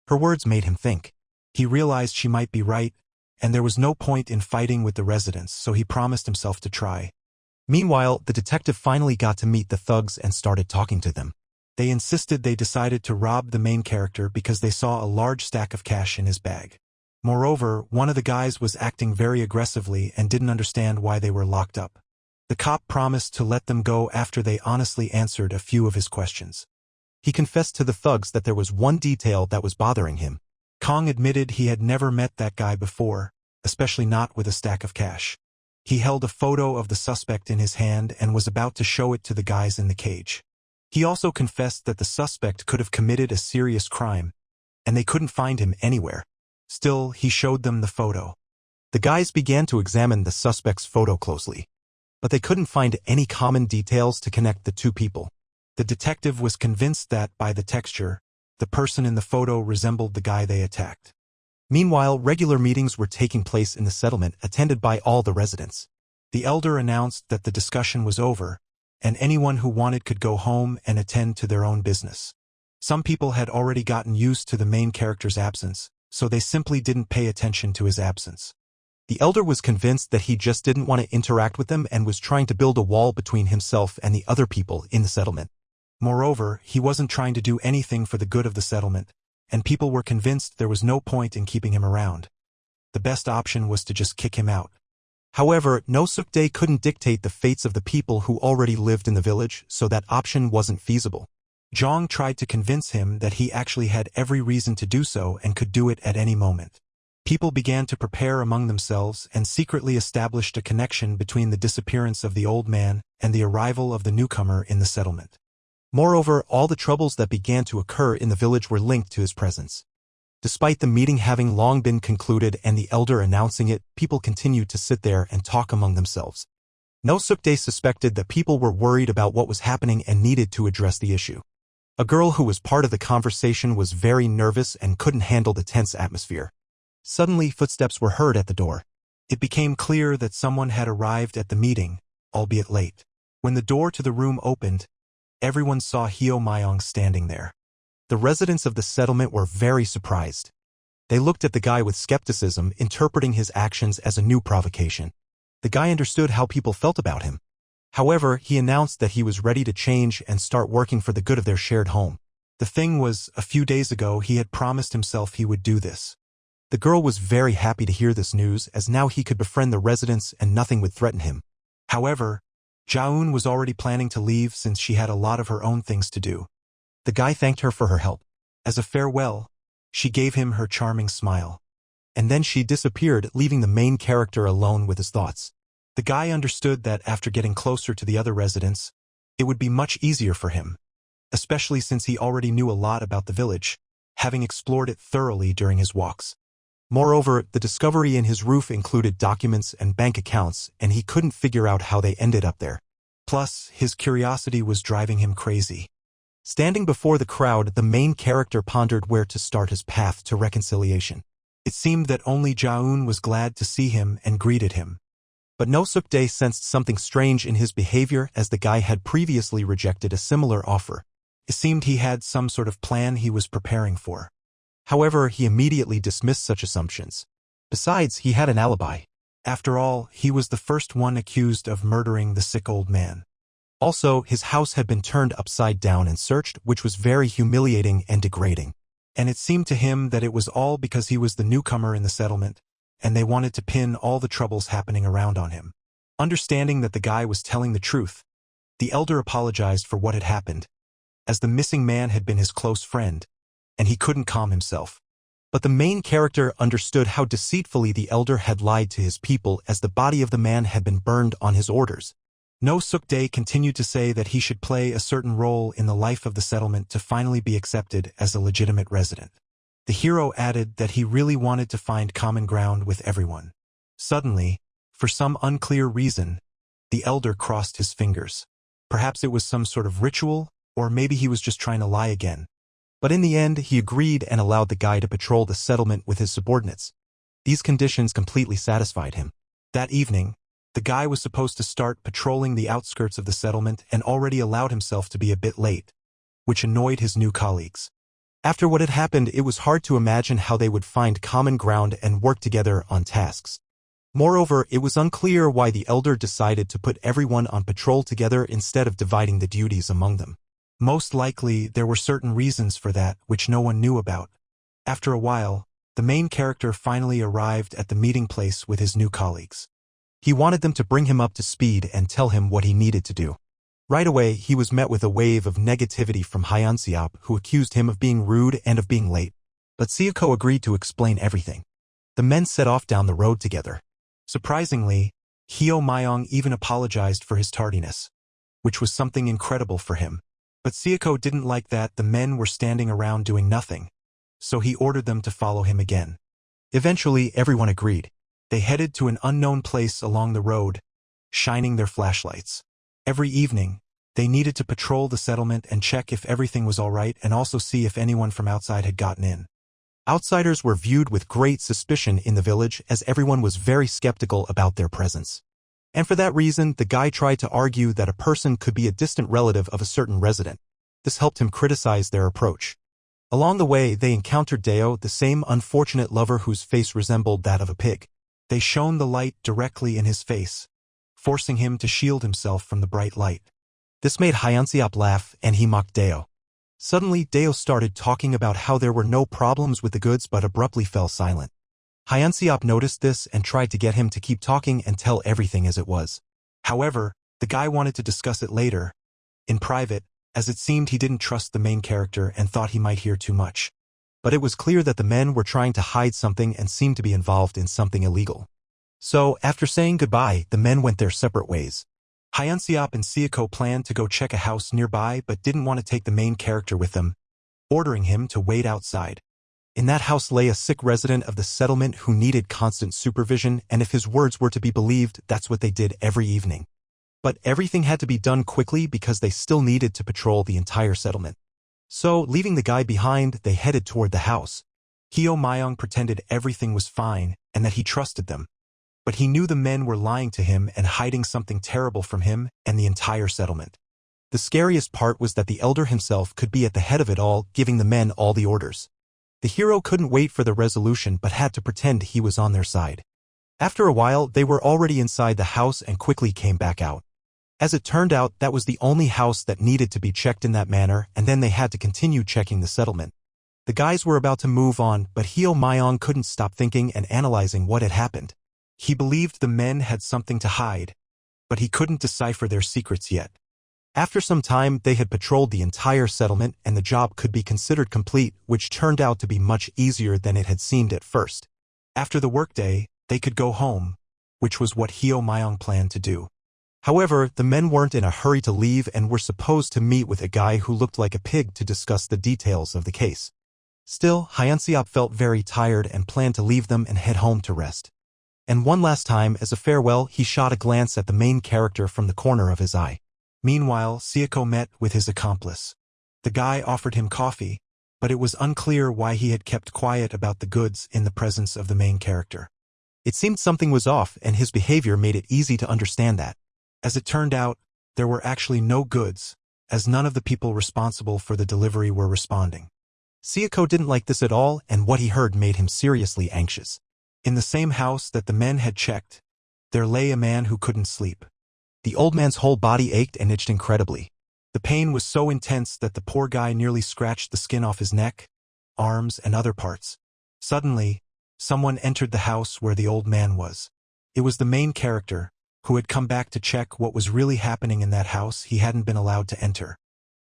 Her words made him think. He realized she might be right, and there was no point in fighting with the residents, so he promised himself to try. Meanwhile, the detective finally got to meet the thugs and started talking to them. They insisted they decided to rob the main character because they saw a large stack of cash in his bag. Moreover, one of the guys was acting very aggressively and didn't understand why they were locked up. The cop promised to let them go after they honestly answered a few of his questions. He confessed to the thugs that there was one detail that was bothering him. Kong admitted he had never met that guy before, especially not with a stack of cash. He held a photo of the suspect in his hand and was about to show it to the guys in the cage. He also confessed that the suspect could have committed a serious crime, and they couldn't find him anywhere. Still, he showed them the photo. The guys began to examine the suspect's photo closely, but they couldn't find any common details to connect the two people. The detective was convinced that, by the texture, the person in the photo resembled the guy they attacked. Meanwhile, regular meetings were taking place in the settlement, attended by all the residents. The elder announced that the discussion was over, and anyone who wanted could go home and attend to their own business. Some people had already gotten used to the main character's absence, so they simply didn't pay attention to his absence. The elder was convinced that he just didn't want to interact with them and was trying to build a wall between himself and the other people in the settlement. Moreover, he wasn't trying to do anything for the good of the settlement, and people were convinced there was no point in keeping him around. The best option was to just kick him out. However, No Suk-dae couldn't dictate the fates of the people who already lived in the village, so that option wasn't feasible. Jong tried to convince him that he actually had every reason to do so and could do it at any moment. People began to prepare among themselves and secretly established a connection between the disappearance of the old man and the arrival of the newcomer in the settlement. Moreover, all the troubles that began to occur in the village were linked to his presence. Despite the meeting having long been concluded and the elder announcing it, people continued to sit there and talk among themselves. No Suk-dae suspected that people were worried about what was happening and needed to address the issue. A girl who was part of the conversation was very nervous and couldn't handle the tense atmosphere. Suddenly, footsteps were heard at the door. It became clear that someone had arrived at the meeting, albeit late. When the door to the room opened, everyone saw Hyo Myong standing there. The residents of the settlement were very surprised. They looked at the guy with skepticism, interpreting his actions as a new provocation. The guy understood how people felt about him. However, he announced that he was ready to change and start working for the good of their shared home. The thing was, a few days ago he had promised himself he would do this. The girl was very happy to hear this news, as now he could befriend the residents and nothing would threaten him. However, Jaeun was already planning to leave since she had a lot of her own things to do. The guy thanked her for her help. As a farewell, she gave him her charming smile. And then she disappeared, leaving the main character alone with his thoughts. The guy understood that after getting closer to the other residents, it would be much easier for him, especially since he already knew a lot about the village, having explored it thoroughly during his walks. Moreover, the discovery in his roof included documents and bank accounts, and he couldn't figure out how they ended up there. Plus, his curiosity was driving him crazy. Standing before the crowd, the main character pondered where to start his path to reconciliation. It seemed that only Jaeun was glad to see him and greeted him. But No Suk-dae sensed something strange in his behavior, as the guy had previously rejected a similar offer. It seemed he had some sort of plan he was preparing for. However, he immediately dismissed such assumptions. Besides, he had an alibi. After all, he was the first one accused of murdering the sick old man. Also, his house had been turned upside down and searched, which was very humiliating and degrading. And it seemed to him that it was all because he was the newcomer in the settlement, and they wanted to pin all the troubles happening around on him. Understanding that the guy was telling the truth, the elder apologized for what had happened, as the missing man had been his close friend, and he couldn't calm himself. But the main character understood how deceitfully the elder had lied to his people, as the body of the man had been burned on his orders. No Suk-dae continued to say that he should play a certain role in the life of the settlement to finally be accepted as a legitimate resident. The hero added that he really wanted to find common ground with everyone. Suddenly, for some unclear reason, the elder crossed his fingers. Perhaps it was some sort of ritual, or maybe he was just trying to lie again. But in the end, he agreed and allowed the guy to patrol the settlement with his subordinates. These conditions completely satisfied him. That evening, the guy was supposed to start patrolling the outskirts of the settlement and already allowed himself to be a bit late, which annoyed his new colleagues. After what had happened, it was hard to imagine how they would find common ground and work together on tasks. Moreover, it was unclear why the elder decided to put everyone on patrol together instead of dividing the duties among them. Most likely, there were certain reasons for that which no one knew about. After a while, the main character finally arrived at the meeting place with his new colleagues. He wanted them to bring him up to speed and tell him what he needed to do. Right away, he was met with a wave of negativity from Hyun-seop, who accused him of being rude and of being late. But Seoko agreed to explain everything. The men set off down the road together. Surprisingly, Hyo Myong even apologized for his tardiness, which was something incredible for him. But Seoko didn't like that the men were standing around doing nothing, so he ordered them to follow him again. Eventually, everyone agreed. They headed to an unknown place along the road, shining their flashlights. Every evening, they needed to patrol the settlement and check if everything was all right, and also see if anyone from outside had gotten in. Outsiders were viewed with great suspicion in the village, as everyone was very skeptical about their presence. And for that reason, the guy tried to argue that a person could be a distant relative of a certain resident. This helped him criticize their approach. Along the way, they encountered Deo, the same unfortunate lover whose face resembled that of a pig. They shone the light directly in his face, forcing him to shield himself from the bright light. This made Hyun-seop laugh, and he mocked Deo. Suddenly, Deo started talking about how there were no problems with the goods, but abruptly fell silent. Hyun-seop noticed this and tried to get him to keep talking and tell everything as it was. However, the guy wanted to discuss it later, in private, as it seemed he didn't trust the main character and thought he might hear too much. But it was clear that the men were trying to hide something and seemed to be involved in something illegal. So, after saying goodbye, the men went their separate ways. Hyun-seop and Seoko planned to go check a house nearby but didn't want to take the main character with them, ordering him to wait outside. In that house lay a sick resident of the settlement who needed constant supervision, and if his words were to be believed, that's what they did every evening. But everything had to be done quickly because they still needed to patrol the entire settlement. So, leaving the guy behind, they headed toward the house. Hyo Myung pretended everything was fine and that he trusted them. But he knew the men were lying to him and hiding something terrible from him and the entire settlement. The scariest part was that the elder himself could be at the head of it all, giving the men all the orders. The hero couldn't wait for the resolution but had to pretend he was on their side. After a while, they were already inside the house and quickly came back out. As it turned out, that was the only house that needed to be checked in that manner, and then they had to continue checking the settlement. The guys were about to move on, but Hyo Myung couldn't stop thinking and analyzing what had happened. He believed the men had something to hide, but he couldn't decipher their secrets yet. After some time, they had patrolled the entire settlement and the job could be considered complete, which turned out to be much easier than it had seemed at first. After the workday, they could go home, which was what Hyo Myung planned to do. However, the men weren't in a hurry to leave and were supposed to meet with a guy who looked like a pig to discuss the details of the case. Still, Hyunseop felt very tired and planned to leave them and head home to rest. And one last time, as a farewell, he shot a glance at the main character from the corner of his eye. Meanwhile, Seoko met with his accomplice. The guy offered him coffee, but it was unclear why he had kept quiet about the goods in the presence of the main character. It seemed something was off, and his behavior made it easy to understand that. As it turned out, there were actually no goods, as none of the people responsible for the delivery were responding. Seoko didn't like this at all, and what he heard made him seriously anxious. In the same house that the men had checked, there lay a man who couldn't sleep. The old man's whole body ached and itched incredibly. The pain was so intense that the poor guy nearly scratched the skin off his neck, arms, and other parts. Suddenly, someone entered the house where the old man was. It was the main character, who had come back to check what was really happening in that house he hadn't been allowed to enter.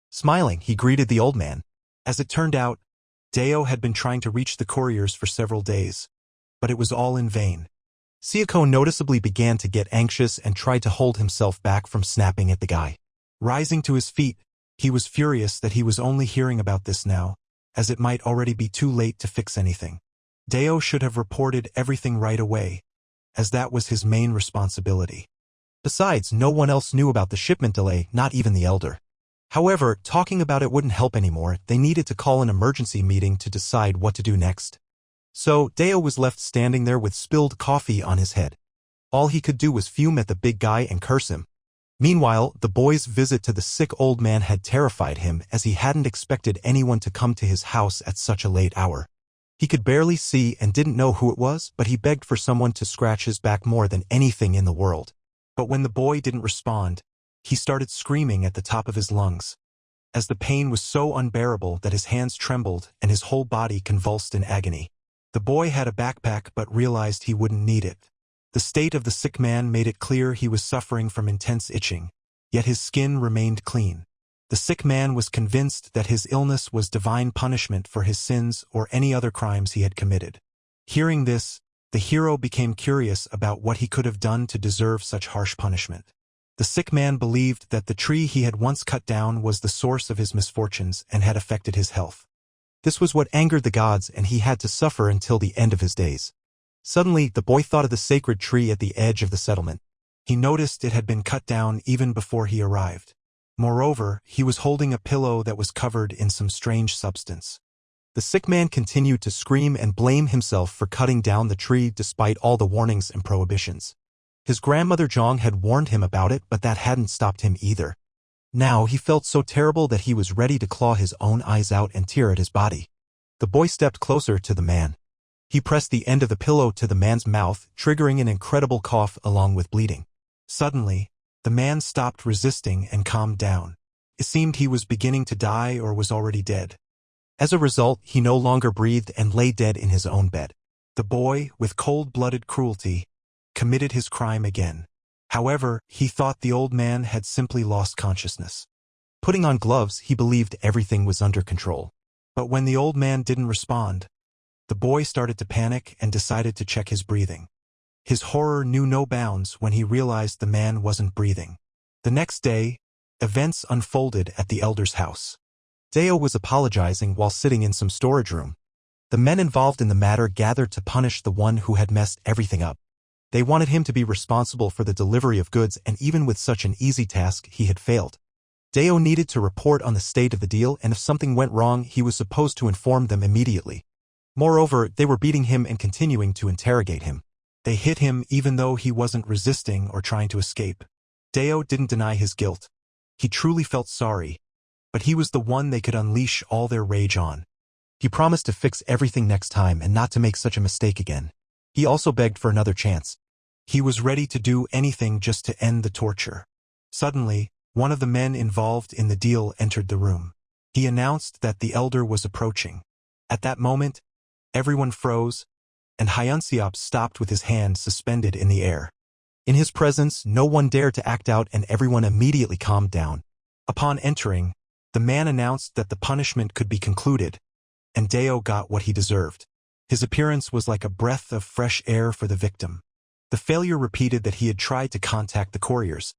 Smiling, he greeted the old man. As it turned out, Deo had been trying to reach the couriers for several days, but it was all in vain. Seoko noticeably began to get anxious and tried to hold himself back from snapping at the guy. Rising to his feet, he was furious that he was only hearing about this now, as it might already be too late to fix anything. Deo should have reported everything right away, as that was his main responsibility. Besides, no one else knew about the shipment delay, not even the elder. However, talking about it wouldn't help anymore. They needed to call an emergency meeting to decide what to do next. So, Deo was left standing there with spilled coffee on his head. All he could do was fume at the big guy and curse him. Meanwhile, the boy's visit to the sick old man had terrified him, as he hadn't expected anyone to come to his house at such a late hour. He could barely see and didn't know who it was, but he begged for someone to scratch his back more than anything in the world. But when the boy didn't respond, he started screaming at the top of his lungs, as the pain was so unbearable that his hands trembled and his whole body convulsed in agony. The boy had a backpack but realized he wouldn't need it. The state of the sick man made it clear he was suffering from intense itching, yet his skin remained clean. The sick man was convinced that his illness was divine punishment for his sins or any other crimes he had committed. Hearing this, the hero became curious about what he could have done to deserve such harsh punishment. The sick man believed that the tree he had once cut down was the source of his misfortunes and had affected his health. This was what angered the gods, and he had to suffer until the end of his days. Suddenly, the boy thought of the sacred tree at the edge of the settlement. He noticed it had been cut down even before he arrived. Moreover, he was holding a pillow that was covered in some strange substance. The sick man continued to scream and blame himself for cutting down the tree despite all the warnings and prohibitions. His grandmother Jong had warned him about it, but that hadn't stopped him either. Now he felt so terrible that he was ready to claw his own eyes out and tear at his body. The boy stepped closer to the man. He pressed the end of the pillow to the man's mouth, triggering an incredible cough along with bleeding. Suddenly, the man stopped resisting and calmed down. It seemed he was beginning to die or was already dead. As a result, he no longer breathed and lay dead in his own bed. The boy, with cold-blooded cruelty, committed his crime again. However, he thought the old man had simply lost consciousness. Putting on gloves, he believed everything was under control. But when the old man didn't respond, the boy started to panic and decided to check his breathing. His horror knew no bounds when he realized the man wasn't breathing. The next day, events unfolded at the elder's house. Deo was apologizing while sitting in some storage room. The men involved in the matter gathered to punish the one who had messed everything up. They wanted him to be responsible for the delivery of goods, and even with such an easy task, he had failed. Deo needed to report on the state of the deal, and if something went wrong, he was supposed to inform them immediately. Moreover, they were beating him and continuing to interrogate him. They hit him even though he wasn't resisting or trying to escape. Deo didn't deny his guilt. He truly felt sorry, but he was the one they could unleash all their rage on. He promised to fix everything next time and not to make such a mistake again. He also begged for another chance. He was ready to do anything just to end the torture. Suddenly, one of the men involved in the deal entered the room. He announced that the elder was approaching. At that moment, everyone froze, and Hyunseop stopped with his hand suspended in the air. In his presence, no one dared to act out, and everyone immediately calmed down. Upon entering, the man announced that the punishment could be concluded, and Deo got what he deserved. His appearance was like a breath of fresh air for the victim. The failure repeated that he had tried to contact the couriers,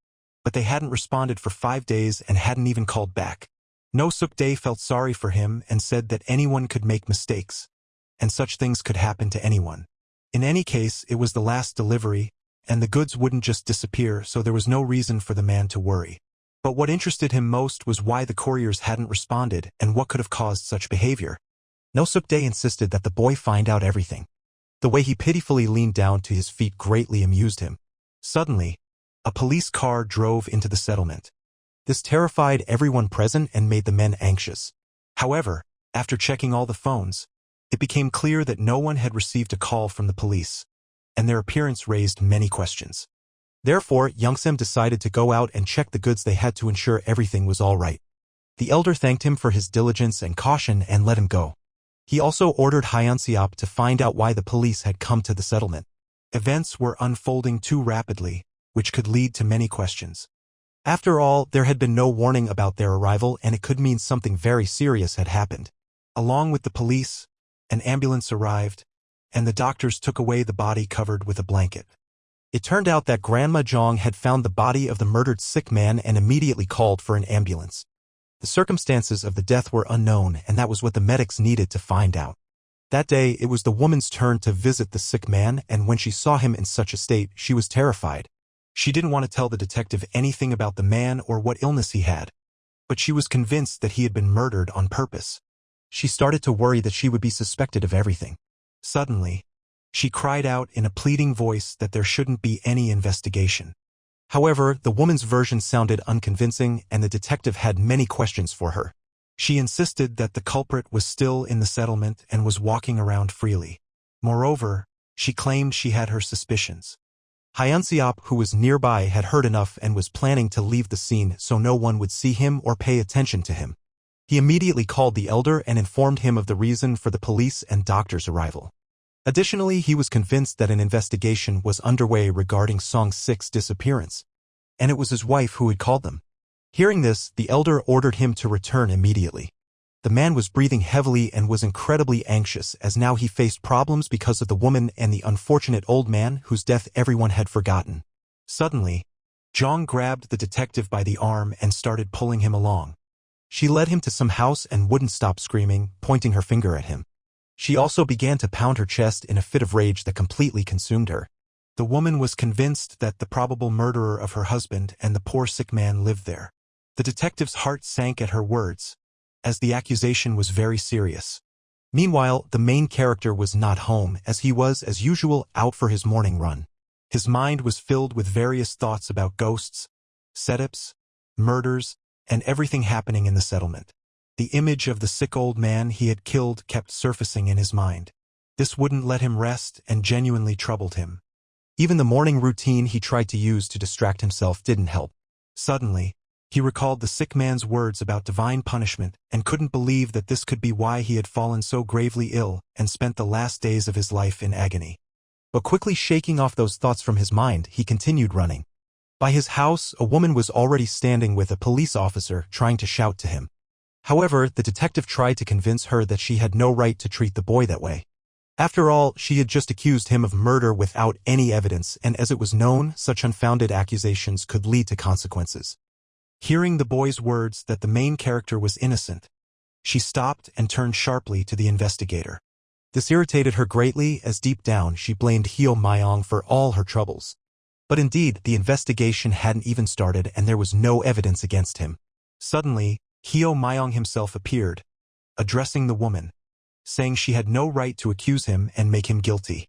but they hadn't responded for 5 days and hadn't even called back. No Suk-dae felt sorry for him and said that anyone could make mistakes, and such things could happen to anyone. In any case, it was the last delivery, and the goods wouldn't just disappear, so there was no reason for the man to worry. But what interested him most was why the couriers hadn't responded and what could have caused such behavior. No Suk-dae insisted that the boy find out everything. The way he pitifully leaned down to his feet greatly amused him. Suddenly, a police car drove into the settlement. This terrified everyone present and made the men anxious. However, after checking all the phones, it became clear that no one had received a call from the police, and their appearance raised many questions. Therefore, Youngsem decided to go out and check the goods they had to ensure everything was all right. The elder thanked him for his diligence and caution and let him go. He also ordered Hyunseop to find out why the police had come to the settlement. Events were unfolding too rapidly, which could lead to many questions. After all, there had been no warning about their arrival, and it could mean something very serious had happened. Along with the police, an ambulance arrived, and the doctors took away the body covered with a blanket. It turned out that Grandma Jong had found the body of the murdered sick man and immediately called for an ambulance. The circumstances of the death were unknown, and that was what the medics needed to find out. That day, it was the woman's turn to visit the sick man, and when she saw him in such a state, she was terrified. She didn't want to tell the detective anything about the man or what illness he had, but she was convinced that he had been murdered on purpose. She started to worry that she would be suspected of everything. Suddenly, she cried out in a pleading voice that there shouldn't be any investigation. However, the woman's version sounded unconvincing, and the detective had many questions for her. She insisted that the culprit was still in the settlement and was walking around freely. Moreover, she claimed she had her suspicions. Hyunseop, who was nearby, had heard enough and was planning to leave the scene so no one would see him or pay attention to him. He immediately called the elder and informed him of the reason for the police and doctor's arrival. Additionally, he was convinced that an investigation was underway regarding Song-sik's disappearance, and it was his wife who had called them. Hearing this, the elder ordered him to return immediately. The man was breathing heavily and was incredibly anxious, as now he faced problems because of the woman and the unfortunate old man whose death everyone had forgotten. Suddenly, Jong grabbed the detective by the arm and started pulling him along. She led him to some house and wouldn't stop screaming, pointing her finger at him. She also began to pound her chest in a fit of rage that completely consumed her. The woman was convinced that the probable murderer of her husband and the poor sick man lived there. The detective's heart sank at her words, as the accusation was very serious. Meanwhile, the main character was not home, as he was, as usual, out for his morning run. His mind was filled with various thoughts about ghosts, setups, murders, and everything happening in the settlement. The image of the sick old man he had killed kept surfacing in his mind. This wouldn't let him rest and genuinely troubled him. Even the morning routine he tried to use to distract himself didn't help. Suddenly, he recalled the sick man's words about divine punishment and couldn't believe that this could be why he had fallen so gravely ill and spent the last days of his life in agony. But quickly shaking off those thoughts from his mind, he continued running. By his house, a woman was already standing with a police officer trying to shout to him. However, the detective tried to convince her that she had no right to treat the boy that way. After all, she had just accused him of murder without any evidence, and as it was known, such unfounded accusations could lead to consequences. Hearing the boy's words that the main character was innocent, she stopped and turned sharply to the investigator. This irritated her greatly, as deep down she blamed Hyo Myong for all her troubles. But indeed, the investigation hadn't even started and there was no evidence against him. Suddenly, Hyo Myong himself appeared, addressing the woman, saying she had no right to accuse him and make him guilty.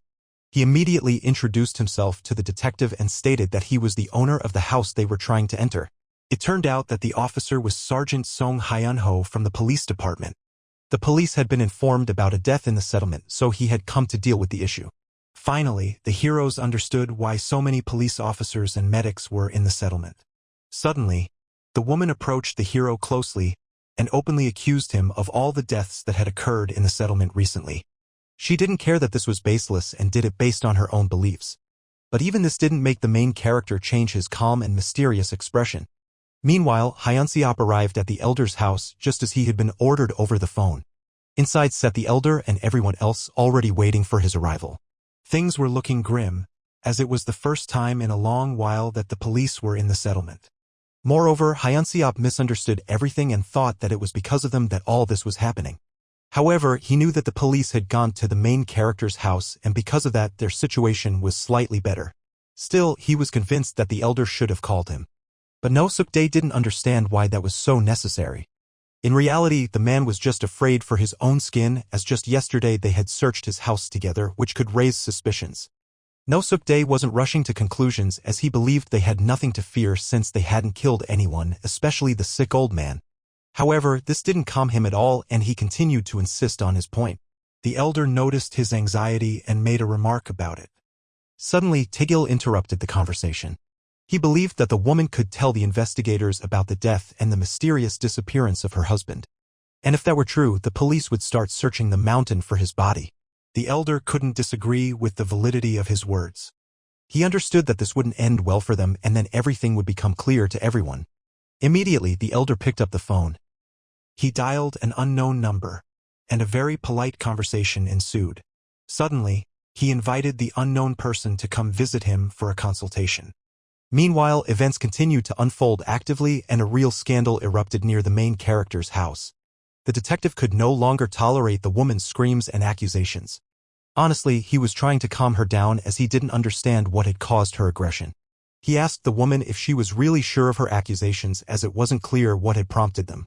He immediately introduced himself to the detective and stated that he was the owner of the house they were trying to enter. It turned out that the officer was Sergeant Song Hyun-ho from the police department. The police had been informed about a death in the settlement, so he had come to deal with the issue. Finally, the heroes understood why so many police officers and medics were in the settlement. Suddenly, the woman approached the hero closely and openly accused him of all the deaths that had occurred in the settlement recently. She didn't care that this was baseless and did it based on her own beliefs. But even this didn't make the main character change his calm and mysterious expression. Meanwhile, Hyun-seop arrived at the elder's house just as he had been ordered over the phone. Inside sat the elder and everyone else already waiting for his arrival. Things were looking grim, as it was the first time in a long while that the police were in the settlement. Moreover, Hyun-seop misunderstood everything and thought that it was because of them that all this was happening. However, he knew that the police had gone to the main character's house and because of that their situation was slightly better. Still, he was convinced that the elder should have called him. But No Suk-dae didn't understand why that was so necessary. In reality, the man was just afraid for his own skin, as just yesterday they had searched his house together, which could raise suspicions. No Suk-dae wasn't rushing to conclusions as he believed they had nothing to fear since they hadn't killed anyone, especially the sick old man. However, this didn't calm him at all and he continued to insist on his point. The elder noticed his anxiety and made a remark about it. Suddenly, Taegil interrupted the conversation. He believed that the woman could tell the investigators about the death and the mysterious disappearance of her husband. And if that were true, the police would start searching the mountain for his body. The elder couldn't disagree with the validity of his words. He understood that this wouldn't end well for them and then everything would become clear to everyone. Immediately, the elder picked up the phone. He dialed an unknown number, and a very polite conversation ensued. Suddenly, he invited the unknown person to come visit him for a consultation. Meanwhile, events continued to unfold actively and a real scandal erupted near the main character's house. The detective could no longer tolerate the woman's screams and accusations. Honestly, he was trying to calm her down as he didn't understand what had caused her aggression. He asked the woman if she was really sure of her accusations as it wasn't clear what had prompted them.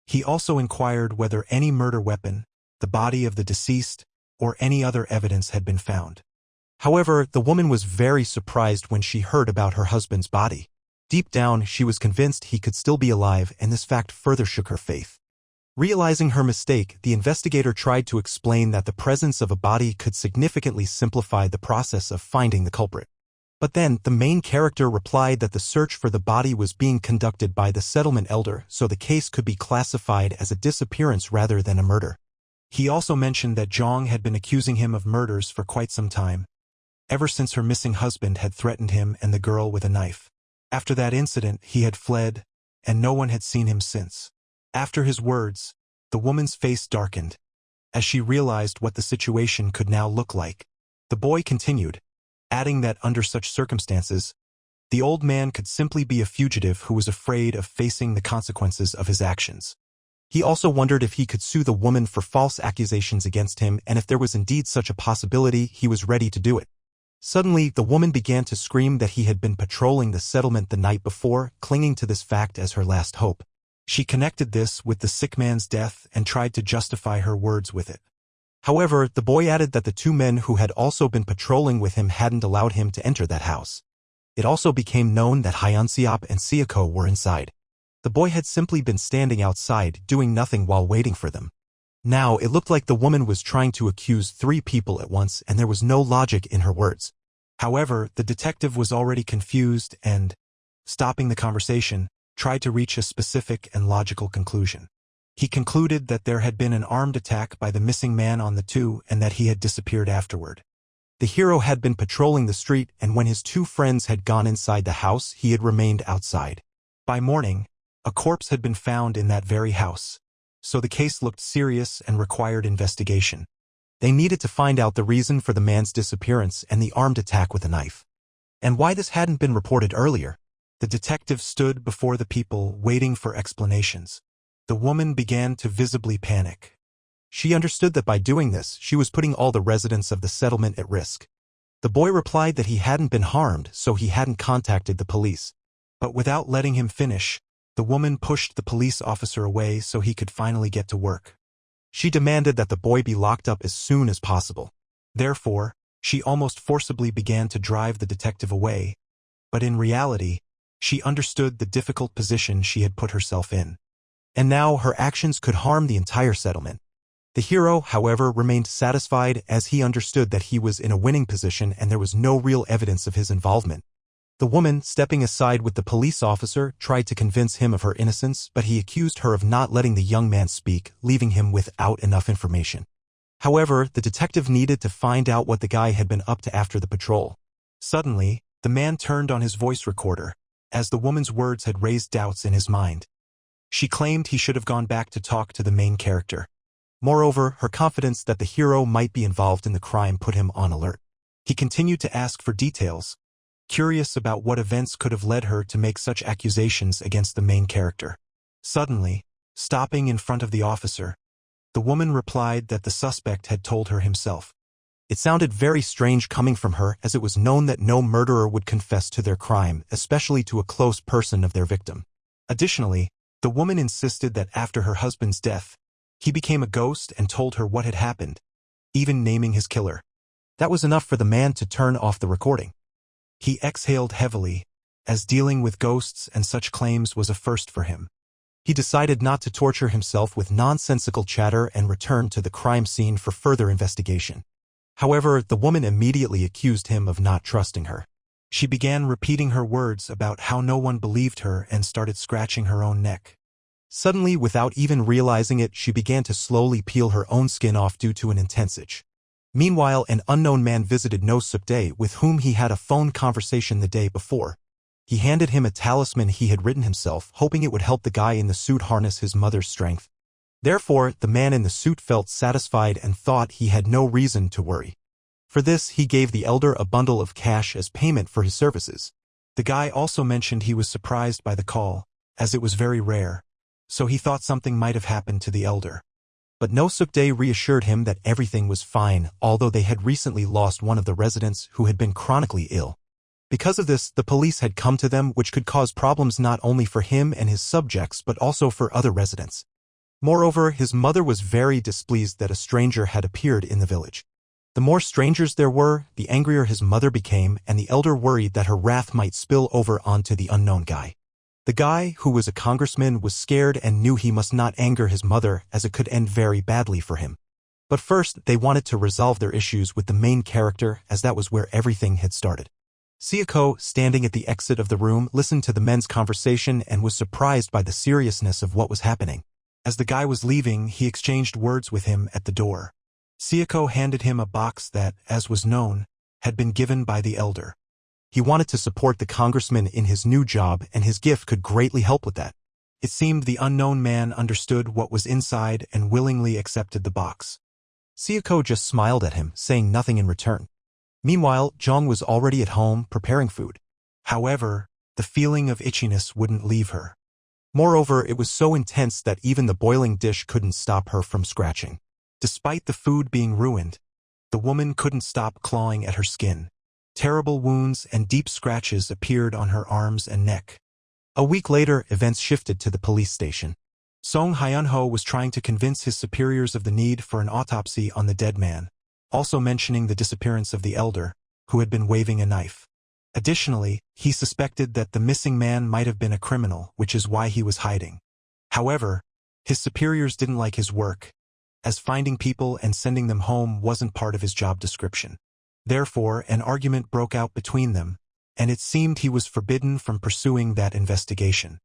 He also inquired whether any murder weapon, the body of the deceased, or any other evidence had been found. However, the woman was very surprised when she heard about her husband's body. Deep down, she was convinced he could still be alive and this fact further shook her faith. Realizing her mistake, the investigator tried to explain that the presence of a body could significantly simplify the process of finding the culprit. But then, the main character replied that the search for the body was being conducted by the settlement elder, so the case could be classified as a disappearance rather than a murder. He also mentioned that Jong had been accusing him of murders for quite some time, ever since her missing husband had threatened him and the girl with a knife. After that incident, he had fled, and no one had seen him since. After his words, the woman's face darkened, as she realized what the situation could now look like. The boy continued, adding that under such circumstances, the old man could simply be a fugitive who was afraid of facing the consequences of his actions. He also wondered if he could sue the woman for false accusations against him, and if there was indeed such a possibility, he was ready to do it. Suddenly, the woman began to scream that he had been patrolling the settlement the night before, clinging to this fact as her last hope. She connected this with the sick man's death and tried to justify her words with it. However, the boy added that the two men who had also been patrolling with him hadn't allowed him to enter that house. It also became known that Hyun-seop and Seoko were inside. The boy had simply been standing outside, doing nothing while waiting for them. Now, it looked like the woman was trying to accuse 3 people at once and there was no logic in her words. However, the detective was already confused and, stopping the conversation, tried to reach a specific and logical conclusion. He concluded that there had been an armed attack by the missing man on the 2 and that he had disappeared afterward. The hero had been patrolling the street and when his 2 friends had gone inside the house, he had remained outside. By morning, a corpse had been found in that very house. So the case looked serious and required investigation. They needed to find out the reason for the man's disappearance and the armed attack with a knife. And why this hadn't been reported earlier. The detective stood before the people, waiting for explanations. The woman began to visibly panic. She understood that by doing this, she was putting all the residents of the settlement at risk. The boy replied that he hadn't been harmed, so he hadn't contacted the police. But without letting him finish, The woman pushed the police officer away so he could finally get to work. She demanded that the boy be locked up as soon as possible. Therefore, she almost forcibly began to drive the detective away, but in reality, she understood the difficult position she had put herself in. And now her actions could harm the entire settlement. The hero, however, remained satisfied as he understood that he was in a winning position and there was no real evidence of his involvement. The woman, stepping aside with the police officer, tried to convince him of her innocence, but he accused her of not letting the young man speak, leaving him without enough information. However, the detective needed to find out what the guy had been up to after the patrol. Suddenly, the man turned on his voice recorder, as the woman's words had raised doubts in his mind. She claimed he should have gone back to talk to the main character. Moreover, her confidence that the hero might be involved in the crime put him on alert. He continued to ask for details, curious about what events could have led her to make such accusations against the main character. Suddenly, stopping in front of the officer, the woman replied that the suspect had told her himself. It sounded very strange coming from her, as it was known that no murderer would confess to their crime, especially to a close person of their victim. Additionally, the woman insisted that after her husband's death, he became a ghost and told her what had happened, even naming his killer. That was enough for the man to turn off the recording. He exhaled heavily, as dealing with ghosts and such claims was a first for him. He decided not to torture himself with nonsensical chatter and returned to the crime scene for further investigation. However, the woman immediately accused him of not trusting her. She began repeating her words about how no one believed her and started scratching her own neck. Suddenly, without even realizing it, she began to slowly peel her own skin off due to an intense itch. Meanwhile, an unknown man visited No Sukde, with whom he had a phone conversation the day before. He handed him a talisman he had written himself, hoping it would help the guy in the suit harness his mother's strength. Therefore, the man in the suit felt satisfied and thought he had no reason to worry. For this, he gave the elder a bundle of cash as payment for his services. The guy also mentioned he was surprised by the call, as it was very rare, so he thought something might have happened to the elder. But No Sukde reassured him that everything was fine, although they had recently lost one of the residents who had been chronically ill. Because of this, the police had come to them, which could cause problems not only for him and his subjects but also for other residents. Moreover, his mother was very displeased that a stranger had appeared in the village. The more strangers there were, the angrier his mother became, and the elder worried that her wrath might spill over onto the unknown guy. The guy, who was a congressman, was scared and knew he must not anger his mother, as it could end very badly for him. But first, they wanted to resolve their issues with the main character, as that was where everything had started. Sayako, standing at the exit of the room, listened to the men's conversation and was surprised by the seriousness of what was happening. As the guy was leaving, he exchanged words with him at the door. Sayako handed him a box that, as was known, had been given by the elder. He wanted to support the congressman in his new job, and his gift could greatly help with that. It seemed the unknown man understood what was inside and willingly accepted the box. Sayako just smiled at him, saying nothing in return. Meanwhile, Jong was already at home, preparing food. However, the feeling of itchiness wouldn't leave her. Moreover, it was so intense that even the boiling dish couldn't stop her from scratching. Despite the food being ruined, the woman couldn't stop clawing at her skin. Terrible wounds and deep scratches appeared on her arms and neck. A week later, events shifted to the police station. Song Hyunho was trying to convince his superiors of the need for an autopsy on the dead man, also mentioning the disappearance of the elder, who had been waving a knife. Additionally, he suspected that the missing man might have been a criminal, which is why he was hiding. However, his superiors didn't like his work, as finding people and sending them home wasn't part of his job description. Therefore, an argument broke out between them, and it seemed he was forbidden from pursuing that investigation.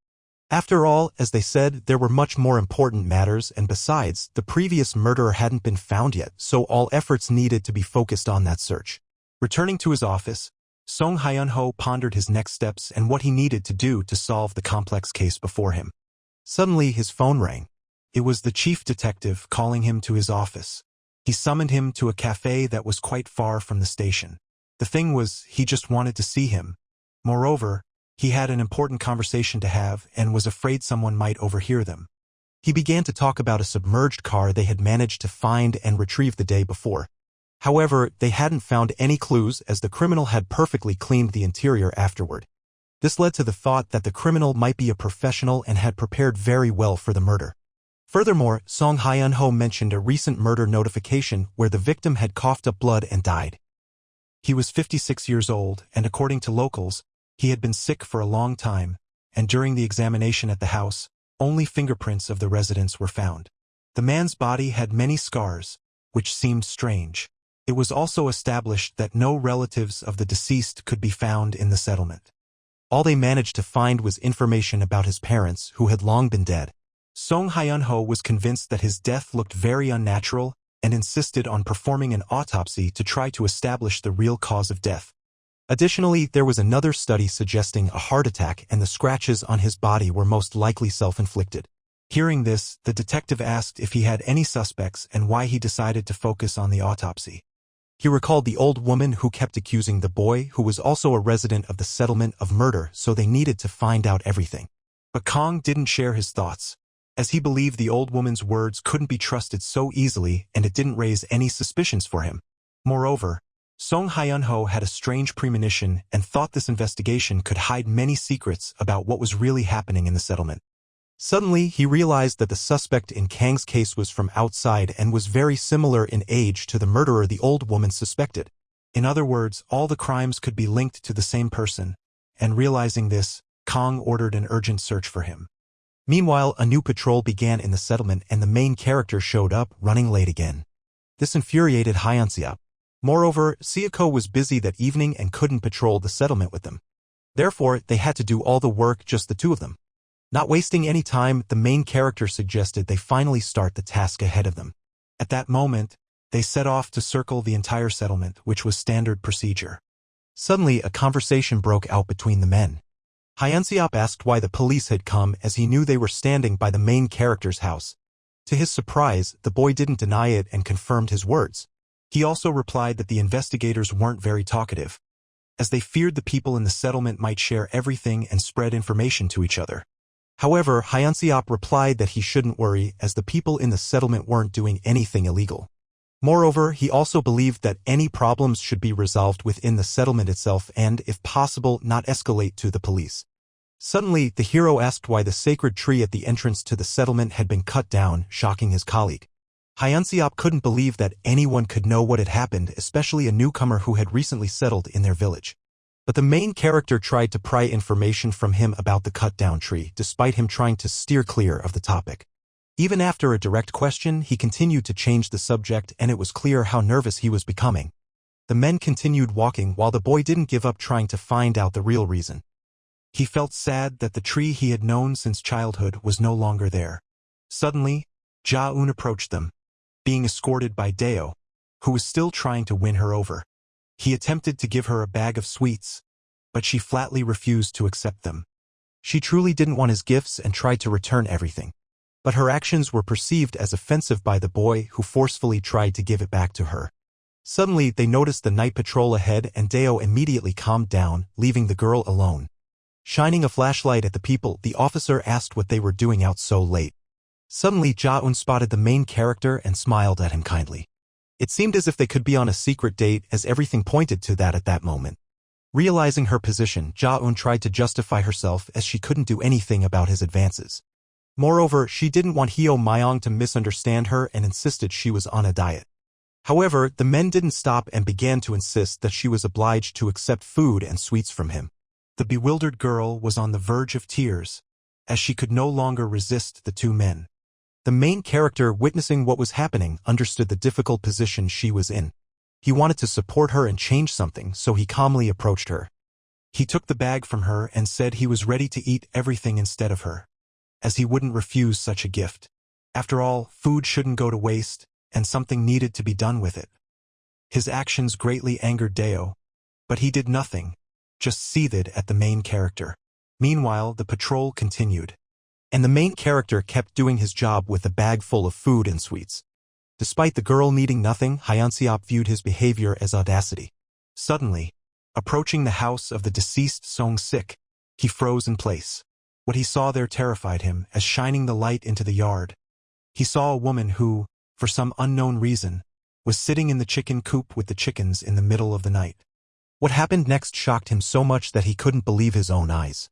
After all, as they said, there were much more important matters, and besides, the previous murderer hadn't been found yet, so all efforts needed to be focused on that search. Returning to his office, Song Hyunho pondered his next steps and what he needed to do to solve the complex case before him. Suddenly, his phone rang. It was the chief detective calling him to his office. He summoned him to a cafe that was quite far from the station. The thing was, he just wanted to see him. Moreover, he had an important conversation to have and was afraid someone might overhear them. He began to talk about a submerged car they had managed to find and retrieve the day before. However, they hadn't found any clues, as the criminal had perfectly cleaned the interior afterward. This led to the thought that the criminal might be a professional and had prepared very well for the murder. Furthermore, Song Hyun-ho mentioned a recent murder notification where the victim had coughed up blood and died. He was 56 years old, and according to locals, he had been sick for a long time, and during the examination at the house, only fingerprints of the residents were found. The man's body had many scars, which seemed strange. It was also established that no relatives of the deceased could be found in the settlement. All they managed to find was information about his parents, who had long been dead. Song Hyun-ho was convinced that his death looked very unnatural and insisted on performing an autopsy to try to establish the real cause of death. Additionally, there was another study suggesting a heart attack and the scratches on his body were most likely self-inflicted. Hearing this, the detective asked if he had any suspects and why he decided to focus on the autopsy. He recalled the old woman who kept accusing the boy, who was also a resident of the settlement, of murder, so they needed to find out everything. But Kong didn't share his thoughts, as he believed the old woman's words couldn't be trusted so easily and it didn't raise any suspicions for him. Moreover, Song Hyun-ho had a strange premonition and thought this investigation could hide many secrets about what was really happening in the settlement. Suddenly, he realized that the suspect in Kang's case was from outside and was very similar in age to the murderer the old woman suspected. In other words, all the crimes could be linked to the same person, and realizing this, Kong ordered an urgent search for him. Meanwhile, a new patrol began in the settlement and the main character showed up, running late again. This infuriated Hyun-seop. Moreover, Seoko was busy that evening and couldn't patrol the settlement with them. Therefore, they had to do all the work, just the two of them. Not wasting any time, the main character suggested they finally start the task ahead of them. At that moment, they set off to circle the entire settlement, which was standard procedure. Suddenly, a conversation broke out between the men. Hyun-seop asked why the police had come, as he knew they were standing by the main character's house. To his surprise, the boy didn't deny it and confirmed his words. He also replied that the investigators weren't very talkative, as they feared the people in the settlement might share everything and spread information to each other. However, Hyun-seop replied that he shouldn't worry, as the people in the settlement weren't doing anything illegal. Moreover, he also believed that any problems should be resolved within the settlement itself and, if possible, not escalate to the police. Suddenly, the hero asked why the sacred tree at the entrance to the settlement had been cut down, shocking his colleague. Hyun-seop couldn't believe that anyone could know what had happened, especially a newcomer who had recently settled in their village. But the main character tried to pry information from him about the cut-down tree, despite him trying to steer clear of the topic. Even after a direct question, he continued to change the subject, and it was clear how nervous he was becoming. The men continued walking while the boy didn't give up trying to find out the real reason. He felt sad that the tree he had known since childhood was no longer there. Suddenly, Ja-eun approached them, being escorted by Deo, who was still trying to win her over. He attempted to give her a bag of sweets, but she flatly refused to accept them. She truly didn't want his gifts and tried to return everything. But her actions were perceived as offensive by the boy, who forcefully tried to give it back to her. Suddenly, they noticed the night patrol ahead and Deo immediately calmed down, leaving the girl alone. Shining a flashlight at the people, the officer asked what they were doing out so late. Suddenly, Ja-eun spotted the main character and smiled at him kindly. It seemed as if they could be on a secret date, as everything pointed to that at that moment. Realizing her position, Ja-eun tried to justify herself, as she couldn't do anything about his advances. Moreover, she didn't want Hyo Myong to misunderstand her and insisted she was on a diet. However, the men didn't stop and began to insist that she was obliged to accept food and sweets from him. The bewildered girl was on the verge of tears, as she could no longer resist the two men. The main character, witnessing what was happening, understood the difficult position she was in. He wanted to support her and change something, so he calmly approached her. He took the bag from her and said he was ready to eat everything instead of her, as he wouldn't refuse such a gift. After all, food shouldn't go to waste, and something needed to be done with it. His actions greatly angered Deo, but he did nothing, just seethed at the main character. Meanwhile, the patrol continued, and the main character kept doing his job with a bag full of food and sweets. Despite the girl needing nothing, Hyun-seop viewed his behavior as audacity. Suddenly, approaching the house of the deceased Song-sik, he froze in place. What he saw there terrified him, as shining the light into the yard, he saw a woman who, for some unknown reason, was sitting in the chicken coop with the chickens in the middle of the night. What happened next shocked him so much that he couldn't believe his own eyes.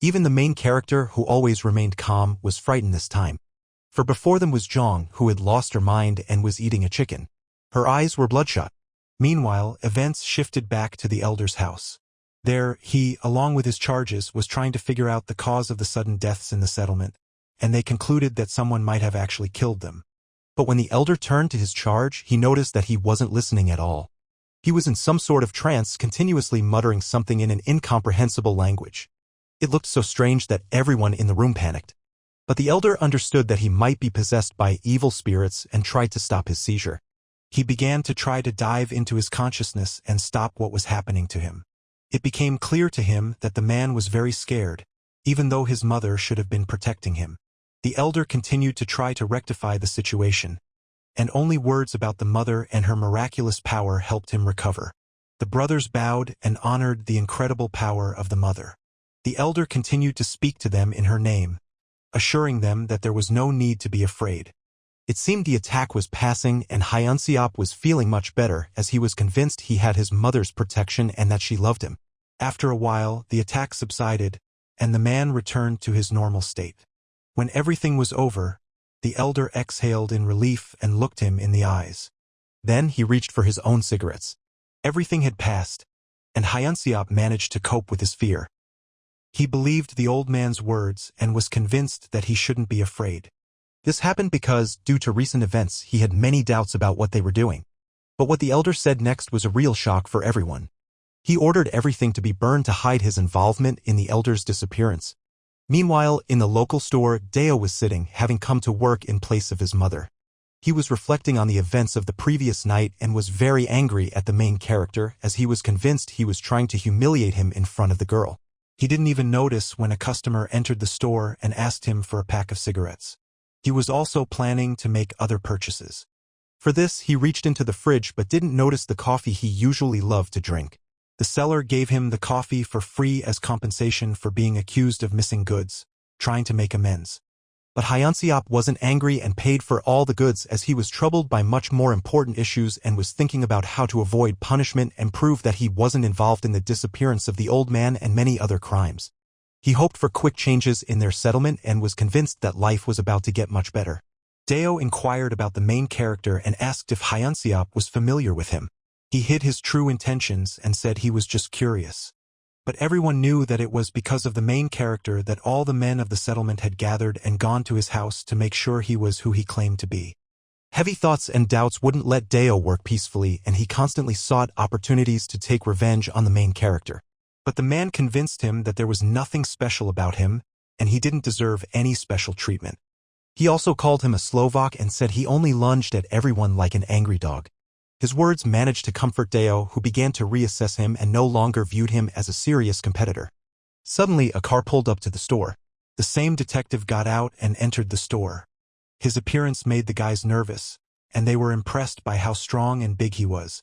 Even the main character, who always remained calm, was frightened this time. For before them was Zhang, who had lost her mind and was eating a chicken. Her eyes were bloodshot. Meanwhile, events shifted back to the elder's house. There, he, along with his charges, was trying to figure out the cause of the sudden deaths in the settlement, and they concluded that someone might have actually killed them. But when the elder turned to his charge, he noticed that he wasn't listening at all. He was in some sort of trance, continuously muttering something in an incomprehensible language. It looked so strange that everyone in the room panicked. But the elder understood that he might be possessed by evil spirits and tried to stop his seizure. He began to try to dive into his consciousness and stop what was happening to him. It became clear to him that the man was very scared, even though his mother should have been protecting him. The elder continued to try to rectify the situation, and only words about the mother and her miraculous power helped him recover. The brothers bowed and honored the incredible power of the mother. The elder continued to speak to them in her name, assuring them that there was no need to be afraid. It seemed the attack was passing, and Hyunseop was feeling much better, as he was convinced he had his mother's protection and that she loved him. After a while, the attack subsided, and the man returned to his normal state. When everything was over, the elder exhaled in relief and looked him in the eyes. Then he reached for his own cigarettes. Everything had passed, and Hyunseop managed to cope with his fear. He believed the old man's words and was convinced that he shouldn't be afraid. This happened because, due to recent events, he had many doubts about what they were doing. But what the elder said next was a real shock for everyone. He ordered everything to be burned to hide his involvement in the elder's disappearance. Meanwhile, in the local store, Deo was sitting, having come to work in place of his mother. He was reflecting on the events of the previous night and was very angry at the main character, as he was convinced he was trying to humiliate him in front of the girl. He didn't even notice when a customer entered the store and asked him for a pack of cigarettes. He was also planning to make other purchases. For this, he reached into the fridge but didn't notice the coffee he usually loved to drink. The seller gave him the coffee for free as compensation for being accused of missing goods, trying to make amends. But Hyunseop wasn't angry and paid for all the goods, as he was troubled by much more important issues and was thinking about how to avoid punishment and prove that he wasn't involved in the disappearance of the old man and many other crimes. He hoped for quick changes in their settlement and was convinced that life was about to get much better. Deo inquired about the main character and asked if Hyunseop was familiar with him. He hid his true intentions and said he was just curious. But everyone knew that it was because of the main character that all the men of the settlement had gathered and gone to his house to make sure he was who he claimed to be. Heavy thoughts and doubts wouldn't let Deo work peacefully, and he constantly sought opportunities to take revenge on the main character. But the man convinced him that there was nothing special about him, and he didn't deserve any special treatment. He also called him a Slovak and said he only lunged at everyone like an angry dog. His words managed to comfort Deo, who began to reassess him and no longer viewed him as a serious competitor. Suddenly, a car pulled up to the store. The same detective got out and entered the store. His appearance made the guys nervous, and they were impressed by how strong and big he was.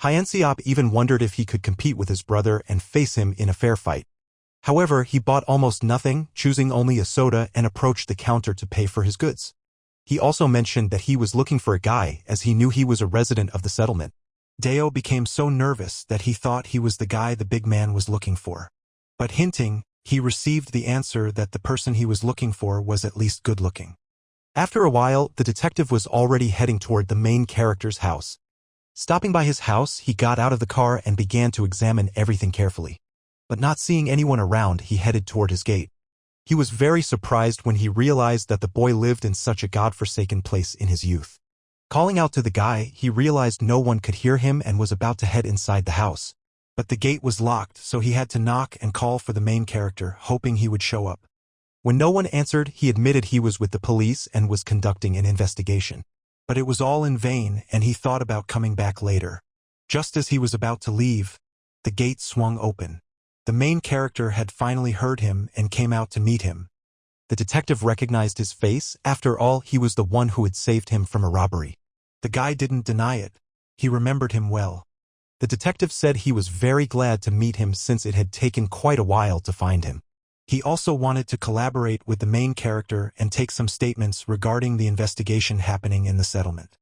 Hyunseop even wondered if he could compete with his brother and face him in a fair fight. However, he bought almost nothing, choosing only a soda, and approached the counter to pay for his goods. He also mentioned that he was looking for a guy, as he knew he was a resident of the settlement. Deo became so nervous that he thought he was the guy the big man was looking for. But hinting, he received the answer that the person he was looking for was at least good-looking. After a while, the detective was already heading toward the main character's house. Stopping by his house, he got out of the car and began to examine everything carefully. But not seeing anyone around, he headed toward his gate. He was very surprised when he realized that the boy lived in such a godforsaken place in his youth. Calling out to the guy, he realized no one could hear him and was about to head inside the house. But the gate was locked, so he had to knock and call for the main character, hoping he would show up. When no one answered, he admitted he was with the police and was conducting an investigation. But it was all in vain, and he thought about coming back later. Just as he was about to leave, the gate swung open. The main character had finally heard him and came out to meet him. The detective recognized his face. After all, he was the one who had saved him from a robbery. The guy didn't deny it. He remembered him well. The detective said he was very glad to meet him since it had taken quite a while to find him. He also wanted to collaborate with the main character and take some statements regarding the investigation happening in the settlement.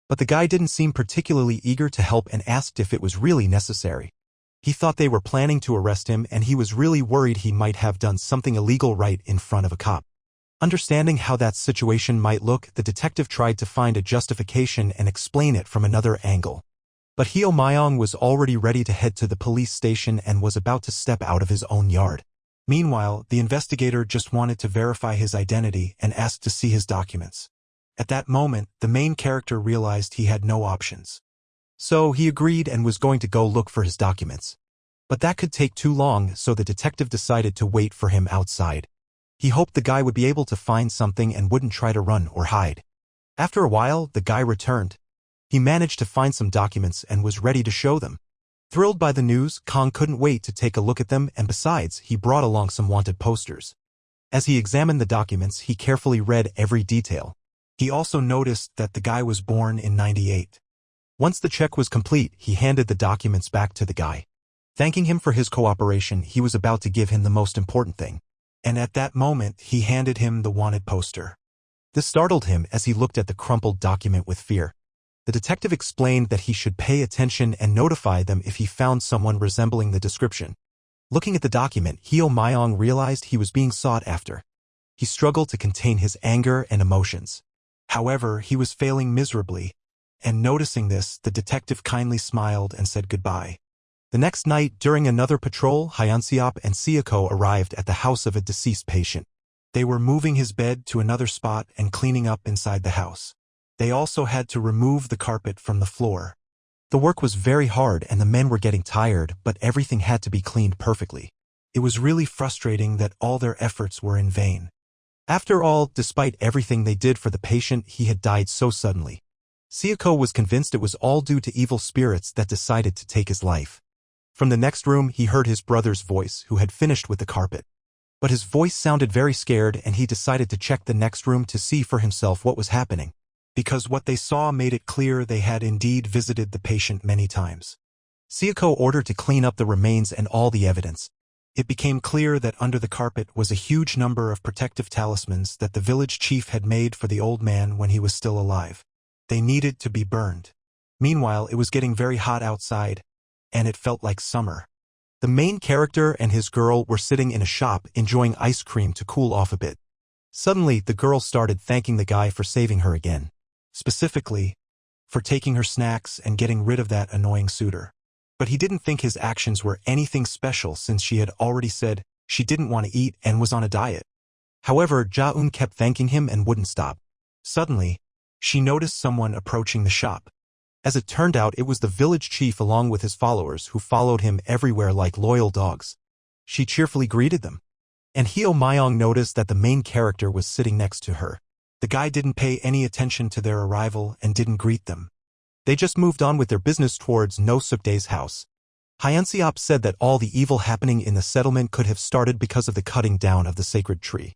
But the guy didn't seem particularly eager to help and asked if it was really necessary. He thought they were planning to arrest him, and he was really worried he might have done something illegal right in front of a cop. Understanding how that situation might look, the detective tried to find a justification and explain it from another angle. But Heo Myong was already ready to head to the police station and was about to step out of his own yard. Meanwhile, the investigator just wanted to verify his identity and asked to see his documents. At that moment, the main character realized he had no options. So he agreed and was going to go look for his documents. But that could take too long, so the detective decided to wait for him outside. He hoped the guy would be able to find something and wouldn't try to run or hide. After a while, the guy returned. He managed to find some documents and was ready to show them. Thrilled by the news, Kong couldn't wait to take a look at them, and besides, he brought along some wanted posters. As he examined the documents, he carefully read every detail. He also noticed that the guy was born in 98. Once the check was complete, he handed the documents back to the guy. Thanking him for his cooperation, he was about to give him the most important thing. And at that moment, he handed him the wanted poster. This startled him as he looked at the crumpled document with fear. The detective explained that he should pay attention and notify them if he found someone resembling the description. Looking at the document, Heo Myong realized he was being sought after. He struggled to contain his anger and emotions. However, he was failing miserably, and noticing this, the detective kindly smiled and said goodbye. The next night, during another patrol, Hyunseop and Seoko arrived at the house of a deceased patient. They were moving his bed to another spot and cleaning up inside the house. They also had to remove the carpet from the floor. The work was very hard and the men were getting tired, but everything had to be cleaned perfectly. It was really frustrating that all their efforts were in vain. After all, despite everything they did for the patient, he had died so suddenly. Seoko was convinced it was all due to evil spirits that decided to take his life. From the next room, he heard his brother's voice, who had finished with the carpet. But his voice sounded very scared, and he decided to check the next room to see for himself what was happening. Because what they saw made it clear they had indeed visited the patient many times. Seoko ordered to clean up the remains and all the evidence. It became clear that under the carpet was a huge number of protective talismans that the village chief had made for the old man when he was still alive. They needed to be burned. Meanwhile, it was getting very hot outside, and it felt like summer. The main character and his girl were sitting in a shop enjoying ice cream to cool off a bit. Suddenly, the girl started thanking the guy for saving her again. Specifically, for taking her snacks and getting rid of that annoying suitor. But he didn't think his actions were anything special since she had already said she didn't want to eat and was on a diet. However, Ja-eun kept thanking him and wouldn't stop. Suddenly, she noticed someone approaching the shop. As it turned out, it was the village chief along with his followers who followed him everywhere like loyal dogs. She cheerfully greeted them. And Heo Myong noticed that the main character was sitting next to her. The guy didn't pay any attention to their arrival and didn't greet them. They just moved on with their business towards No Sukdae's house. Hyunseop said that all the evil happening in the settlement could have started because of the cutting down of the sacred tree.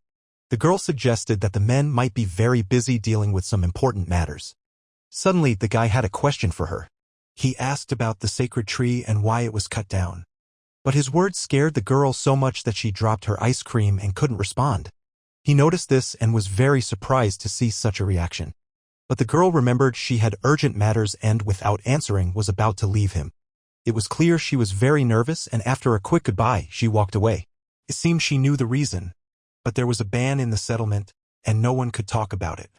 The girl suggested that the men might be very busy dealing with some important matters. Suddenly, the guy had a question for her. He asked about the sacred tree and why it was cut down. But his words scared the girl so much that she dropped her ice cream and couldn't respond. He noticed this and was very surprised to see such a reaction. But the girl remembered she had urgent matters and, without answering, was about to leave him. It was clear she was very nervous, and after a quick goodbye, she walked away. It seemed she knew the reason, but there was a ban in the settlement, and no one could talk about it.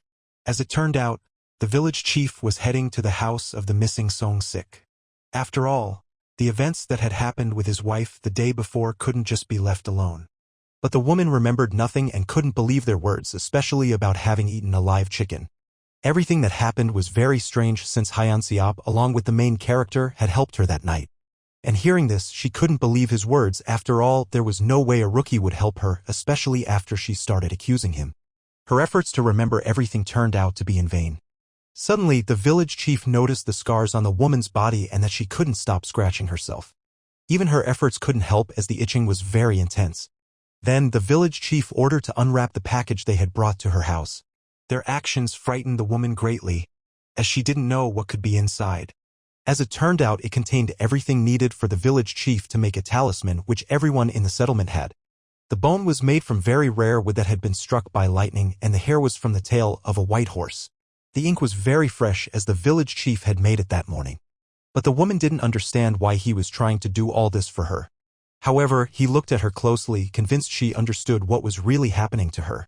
As it turned out, the village chief was heading to the house of the missing Song-sik. After all, the events that had happened with his wife the day before couldn't just be left alone. But the woman remembered nothing and couldn't believe their words, especially about having eaten a live chicken. Everything that happened was very strange since Hyunseop, along with the main character, had helped her that night. And hearing this, she couldn't believe his words. After all, there was no way a rookie would help her, especially after she started accusing him. Her efforts to remember everything turned out to be in vain. Suddenly, the village chief noticed the scars on the woman's body and that she couldn't stop scratching herself. Even her efforts couldn't help as the itching was very intense. Then, the village chief ordered to unwrap the package they had brought to her house. Their actions frightened the woman greatly, as she didn't know what could be inside. As it turned out, it contained everything needed for the village chief to make a talisman which everyone in the settlement had. The bone was made from very rare wood that had been struck by lightning, and the hair was from the tail of a white horse. The ink was very fresh as the village chief had made it that morning. But the woman didn't understand why he was trying to do all this for her. However, he looked at her closely, convinced she understood what was really happening to her.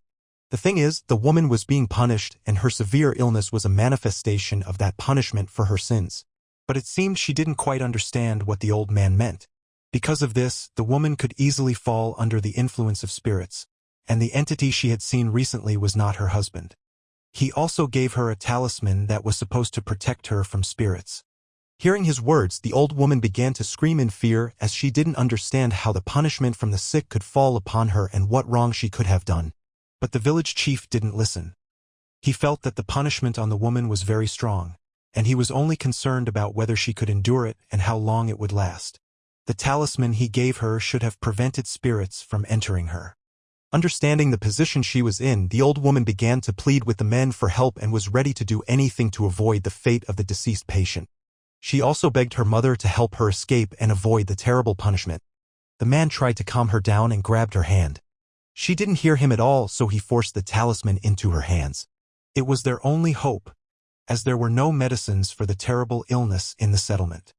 The thing is, the woman was being punished, and her severe illness was a manifestation of that punishment for her sins. But it seemed she didn't quite understand what the old man meant. Because of this, the woman could easily fall under the influence of spirits, and the entity she had seen recently was not her husband. He also gave her a talisman that was supposed to protect her from spirits. Hearing his words, the old woman began to scream in fear as she didn't understand how the punishment from the sick could fall upon her and what wrong she could have done. But the village chief didn't listen. He felt that the punishment on the woman was very strong, and he was only concerned about whether she could endure it and how long it would last. The talisman he gave her should have prevented spirits from entering her. Understanding the position she was in, the old woman began to plead with the men for help and was ready to do anything to avoid the fate of the deceased patient. She also begged her mother to help her escape and avoid the terrible punishment. The man tried to calm her down and grabbed her hand. She didn't hear him at all, so he forced the talisman into her hands. It was their only hope, as there were no medicines for the terrible illness in the settlement.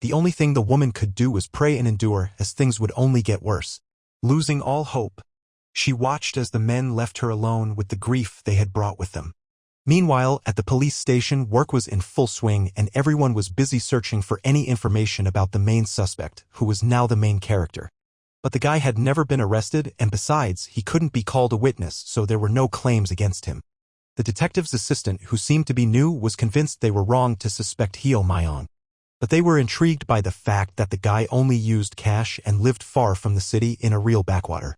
The only thing the woman could do was pray and endure, as things would only get worse. Losing all hope, she watched as the men left her alone with the grief they had brought with them. Meanwhile, at the police station, work was in full swing and everyone was busy searching for any information about the main suspect, who was now the main character. But the guy had never been arrested, and besides, he couldn't be called a witness, so there were no claims against him. The detective's assistant, who seemed to be new, was convinced they were wrong to suspect Hyo Myong. But they were intrigued by the fact that the guy only used cash and lived far from the city in a real backwater.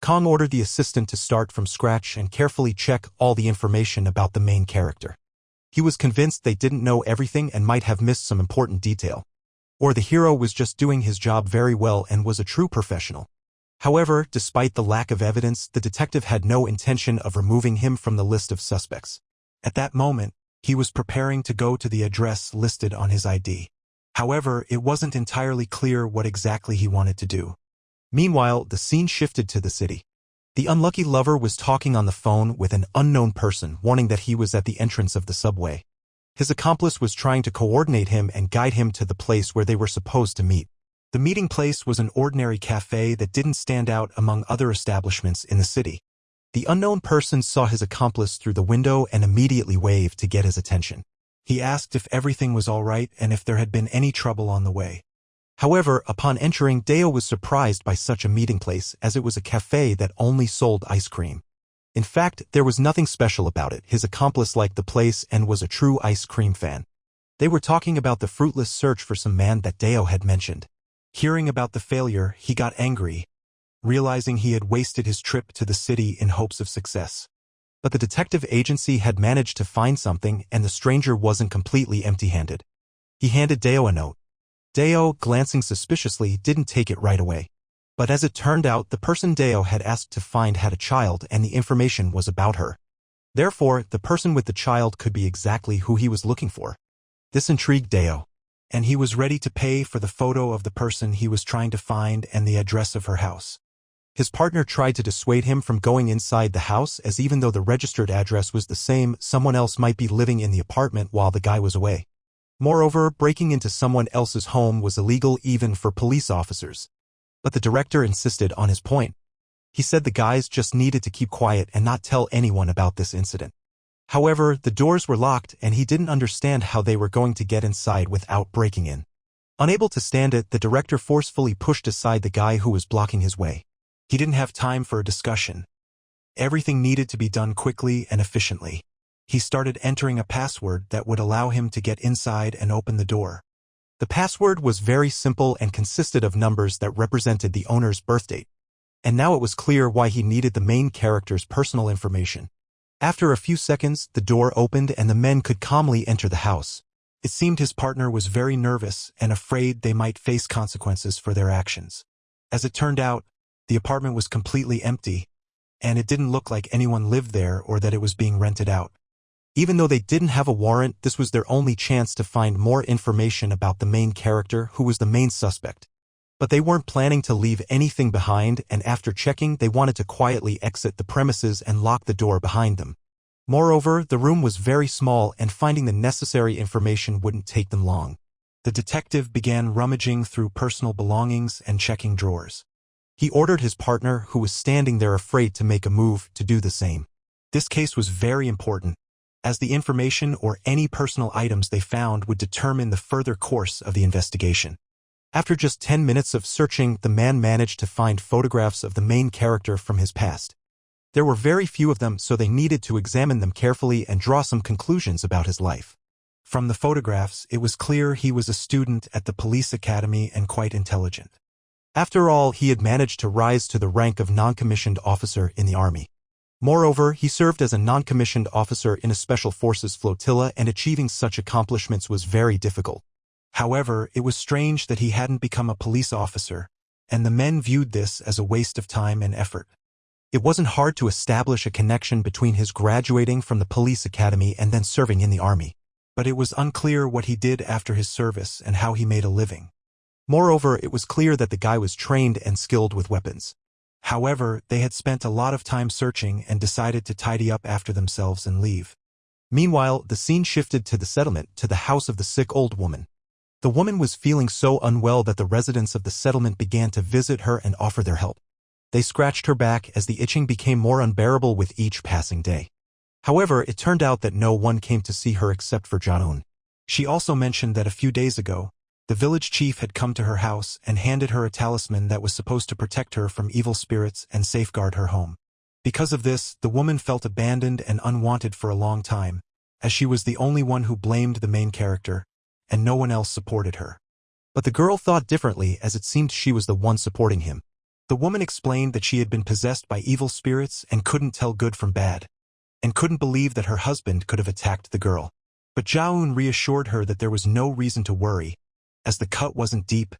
Kong ordered the assistant to start from scratch and carefully check all the information about the main character. He was convinced they didn't know everything and might have missed some important detail. Or the hero was just doing his job very well and was a true professional. However, despite the lack of evidence, the detective had no intention of removing him from the list of suspects. At that moment, he was preparing to go to the address listed on his ID. However, it wasn't entirely clear what exactly he wanted to do. Meanwhile, the scene shifted to the city. The unlucky lover was talking on the phone with an unknown person, warning that he was at the entrance of the subway. His accomplice was trying to coordinate him and guide him to the place where they were supposed to meet. The meeting place was an ordinary cafe that didn't stand out among other establishments in the city. The unknown person saw his accomplice through the window and immediately waved to get his attention. He asked if everything was all right and if there had been any trouble on the way. However, upon entering, Deo was surprised by such a meeting place, as it was a cafe that only sold ice cream. In fact, there was nothing special about it. His accomplice liked the place and was a true ice cream fan. They were talking about the fruitless search for some man that Deo had mentioned. Hearing about the failure, he got angry, realizing he had wasted his trip to the city in hopes of success. But the detective agency had managed to find something, and the stranger wasn't completely empty-handed. He handed Deo a note. Deo, glancing suspiciously, didn't take it right away. But as it turned out, the person Deo had asked to find had a child, and the information was about her. Therefore, the person with the child could be exactly who he was looking for. This intrigued Deo, and he was ready to pay for the photo of the person he was trying to find and the address of her house. His partner tried to dissuade him from going inside the house, as even though the registered address was the same, someone else might be living in the apartment while the guy was away. Moreover, breaking into someone else's home was illegal even for police officers. But the director insisted on his point. He said the guys just needed to keep quiet and not tell anyone about this incident. However, the doors were locked and he didn't understand how they were going to get inside without breaking in. Unable to stand it, the director forcefully pushed aside the guy who was blocking his way. He didn't have time for a discussion. Everything needed to be done quickly and efficiently. He started entering a password that would allow him to get inside and open the door. The password was very simple and consisted of numbers that represented the owner's birth date. And now it was clear why he needed the main character's personal information. After a few seconds, the door opened and the men could calmly enter the house. It seemed his partner was very nervous and afraid they might face consequences for their actions. As it turned out, the apartment was completely empty, and it didn't look like anyone lived there or that it was being rented out. Even though they didn't have a warrant, this was their only chance to find more information about the main character, who was the main suspect. But they weren't planning to leave anything behind, and after checking, they wanted to quietly exit the premises and lock the door behind them. Moreover, the room was very small and finding the necessary information wouldn't take them long. The detective began rummaging through personal belongings and checking drawers. He ordered his partner, who was standing there afraid to make a move, to do the same. This case was very important, as the information or any personal items they found would determine the further course of the investigation. After just 10 minutes of searching, the man managed to find photographs of the main character from his past. There were very few of them, so they needed to examine them carefully and draw some conclusions about his life. From the photographs, it was clear he was a student at the police academy and quite intelligent. After all, he had managed to rise to the rank of non-commissioned officer in the army. Moreover, he served as a non-commissioned officer in a special forces flotilla, and achieving such accomplishments was very difficult. However, it was strange that he hadn't become a police officer, and the men viewed this as a waste of time and effort. It wasn't hard to establish a connection between his graduating from the police academy and then serving in the army, but it was unclear what he did after his service and how he made a living. Moreover, it was clear that the guy was trained and skilled with weapons. However, they had spent a lot of time searching and decided to tidy up after themselves and leave. Meanwhile, the scene shifted to the settlement, to the house of the sick old woman. The woman was feeling so unwell that the residents of the settlement began to visit her and offer their help. They scratched her back as the itching became more unbearable with each passing day. However, it turned out that no one came to see her except for Jaun. She also mentioned that a few days ago, the village chief had come to her house and handed her a talisman that was supposed to protect her from evil spirits and safeguard her home. Because of this, the woman felt abandoned and unwanted for a long time, as she was the only one who blamed the main character, and no one else supported her. But the girl thought differently, as it seemed she was the one supporting him. The woman explained that she had been possessed by evil spirits and couldn't tell good from bad, and couldn't believe that her husband could have attacked the girl. But Jaun reassured her that there was no reason to worry, as the cut wasn't deep,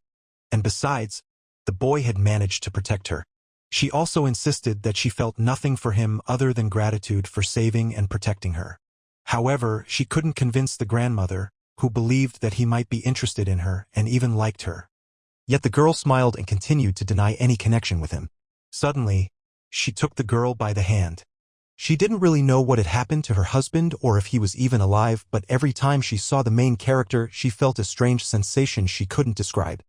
and besides, the boy had managed to protect her. She also insisted that she felt nothing for him other than gratitude for saving and protecting her. However, she couldn't convince the grandmother, who believed that he might be interested in her and even liked her. Yet the girl smiled and continued to deny any connection with him. Suddenly, she took the girl by the hand. She didn't really know what had happened to her husband or if he was even alive, but every time she saw the main character, she felt a strange sensation she couldn't describe.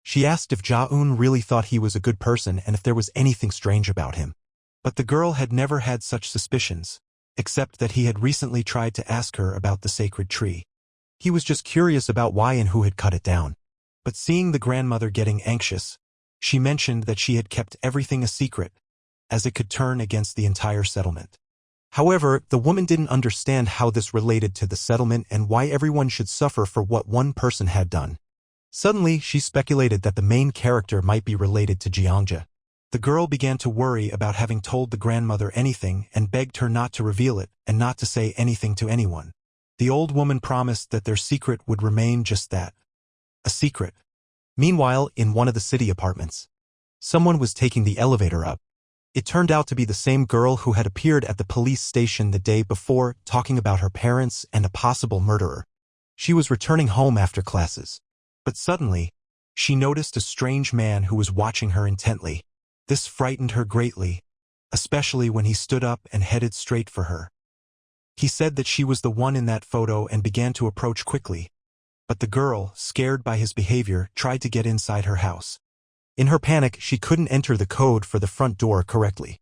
She asked if Jaun really thought he was a good person and if there was anything strange about him. But the girl had never had such suspicions, except that he had recently tried to ask her about the sacred tree. He was just curious about why and who had cut it down. But seeing the grandmother getting anxious, she mentioned that she had kept everything a secret, as it could turn against the entire settlement. However, the woman didn't understand how this related to the settlement and why everyone should suffer for what one person had done. Suddenly, she speculated that the main character might be related to Jiangja. The girl began to worry about having told the grandmother anything and begged her not to reveal it and not to say anything to anyone. The old woman promised that their secret would remain just that, a secret. Meanwhile, in one of the city apartments, someone was taking the elevator up. It turned out to be the same girl who had appeared at the police station the day before, talking about her parents and a possible murderer. She was returning home after classes. But suddenly, she noticed a strange man who was watching her intently. This frightened her greatly, especially when he stood up and headed straight for her. He said that she was the one in that photo and began to approach quickly. But the girl, scared by his behavior, tried to get inside her house. In her panic, she couldn't enter the code for the front door correctly.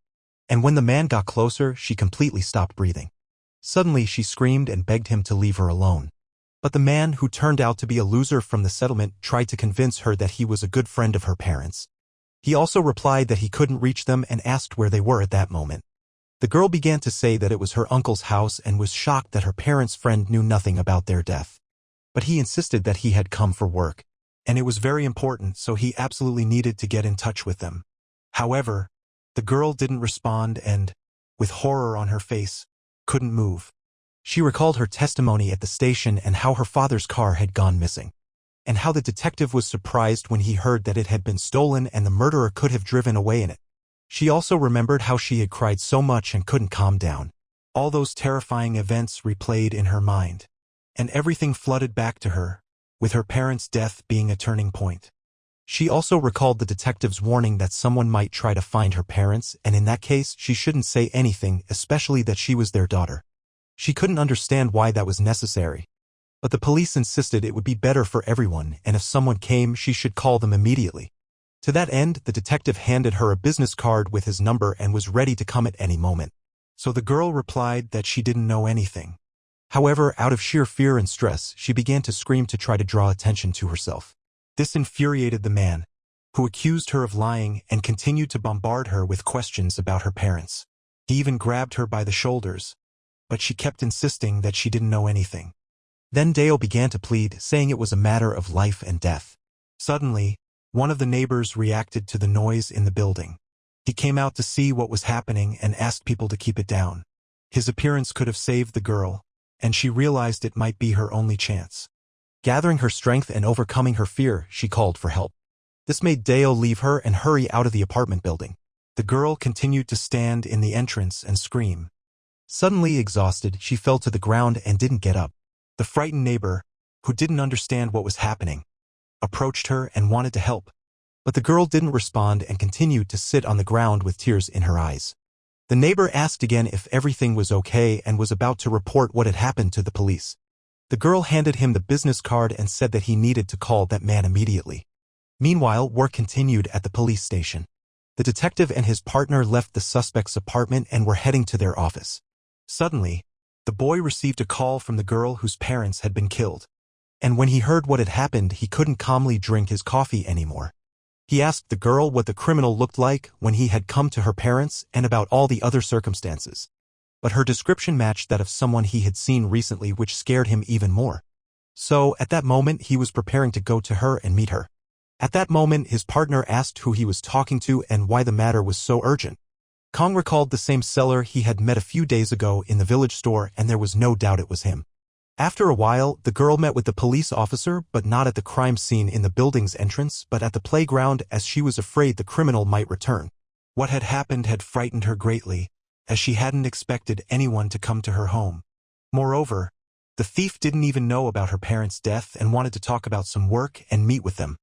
And when the man got closer, she completely stopped breathing. Suddenly, she screamed and begged him to leave her alone. But the man, who turned out to be a loser from the settlement, tried to convince her that he was a good friend of her parents. He also replied that he couldn't reach them and asked where they were at that moment. The girl began to say that it was her uncle's house and was shocked that her parents' friend knew nothing about their death. But he insisted that he had come for work, and it was very important, so he absolutely needed to get in touch with them. However, the girl didn't respond and, with horror on her face, couldn't move. She recalled her testimony at the station and how her father's car had gone missing, and how the detective was surprised when he heard that it had been stolen and the murderer could have driven away in it. She also remembered how she had cried so much and couldn't calm down. All those terrifying events replayed in her mind, and everything flooded back to her, with her parents' death being a turning point. She also recalled the detective's warning that someone might try to find her parents, and in that case she shouldn't say anything, especially that she was their daughter. She couldn't understand why that was necessary. But the police insisted it would be better for everyone, and if someone came, she should call them immediately. To that end, the detective handed her a business card with his number and was ready to come at any moment. So the girl replied that she didn't know anything. However, out of sheer fear and stress, she began to scream to try to draw attention to herself. This infuriated the man, who accused her of lying and continued to bombard her with questions about her parents. He even grabbed her by the shoulders, but she kept insisting that she didn't know anything. Then Dale began to plead, saying it was a matter of life and death. Suddenly, one of the neighbors reacted to the noise in the building. He came out to see what was happening and asked people to keep it down. His appearance could have saved the girl, and she realized it might be her only chance. Gathering her strength and overcoming her fear, she called for help. This made Dale leave her and hurry out of the apartment building. The girl continued to stand in the entrance and scream. Suddenly exhausted, she fell to the ground and didn't get up. The frightened neighbor, who didn't understand what was happening, approached her and wanted to help. But the girl didn't respond and continued to sit on the ground with tears in her eyes. The neighbor asked again if everything was okay and was about to report what had happened to the police. The girl handed him the business card and said that he needed to call that man immediately. Meanwhile, work continued at the police station. The detective and his partner left the suspect's apartment and were heading to their office. Suddenly, the boy received a call from the girl whose parents had been killed. And when he heard what had happened, he couldn't calmly drink his coffee anymore. He asked the girl what the criminal looked like when he had come to her parents and about all the other circumstances. But her description matched that of someone he had seen recently, which scared him even more. So, at that moment, he was preparing to go to her and meet her. At that moment, his partner asked who he was talking to and why the matter was so urgent. Kong recalled the same seller he had met a few days ago in the village store, and there was no doubt it was him. After a while, the girl met with the police officer, but not at the crime scene in the building's entrance, but at the playground, as she was afraid the criminal might return. What had happened had frightened her greatly, as she hadn't expected anyone to come to her home. Moreover, the thief didn't even know about her parents' death and wanted to talk about some work and meet with them.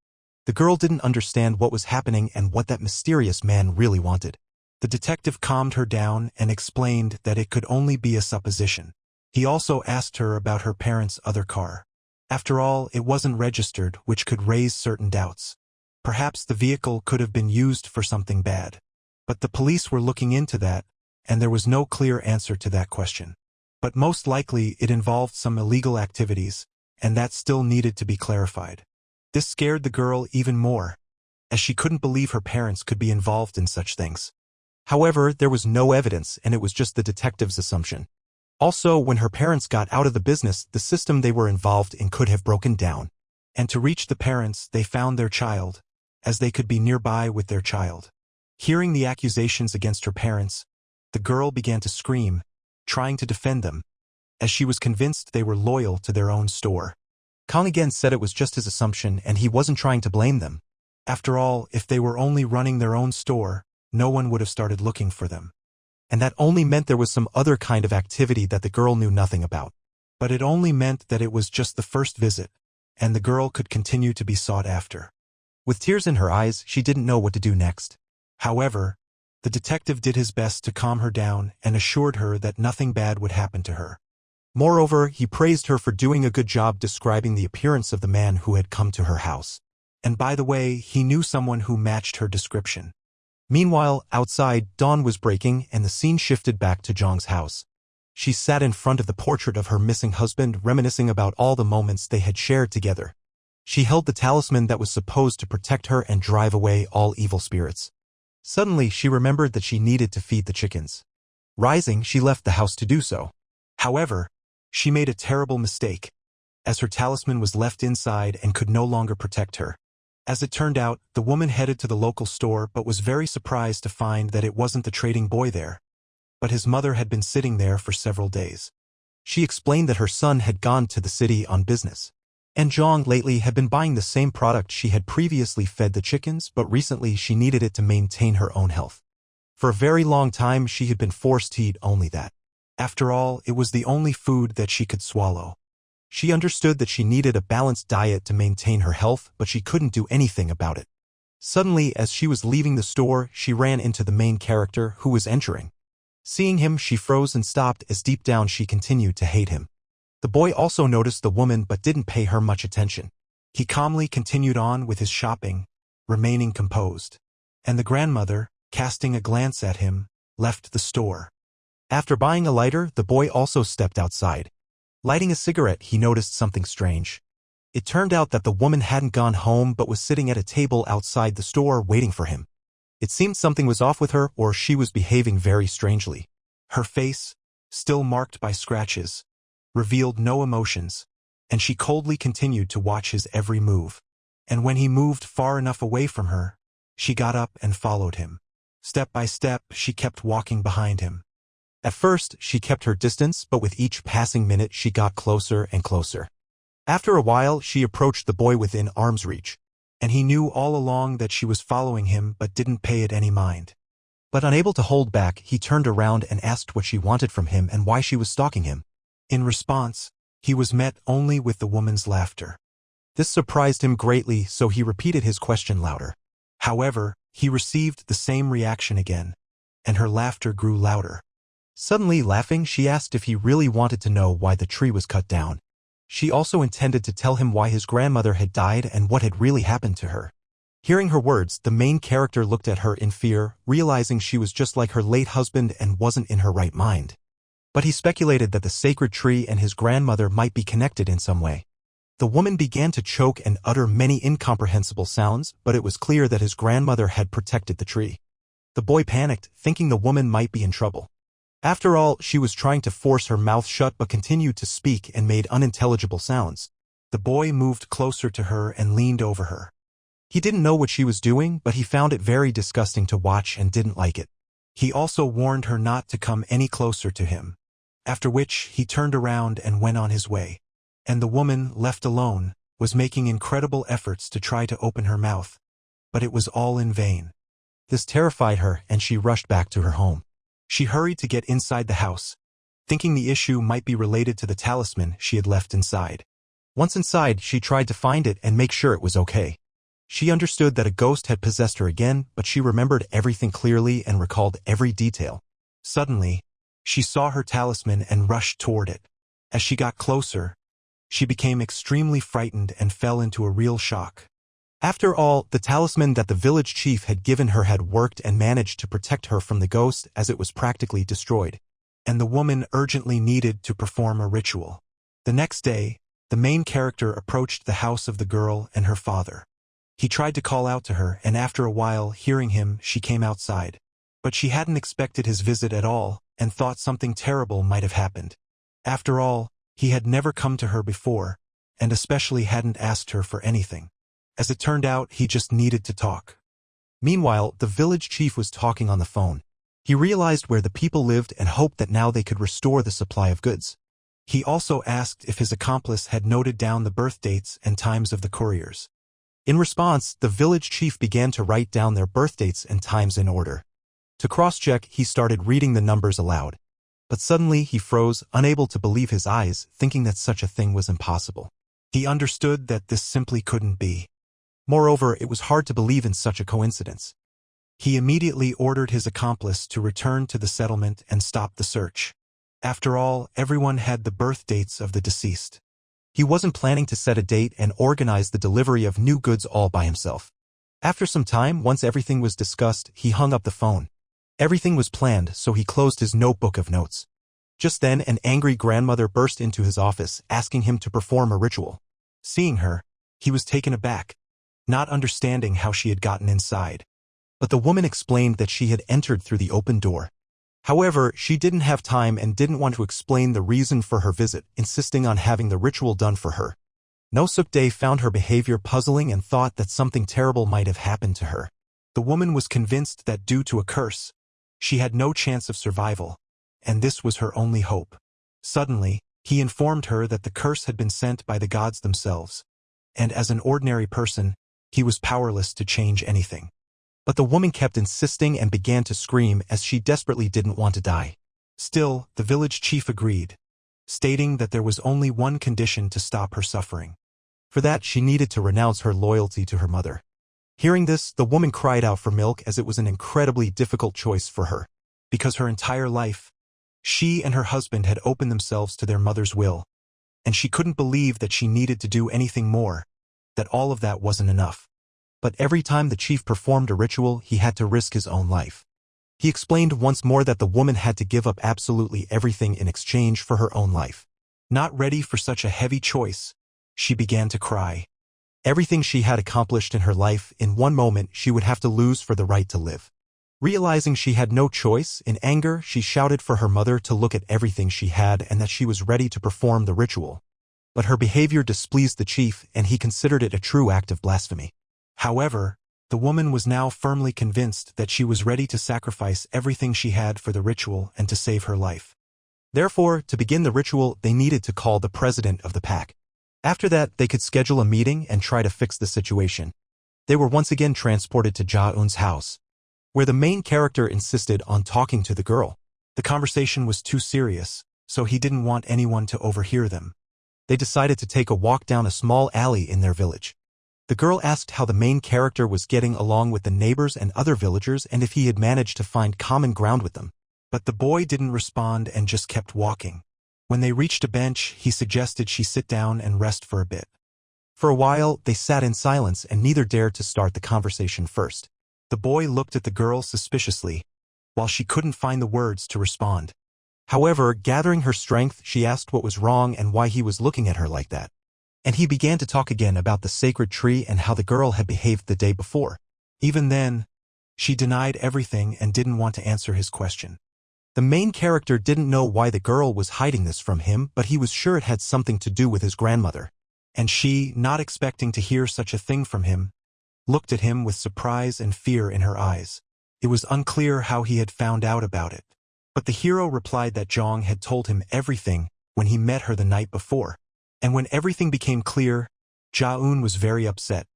The girl didn't understand what was happening and what that mysterious man really wanted. The detective calmed her down and explained that it could only be a supposition. He also asked her about her parents' other car. After all, it wasn't registered, which could raise certain doubts. Perhaps the vehicle could have been used for something bad. But the police were looking into that, and there was no clear answer to that question. But most likely it involved some illegal activities, and that still needed to be clarified. This scared the girl even more, as she couldn't believe her parents could be involved in such things. However, there was no evidence, and it was just the detective's assumption. Also, when her parents got out of the business, the system they were involved in could have broken down. And to reach the parents, they found their child, as they could be nearby with their child. Hearing the accusations against her parents, the girl began to scream, trying to defend them, as she was convinced they were loyal to their own store. Kong again said it was just his assumption and he wasn't trying to blame them. After all, if they were only running their own store, no one would have started looking for them. And that only meant there was some other kind of activity that the girl knew nothing about. But it only meant that it was just the first visit, and the girl could continue to be sought after. With tears in her eyes, she didn't know what to do next. However, the detective did his best to calm her down and assured her that nothing bad would happen to her. Moreover, he praised her for doing a good job describing the appearance of the man who had come to her house. And by the way, he knew someone who matched her description. Meanwhile, outside, dawn was breaking and the scene shifted back to Zhang's house. She sat in front of the portrait of her missing husband, reminiscing about all the moments they had shared together. She held the talisman that was supposed to protect her and drive away all evil spirits. Suddenly, she remembered that she needed to feed the chickens. Rising, she left the house to do so. However, she made a terrible mistake, as her talisman was left inside and could no longer protect her. As it turned out, the woman headed to the local store but was very surprised to find that it wasn't the trading boy there, but his mother had been sitting there for several days. She explained that her son had gone to the city on business, and Zhang lately had been buying the same product she had previously fed the chickens, but recently she needed it to maintain her own health. For a very long time she had been forced to eat only that. After all, it was the only food that she could swallow. She understood that she needed a balanced diet to maintain her health, but she couldn't do anything about it. Suddenly, as she was leaving the store, she ran into the main character, who was entering. Seeing him, she froze and stopped, as deep down she continued to hate him. The boy also noticed the woman but didn't pay her much attention. He calmly continued on with his shopping, remaining composed. And the grandmother, casting a glance at him, left the store. After buying a lighter, the boy also stepped outside. Lighting a cigarette, he noticed something strange. It turned out that the woman hadn't gone home but was sitting at a table outside the store waiting for him. It seemed something was off with her, or she was behaving very strangely. Her face, still marked by scratches, revealed no emotions, and she coldly continued to watch his every move. And when he moved far enough away from her, she got up and followed him. Step by step, she kept walking behind him. At first, she kept her distance, but with each passing minute she got closer and closer. After a while, she approached the boy within arm's reach, and he knew all along that she was following him but didn't pay it any mind. But unable to hold back, he turned around and asked what she wanted from him and why she was stalking him. In response, he was met only with the woman's laughter. This surprised him greatly, so he repeated his question louder. However, he received the same reaction again, and her laughter grew louder. Suddenly laughing, she asked if he really wanted to know why the tree was cut down. She also intended to tell him why his grandmother had died and what had really happened to her. Hearing her words, the main character looked at her in fear, realizing she was just like her late husband and wasn't in her right mind. But he speculated that the sacred tree and his grandmother might be connected in some way. The woman began to choke and utter many incomprehensible sounds, but it was clear that his grandmother had protected the tree. The boy panicked, thinking the woman might be in trouble. After all, she was trying to force her mouth shut but continued to speak and made unintelligible sounds. The boy moved closer to her and leaned over her. He didn't know what she was doing, but he found it very disgusting to watch and didn't like it. He also warned her not to come any closer to him. After which, he turned around and went on his way. And the woman, left alone, was making incredible efforts to try to open her mouth. But it was all in vain. This terrified her and she rushed back to her home. She hurried to get inside the house, thinking the issue might be related to the talisman she had left inside. Once inside, she tried to find it and make sure it was okay. She understood that a ghost had possessed her again, but she remembered everything clearly and recalled every detail. Suddenly, she saw her talisman and rushed toward it. As she got closer, she became extremely frightened and fell into a real shock. After all, the talisman that the village chief had given her had worked and managed to protect her from the ghost, as it was practically destroyed. And the woman urgently needed to perform a ritual. The next day, the main character approached the house of the girl and her father. He tried to call out to her, and after a while, hearing him, she came outside. But she hadn't expected his visit at all, and thought something terrible might have happened. After all, he had never come to her before, and especially hadn't asked her for anything. As it turned out, he just needed to talk. Meanwhile, the village chief was talking on the phone. He realized where the people lived and hoped that now they could restore the supply of goods. He also asked if his accomplice had noted down the birth dates and times of the couriers. In response, the village chief began to write down their birth dates and times in order. To cross-check, he started reading the numbers aloud. But suddenly he froze, unable to believe his eyes, thinking that such a thing was impossible. He understood that this simply couldn't be. Moreover, it was hard to believe in such a coincidence. He immediately ordered his accomplice to return to the settlement and stop the search. After all, everyone had the birth dates of the deceased. He wasn't planning to set a date and organize the delivery of new goods all by himself. After some time, once everything was discussed, he hung up the phone. Everything was planned, so he closed his notebook of notes. Just then, an angry grandmother burst into his office, asking him to perform a ritual. Seeing her, he was taken aback, not understanding how she had gotten inside. But the woman explained that she had entered through the open door. However, she didn't have time and didn't want to explain the reason for her visit, insisting on having the ritual done for her. No-Suk-dae found her behavior puzzling and thought that something terrible might have happened to her. The woman was convinced that due to a curse, she had no chance of survival, and this was her only hope. Suddenly, he informed her that the curse had been sent by the gods themselves, and as an ordinary person, he was powerless to change anything. But the woman kept insisting and began to scream as she desperately didn't want to die. Still, the village chief agreed, stating that there was only one condition to stop her suffering. For that, she needed to renounce her loyalty to her mother. Hearing this, the woman cried out for milk, as it was an incredibly difficult choice for her, because her entire life, she and her husband had opened themselves to their mother's will. and she couldn't believe that she needed to do anything more, that all of that wasn't enough. But every time the chief performed a ritual, he had to risk his own life. He explained once more that the woman had to give up absolutely everything in exchange for her own life. Not ready for such a heavy choice, she began to cry. Everything she had accomplished in her life, in one moment she would have to lose for the right to live. Realizing she had no choice, in anger she shouted for her mother to look at everything she had and that she was ready to perform the ritual. But her behavior displeased the chief, and he considered it a true act of blasphemy. However, the woman was now firmly convinced that she was ready to sacrifice everything she had for the ritual and to save her life. Therefore, to begin the ritual, they needed to call the president of the pack. After that, they could schedule a meeting and try to fix the situation. They were once again transported to Ja-eun's house, where the main character insisted on talking to the girl. The conversation was too serious, so he didn't want anyone to overhear them. They decided to take a walk down a small alley in their village. The girl asked how the main character was getting along with the neighbors and other villagers and if he had managed to find common ground with them. But the boy didn't respond and just kept walking. When they reached a bench, he suggested she sit down and rest for a bit. For a while, they sat in silence and neither dared to start the conversation first. The boy looked at the girl suspiciously, while she couldn't find the words to respond. However, gathering her strength, she asked what was wrong and why he was looking at her like that. And he began to talk again about the sacred tree and how the girl had behaved the day before. Even then, she denied everything and didn't want to answer his question. The main character didn't know why the girl was hiding this from him, but he was sure it had something to do with his grandmother. And she, not expecting to hear such a thing from him, looked at him with surprise and fear in her eyes. It was unclear how he had found out about it. But the hero replied that Jong had told him everything when he met her the night before. And when everything became clear, Ja-eun was very upset,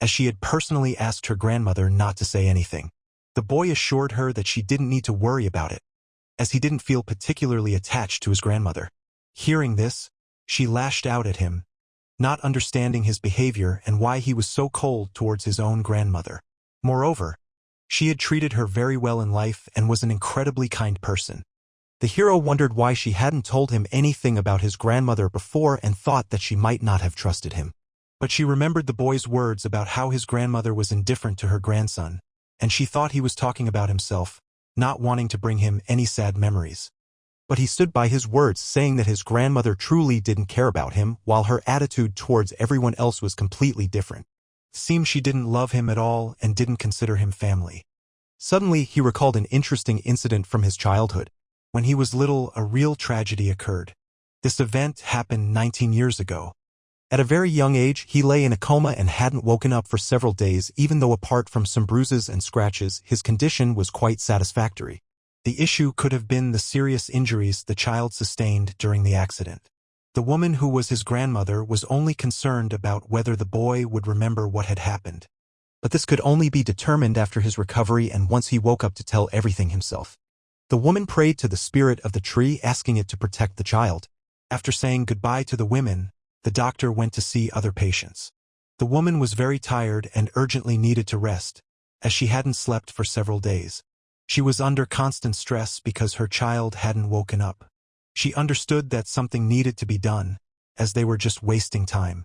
as she had personally asked her grandmother not to say anything. The boy assured her that she didn't need to worry about it, as he didn't feel particularly attached to his grandmother. Hearing this, she lashed out at him, not understanding his behavior and why he was so cold towards his own grandmother. Moreover, she had treated her very well in life and was an incredibly kind person. The hero wondered why she hadn't told him anything about his grandmother before and thought that she might not have trusted him. But she remembered the boy's words about how his grandmother was indifferent to her grandson, and she thought he was talking about himself, not wanting to bring him any sad memories. But he stood by his words, saying that his grandmother truly didn't care about him, while her attitude towards everyone else was completely different. It seemed she didn't love him at all and didn't consider him family. Suddenly, he recalled an interesting incident from his childhood. When he was little, a real tragedy occurred. This event happened 19 years ago. At a very young age, he lay in a coma and hadn't woken up for several days, even though apart from some bruises and scratches, his condition was quite satisfactory. The issue could have been the serious injuries the child sustained during the accident. The woman who was his grandmother was only concerned about whether the boy would remember what had happened. But this could only be determined after his recovery and once he woke up to tell everything himself. The woman prayed to the spirit of the tree, asking it to protect the child. After saying goodbye to the women, the doctor went to see other patients. The woman was very tired and urgently needed to rest, as she hadn't slept for several days. She was under constant stress because her child hadn't woken up. She understood that something needed to be done, as they were just wasting time.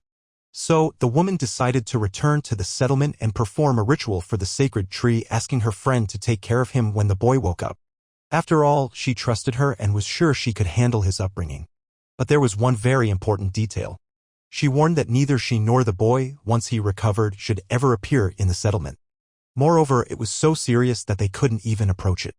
So, the woman decided to return to the settlement and perform a ritual for the sacred tree, asking her friend to take care of him when the boy woke up. After all, she trusted her and was sure she could handle his upbringing. But there was one very important detail. She warned that neither she nor the boy, once he recovered, should ever appear in the settlement. Moreover, it was so serious that they couldn't even approach it.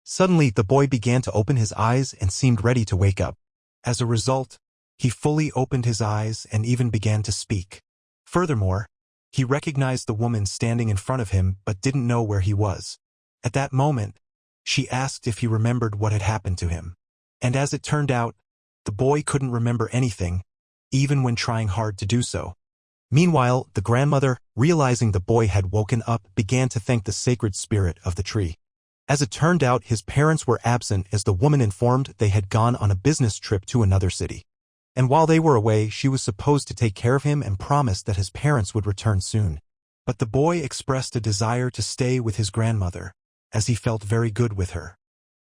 Suddenly, the boy began to open his eyes and seemed ready to wake up. As a result, he fully opened his eyes and even began to speak. Furthermore, he recognized the woman standing in front of him but didn't know where he was. At that moment, she asked if he remembered what had happened to him. And as it turned out, the boy couldn't remember anything, even when trying hard to do so. Meanwhile, the grandmother, realizing the boy had woken up, began to thank the sacred spirit of the tree. As it turned out, his parents were absent, as the woman informed they had gone on a business trip to another city. And while they were away, she was supposed to take care of him and promised that his parents would return soon. But the boy expressed a desire to stay with his grandmother, as he felt very good with her.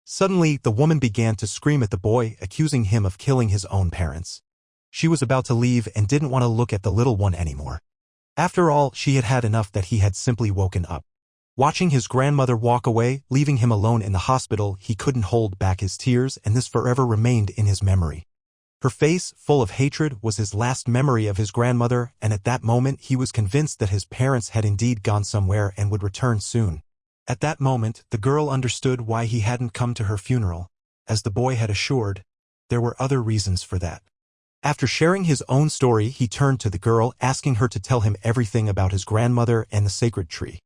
Suddenly, the woman began to scream at the boy, accusing him of killing his own parents. She was about to leave and didn't want to look at the little one anymore. After all, she had had enough that he had simply woken up. Watching his grandmother walk away, leaving him alone in the hospital, he couldn't hold back his tears, and this forever remained in his memory. Her face, full of hatred, was his last memory of his grandmother, and at that moment he was convinced that his parents had indeed gone somewhere and would return soon. At that moment, the girl understood why he hadn't come to her funeral. As the boy had assured, there were other reasons for that. After sharing his own story, he turned to the girl, asking her to tell him everything about his grandmother and the sacred tree.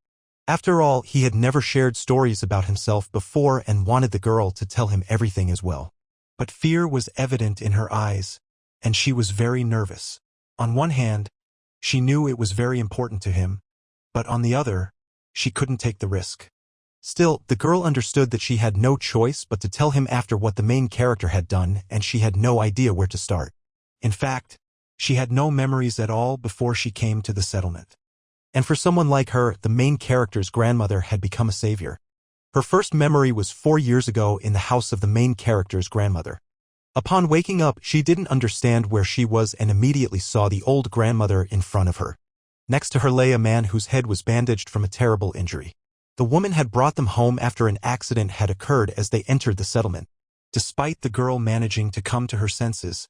After all, he had never shared stories about himself before and wanted the girl to tell him everything as well. But fear was evident in her eyes, and she was very nervous. On one hand, she knew it was very important to him, but on the other, she couldn't take the risk. Still, the girl understood that she had no choice but to tell him after what the main character had done, and she had no idea where to start. In fact, she had no memories at all before she came to the settlement. And for someone like her, the main character's grandmother had become a savior. Her first memory was 4 years ago in the house of the main character's grandmother. Upon waking up, she didn't understand where she was and immediately saw the old grandmother in front of her. Next to her lay a man whose head was bandaged from a terrible injury. The woman had brought them home after an accident had occurred as they entered the settlement. Despite the girl managing to come to her senses,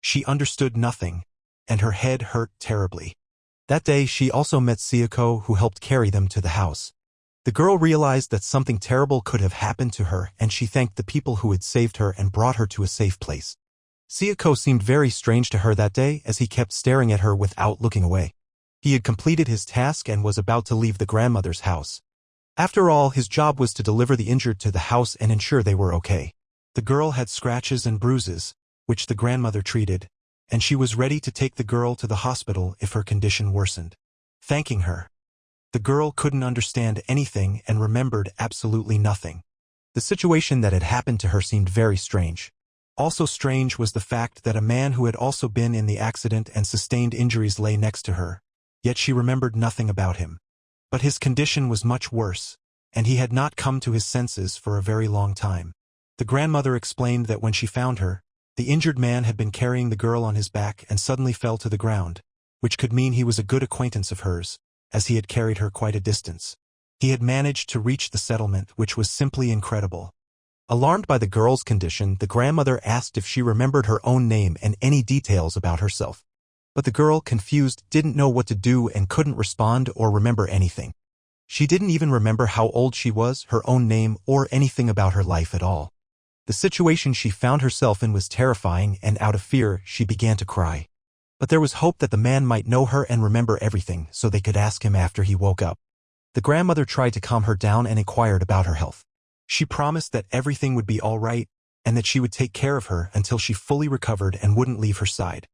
she understood nothing, and her head hurt terribly. That day she also met Sayako, who helped carry them to the house. The girl realized that something terrible could have happened to her, and she thanked the people who had saved her and brought her to a safe place. Sayako seemed very strange to her that day as he kept staring at her without looking away. He had completed his task and was about to leave the grandmother's house. After all, his job was to deliver the injured to the house and ensure they were okay. The girl had scratches and bruises, which the grandmother treated, and she was ready to take the girl to the hospital if her condition worsened. Thanking her, the girl couldn't understand anything and remembered absolutely nothing. The situation that had happened to her seemed very strange. Also strange was the fact that a man who had also been in the accident and sustained injuries lay next to her, yet she remembered nothing about him. But his condition was much worse, and he had not come to his senses for a very long time. The grandmother explained that when she found her, the injured man had been carrying the girl on his back and suddenly fell to the ground, which could mean he was a good acquaintance of hers, as he had carried her quite a distance. He had managed to reach the settlement, which was simply incredible. Alarmed by the girl's condition, the grandmother asked if she remembered her own name and any details about herself. But the girl, confused, didn't know what to do and couldn't respond or remember anything. She didn't even remember how old she was, her own name, or anything about her life at all. The situation she found herself in was terrifying, and out of fear, she began to cry. But there was hope that the man might know her and remember everything, so they could ask him after he woke up. The grandmother tried to calm her down and inquired about her health. She promised that everything would be all right, and that she would take care of her until she fully recovered and wouldn't leave her side.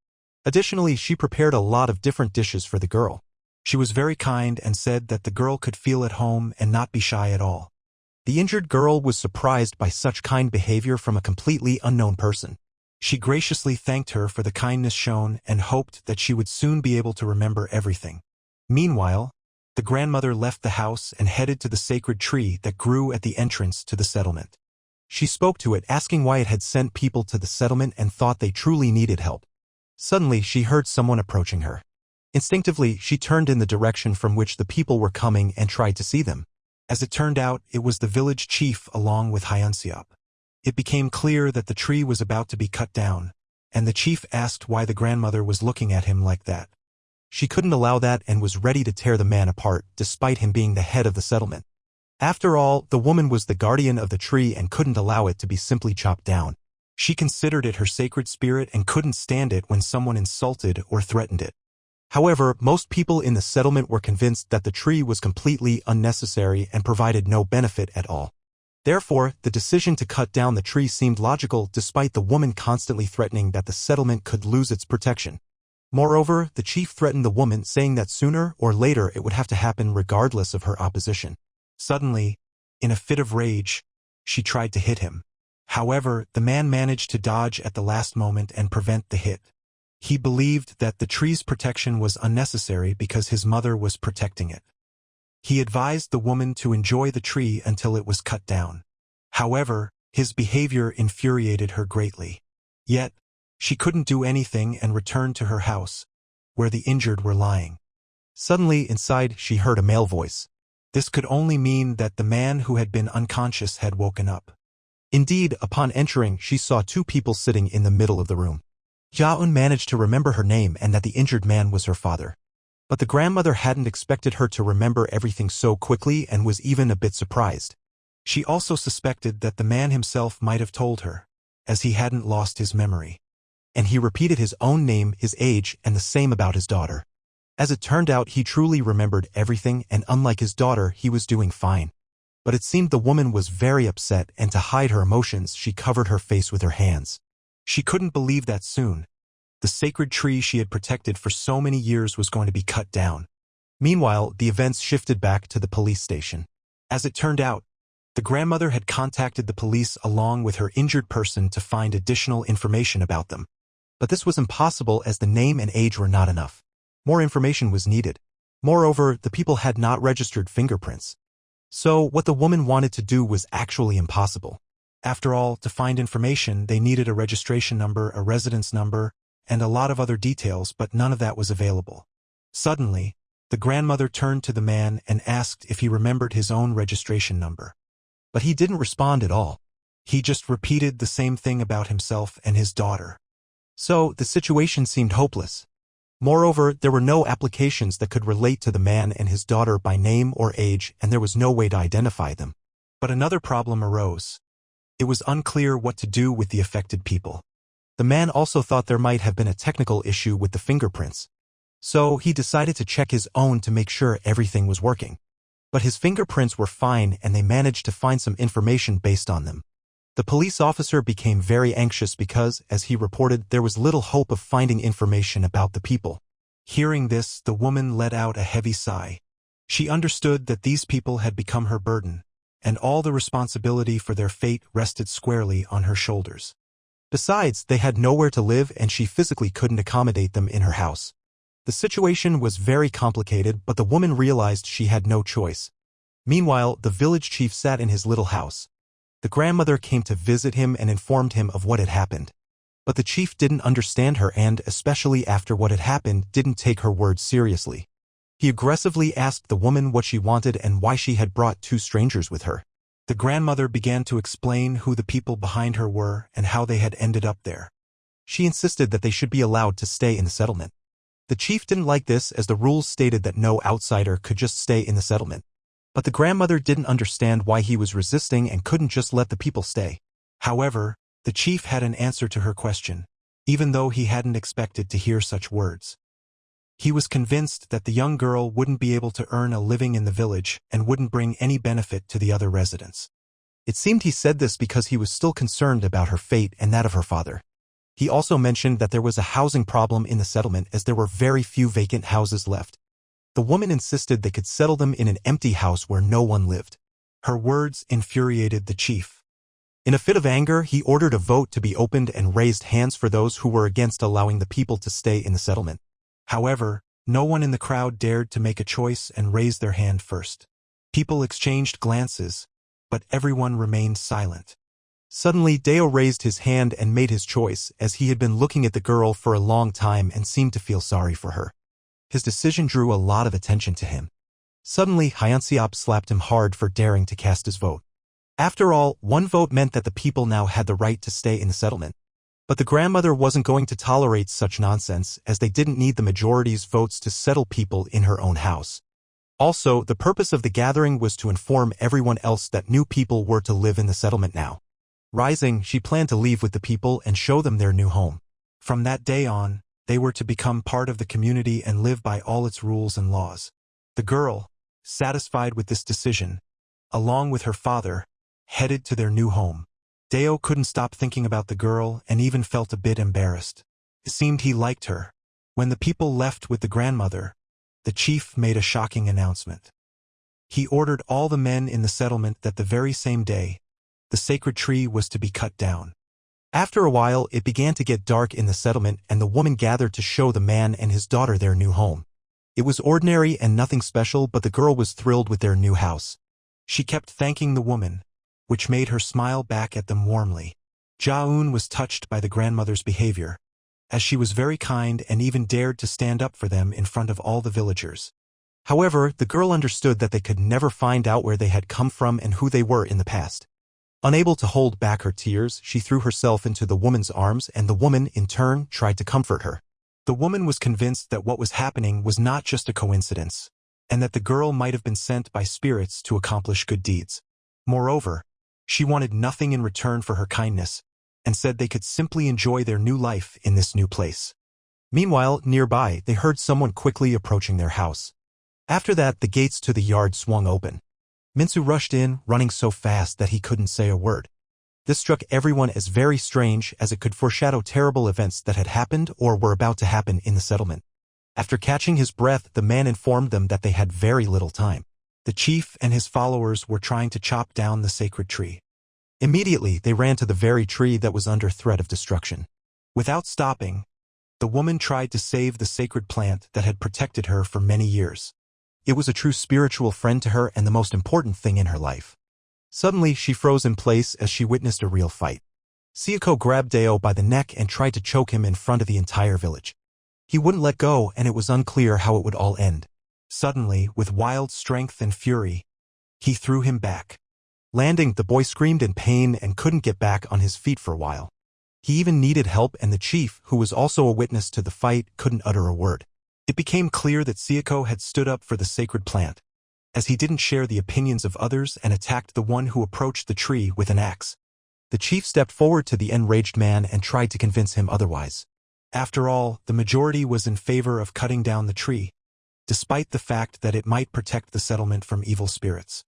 Additionally, she prepared a lot of different dishes for the girl. She was very kind and said that the girl could feel at home and not be shy at all. The injured girl was surprised by such kind behavior from a completely unknown person. She graciously thanked her for the kindness shown and hoped that she would soon be able to remember everything. Meanwhile, the grandmother left the house and headed to the sacred tree that grew at the entrance to the settlement. She spoke to it, asking why it had sent people to the settlement and thought they truly needed help. Suddenly, she heard someone approaching her. Instinctively, she turned in the direction from which the people were coming and tried to see them. As it turned out, it was the village chief along with Hyunseop. It became clear that the tree was about to be cut down, and the chief asked why the grandmother was looking at him like that. She couldn't allow that and was ready to tear the man apart, despite him being the head of the settlement. After all, the woman was the guardian of the tree and couldn't allow it to be simply chopped down. She considered it her sacred spirit and couldn't stand it when someone insulted or threatened it. However, most people in the settlement were convinced that the tree was completely unnecessary and provided no benefit at all. Therefore, the decision to cut down the tree seemed logical, despite the woman constantly threatening that the settlement could lose its protection. Moreover, the chief threatened the woman, saying that sooner or later it would have to happen regardless of her opposition. Suddenly, in a fit of rage, she tried to hit him. However, the man managed to dodge at the last moment and prevent the hit. He believed that the tree's protection was unnecessary because his mother was protecting it. He advised the woman to enjoy the tree until it was cut down. However, his behavior infuriated her greatly. Yet, She couldn't do anything and returned to her house, where the injured were lying. Suddenly, inside, she heard a male voice. This could only mean that the man who had been unconscious had woken up. Indeed, upon entering, she saw two people sitting in the middle of the room. Jaeun managed to remember her name and that the injured man was her father. But the grandmother hadn't expected her to remember everything so quickly and was even a bit surprised. She also suspected that the man himself might have told her, as he hadn't lost his memory. And he repeated his own name, his age, and the same about his daughter. As it turned out, he truly remembered everything, and unlike his daughter, he was doing fine. But it seemed the woman was very upset, and to hide her emotions, she covered her face with her hands. She couldn't believe that soon the sacred tree she had protected for so many years was going to be cut down. Meanwhile, the events shifted back to the police station. As it turned out, the grandmother had contacted the police along with her injured person to find additional information about them. But this was impossible as the name and age were not enough. More information was needed. Moreover, the people had not registered fingerprints. So what the woman wanted to do was actually impossible. After all, to find information, they needed a registration number, a residence number, and a lot of other details, but none of that was available. Suddenly, the grandmother turned to the man and asked if he remembered his own registration number. But he didn't respond at all. He just repeated the same thing about himself and his daughter. So, the situation seemed hopeless. Moreover, there were no applications that could relate to the man and his daughter by name or age, and there was no way to identify them. But another problem arose. It was unclear what to do with the affected people. The man also thought there might have been a technical issue with the fingerprints. So he decided to check his own to make sure everything was working. But his fingerprints were fine and they managed to find some information based on them. The police officer became very anxious because, as he reported, there was little hope of finding information about the people. Hearing this, the woman let out a heavy sigh. She understood that these people had become her burden, and all the responsibility for their fate rested squarely on her shoulders. Besides, they had nowhere to live and she physically couldn't accommodate them in her house. The situation was very complicated, but the woman realized she had no choice. Meanwhile, the village chief sat in his little house. The grandmother came to visit him and informed him of what had happened. But the chief didn't understand her and, especially after what had happened, didn't take her words seriously. He aggressively asked the woman what she wanted and why she had brought two strangers with her. The grandmother began to explain who the people behind her were and how they had ended up there. She insisted that they should be allowed to stay in the settlement. The chief didn't like this as the rules stated that no outsider could just stay in the settlement. But the grandmother didn't understand why he was resisting and couldn't just let the people stay. However, the chief had an answer to her question, even though he hadn't expected to hear such words. He was convinced that the young girl wouldn't be able to earn a living in the village and wouldn't bring any benefit to the other residents. It seemed he said this because he was still concerned about her fate and that of her father. He also mentioned that there was a housing problem in the settlement as there were very few vacant houses left. The woman insisted they could settle them in an empty house where no one lived. Her words infuriated the chief. In a fit of anger, he ordered a vote to be opened and raised hands for those who were against allowing the people to stay in the settlement. However, no one in the crowd dared to make a choice and raise their hand first. People exchanged glances, but everyone remained silent. Suddenly, Deo raised his hand and made his choice, as he had been looking at the girl for a long time and seemed to feel sorry for her. His decision drew a lot of attention to him. Suddenly, Hyeonseop slapped him hard for daring to cast his vote. After all, one vote meant that the people now had the right to stay in the settlement. But the grandmother wasn't going to tolerate such nonsense, as they didn't need the majority's votes to settle people in her own house. Also, the purpose of the gathering was to inform everyone else that new people were to live in the settlement now. Rising, she planned to leave with the people and show them their new home. From that day on, they were to become part of the community and live by all its rules and laws. The girl, satisfied with this decision, along with her father, headed to their new home. Deo couldn't stop thinking about the girl and even felt a bit embarrassed. It seemed he liked her. When the people left with the grandmother, the chief made a shocking announcement. He ordered all the men in the settlement that the very same day, the sacred tree was to be cut down. After a while, it began to get dark in the settlement and the woman gathered to show the man and his daughter their new home. It was ordinary and nothing special, but the girl was thrilled with their new house. She kept thanking the woman, which made her smile back at them warmly. Jaeun was touched by the grandmother's behavior. as she was very kind and even dared to stand up for them in front of all the villagers. However, the girl understood that they could never find out where they had come from and who they were in the past. Unable to hold back her tears, she threw herself into the woman's arms, and the woman, in turn, tried to comfort her. The woman was convinced that what was happening was not just a coincidence, and that the girl might have been sent by spirits to accomplish good deeds. Moreover, she wanted nothing in return for her kindness, and said they could simply enjoy their new life in this new place. Meanwhile, nearby, they heard someone quickly approaching their house. After that, the gates to the yard swung open. Minsu rushed in, running so fast that he couldn't say a word. This struck everyone as very strange, as it could foreshadow terrible events that had happened or were about to happen in the settlement. After catching his breath, the man informed them that they had very little time. The chief and his followers were trying to chop down the sacred tree. Immediately, they ran to the very tree that was under threat of destruction. Without stopping, the woman tried to save the sacred plant that had protected her for many years. It was a true spiritual friend to her and the most important thing in her life. Suddenly, she froze in place as she witnessed a real fight. Sayako grabbed Deo by the neck and tried to choke him in front of the entire village. He wouldn't let go, and it was unclear how it would all end. Suddenly, with wild strength and fury, he threw him back. Landing, the boy screamed in pain and couldn't get back on his feet for a while. He even needed help, and the chief, who was also a witness to the fight, couldn't utter a word. It became clear that Sayako had stood up for the sacred plant, as he didn't share the opinions of others and attacked the one who approached the tree with an axe. The chief stepped forward to the enraged man and tried to convince him otherwise. After all, the majority was in favor of cutting down the tree, despite the fact that it might protect the settlement from evil spirits.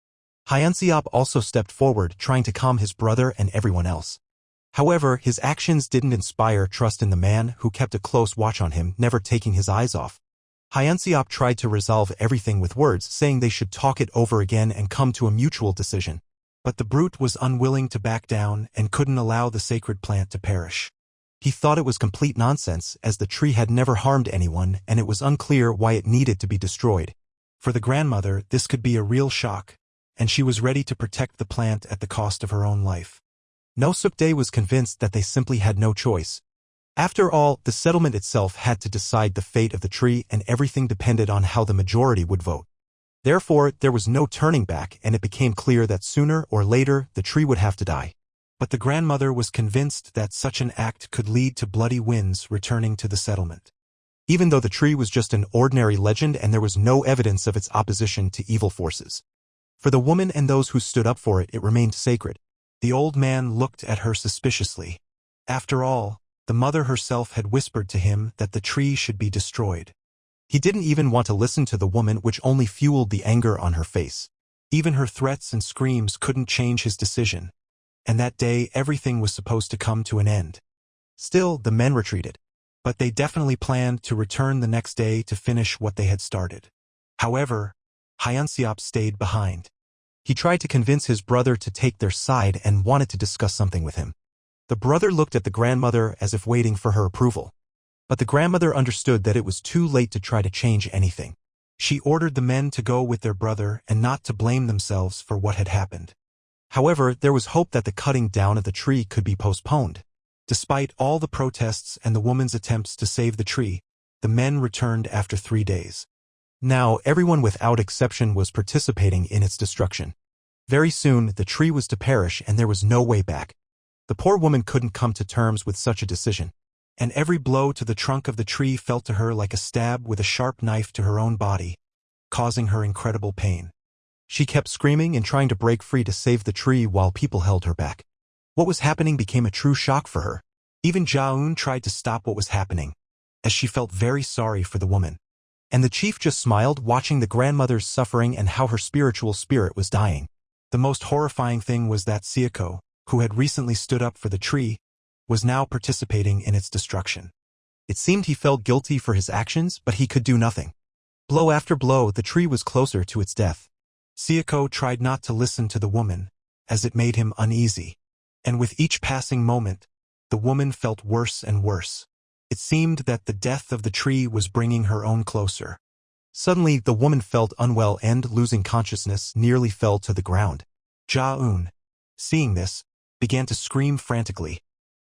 Hyunseop also stepped forward, trying to calm his brother and everyone else. However, his actions didn't inspire trust in the man, who kept a close watch on him, never taking his eyes off. Hyunseop tried to resolve everything with words, saying they should talk it over again and come to a mutual decision. But the brute was unwilling to back down and couldn't allow the sacred plant to perish. He thought it was complete nonsense, as the tree had never harmed anyone and it was unclear why it needed to be destroyed. For the grandmother, this could be a real shock, and she was ready to protect the plant at the cost of her own life. No Sukde was convinced that they simply had no choice. After all, the settlement itself had to decide the fate of the tree, and everything depended on how the majority would vote. Therefore, there was no turning back, and it became clear that sooner or later the tree would have to die. But the grandmother was convinced that such an act could lead to bloody winds returning to the settlement. Even though the tree was just an ordinary legend and there was no evidence of its opposition to evil forces. For the woman and those who stood up for it, it remained sacred. The old man looked at her suspiciously. After all, the mother herself had whispered to him that the tree should be destroyed. He didn't even want to listen to the woman, which only fueled the anger on her face. Even her threats and screams couldn't change his decision. And that day, everything was supposed to come to an end. Still, the men retreated. But they definitely planned to return the next day to finish what they had started. However, Hyunseop stayed behind. He tried to convince his brother to take their side and wanted to discuss something with him. The brother looked at the grandmother as if waiting for her approval. But the grandmother understood that it was too late to try to change anything. She ordered the men to go with their brother and not to blame themselves for what had happened. However, there was hope that the cutting down of the tree could be postponed. Despite all the protests and the woman's attempts to save the tree, the men returned after 3 days. Now, everyone without exception was participating in its destruction. Very soon, the tree was to perish and there was no way back. The poor woman couldn't come to terms with such a decision, and every blow to the trunk of the tree felt to her like a stab with a sharp knife to her own body, causing her incredible pain. She kept screaming and trying to break free to save the tree while people held her back. What was happening became a true shock for her. Even Jaeun tried to stop what was happening, as she felt very sorry for the woman. And the chief just smiled, watching the grandmother's suffering and how her spiritual spirit was dying. The most horrifying thing was that Sayako, who had recently stood up for the tree, was now participating in its destruction. It seemed he felt guilty for his actions, but he could do nothing. Blow after blow, the tree was closer to its death. Sayako tried not to listen to the woman, as it made him uneasy. And with each passing moment, the woman felt worse and worse. It seemed that the death of the tree was bringing her own closer. Suddenly, the woman felt unwell and, losing consciousness, nearly fell to the ground. Jaeun, seeing this, began to scream frantically.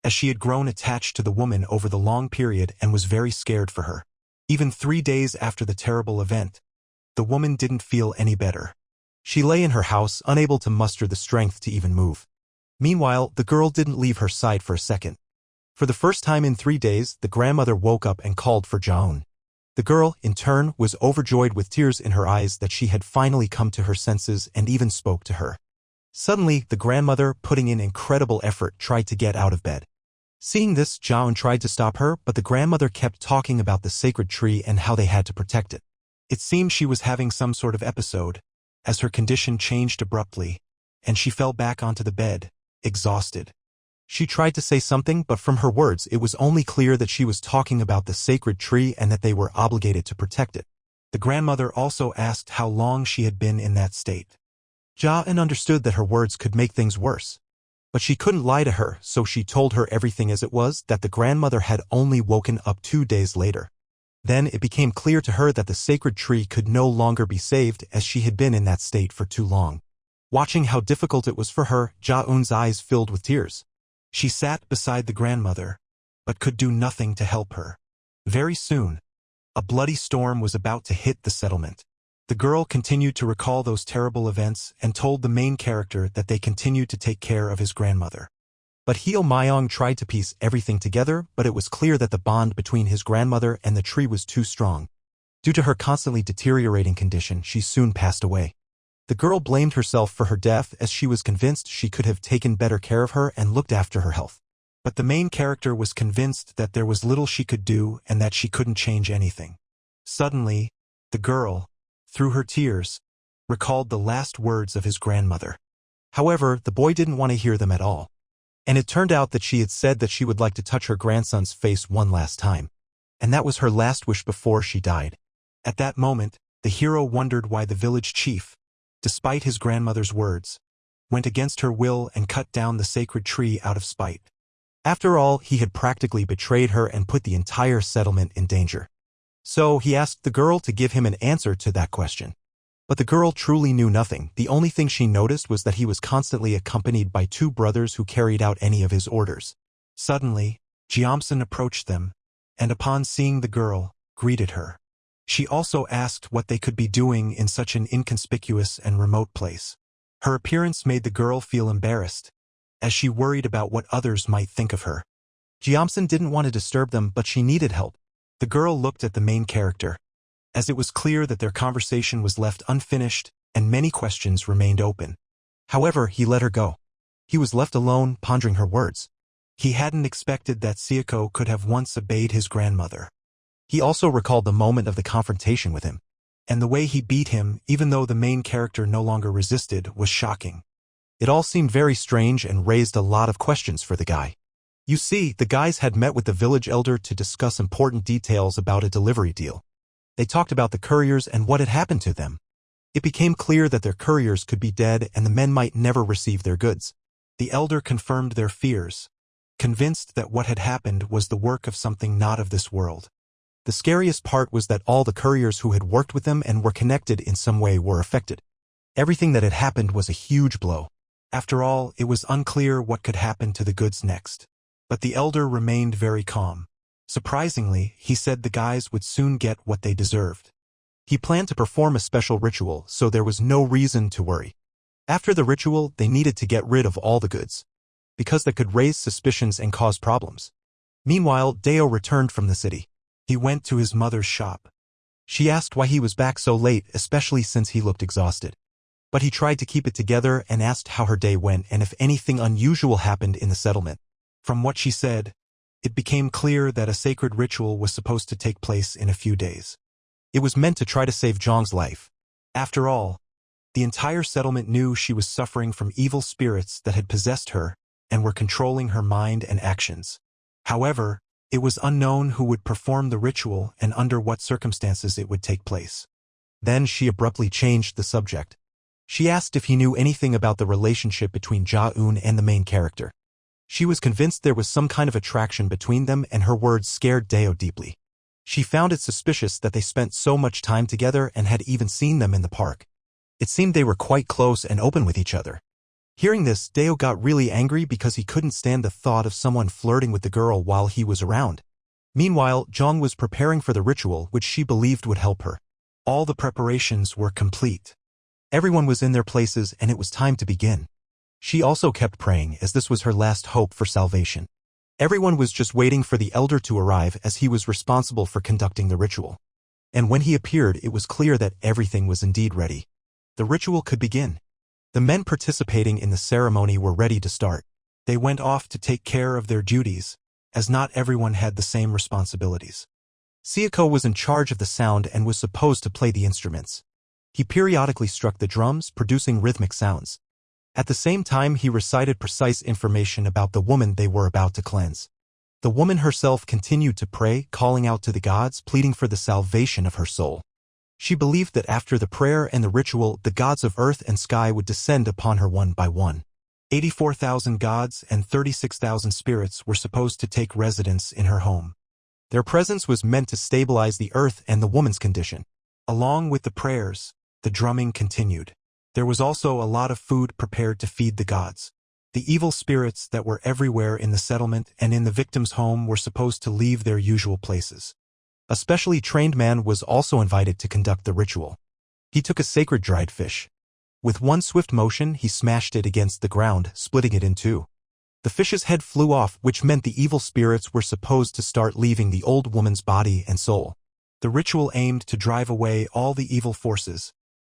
as she had grown attached to the woman over the long period and was very scared for her. Even 3 days after the terrible event, the woman didn't feel any better. She lay in her house, unable to muster the strength to even move. Meanwhile, the girl didn't leave her side for a second. For the first time in 3 days, the grandmother woke up and called for Jaun. The girl, in turn, was overjoyed with tears in her eyes that she had finally come to her senses and even spoke to her. Suddenly, the grandmother, putting in incredible effort, tried to get out of bed. Seeing this, Jaun tried to stop her, but the grandmother kept talking about the sacred tree and how they had to protect it. It seemed she was having some sort of episode, as her condition changed abruptly, and she fell back onto the bed, exhausted. She tried to say something, but from her words it was only clear that she was talking about the sacred tree and that they were obligated to protect it. The grandmother also asked how long she had been in that state. Jaun understood that her words could make things worse. But she couldn't lie to her, so she told her everything as it was, that the grandmother had only woken up 2 days later. Then it became clear to her that the sacred tree could no longer be saved, as she had been in that state for too long. Watching how difficult it was for her, Jaun's eyes filled with tears. She sat beside the grandmother, but could do nothing to help her. Very soon, a bloody storm was about to hit the settlement. The girl continued to recall those terrible events and told the main character that they continued to take care of his grandmother. But Heo Myong tried to piece everything together, but it was clear that the bond between his grandmother and the tree was too strong. Due to her constantly deteriorating condition, she soon passed away. The girl blamed herself for her death, as she was convinced she could have taken better care of her and looked after her health. But the main character was convinced that there was little she could do and that she couldn't change anything. Suddenly, the girl, through her tears, recalled the last words of his grandmother. However, the boy didn't want to hear them at all. And it turned out that she had said that she would like to touch her grandson's face one last time. And that was her last wish before she died. At that moment, the hero wondered why the village chief, despite his grandmother's words, went against her will and cut down the sacred tree out of spite. After all, he had practically betrayed her and put the entire settlement in danger. So he asked the girl to give him an answer to that question. But the girl truly knew nothing. The only thing she noticed was that he was constantly accompanied by 2 brothers who carried out any of his orders. Suddenly, Jeomsun approached them, and upon seeing the girl, greeted her. She also asked what they could be doing in such an inconspicuous and remote place. Her appearance made the girl feel embarrassed, as she worried about what others might think of her. Jeomsun didn't want to disturb them, but she needed help. The girl looked at the main character, as it was clear that their conversation was left unfinished and many questions remained open. However, he let her go. He was left alone, pondering her words. He hadn't expected that Sayako could have once obeyed his grandmother. He also recalled the moment of the confrontation with him, and the way he beat him, even though the main character no longer resisted, was shocking. It all seemed very strange and raised a lot of questions for the guy. You see, the guys had met with the village elder to discuss important details about a delivery deal. They talked about the couriers and what had happened to them. It became clear that their couriers could be dead and the men might never receive their goods. The elder confirmed their fears, convinced that what had happened was the work of something not of this world. The scariest part was that all the couriers who had worked with them and were connected in some way were affected. Everything that had happened was a huge blow. After all, it was unclear what could happen to the goods next. But the elder remained very calm. Surprisingly, he said the guys would soon get what they deserved. He planned to perform a special ritual, so there was no reason to worry. After the ritual, they needed to get rid of all the goods, because that could raise suspicions and cause problems. Meanwhile, Deo returned from the city. He went to his mother's shop. She asked why he was back so late, especially since he looked exhausted. But he tried to keep it together and asked how her day went and if anything unusual happened in the settlement. From what she said, it became clear that a sacred ritual was supposed to take place in a few days. It was meant to try to save Zhang's life. After all, the entire settlement knew she was suffering from evil spirits that had possessed her and were controlling her mind and actions. However, it was unknown who would perform the ritual and under what circumstances it would take place. Then she abruptly changed the subject. She asked if he knew anything about the relationship between Ja-eun and the main character. She was convinced there was some kind of attraction between them, and her words scared Deo deeply. She found it suspicious that they spent so much time together and had even seen them in the park. It seemed they were quite close and open with each other. Hearing this, Deo got really angry because he couldn't stand the thought of someone flirting with the girl while he was around. Meanwhile, Jong was preparing for the ritual which she believed would help her. All the preparations were complete. Everyone was in their places and it was time to begin. She also kept praying as this was her last hope for salvation. Everyone was just waiting for the elder to arrive as he was responsible for conducting the ritual. And when he appeared, it was clear that everything was indeed ready. The ritual could begin. The men participating in the ceremony were ready to start. They went off to take care of their duties, as not everyone had the same responsibilities. Siako was in charge of the sound and was supposed to play the instruments. He periodically struck the drums, producing rhythmic sounds. At the same time, he recited precise information about the woman they were about to cleanse. The woman herself continued to pray, calling out to the gods, pleading for the salvation of her soul. She believed that after the prayer and the ritual, the gods of earth and sky would descend upon her one by one. 84,000 gods and 36,000 spirits were supposed to take residence in her home. Their presence was meant to stabilize the earth and the woman's condition. Along with the prayers, the drumming continued. There was also a lot of food prepared to feed the gods. The evil spirits that were everywhere in the settlement and in the victim's home were supposed to leave their usual places. A specially trained man was also invited to conduct the ritual. He took a sacred dried fish. With one swift motion, he smashed it against the ground, splitting it in two. The fish's head flew off, which meant the evil spirits were supposed to start leaving the old woman's body and soul. The ritual aimed to drive away all the evil forces,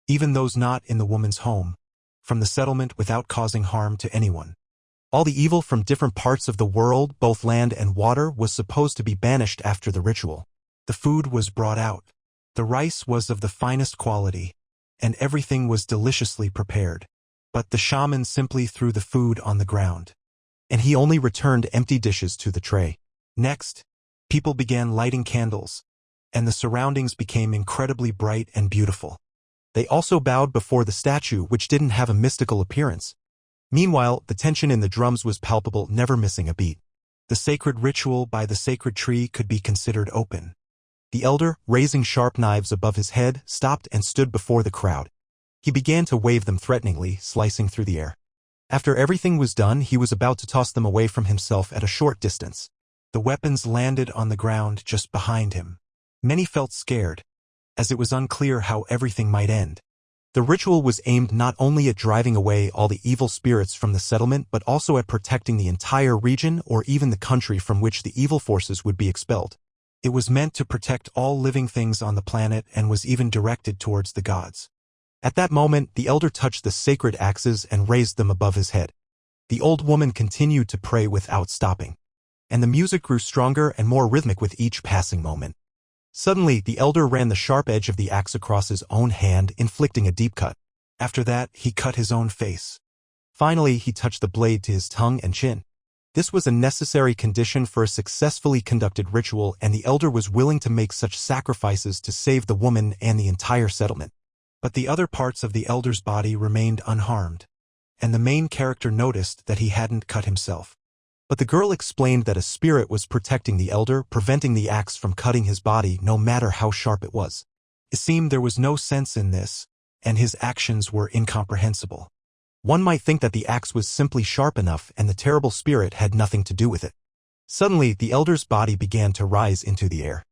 even those not in the woman's home, from the settlement without causing harm to anyone. All the evil from different parts of the world, both land and water, was supposed to be banished after the ritual. The food was brought out. The rice was of the finest quality, and everything was deliciously prepared. But the shaman simply threw the food on the ground, and he only returned empty dishes to the tray. Next, people began lighting candles, and the surroundings became incredibly bright and beautiful. They also bowed before the statue, which didn't have a mystical appearance. Meanwhile, the tension in the drums was palpable, never missing a beat. The sacred ritual by the sacred tree could be considered open. The elder, raising sharp knives above his head, stopped and stood before the crowd. He began to wave them threateningly, slicing through the air. After everything was done, he was about to toss them away from himself at a short distance. The weapons landed on the ground just behind him. Many felt scared, as it was unclear how everything might end. The ritual was aimed not only at driving away all the evil spirits from the settlement but also at protecting the entire region or even the country from which the evil forces would be expelled. It was meant to protect all living things on the planet and was even directed towards the gods. At that moment, the elder touched the sacred axes and raised them above his head. The old woman continued to pray without stopping, and the music grew stronger and more rhythmic with each passing moment. Suddenly, the elder ran the sharp edge of the axe across his own hand, inflicting a deep cut. After that, he cut his own face. Finally, he touched the blade to his tongue and chin. This was a necessary condition for a successfully conducted ritual, and the elder was willing to make such sacrifices to save the woman and the entire settlement. But the other parts of the elder's body remained unharmed, and the main character noticed that he hadn't cut himself. But the girl explained that a spirit was protecting the elder, preventing the axe from cutting his body no matter how sharp it was. It seemed there was no sense in this, and his actions were incomprehensible. One might think that the axe was simply sharp enough and the terrible spirit had nothing to do with it. Suddenly, the elder's body began to rise into the air.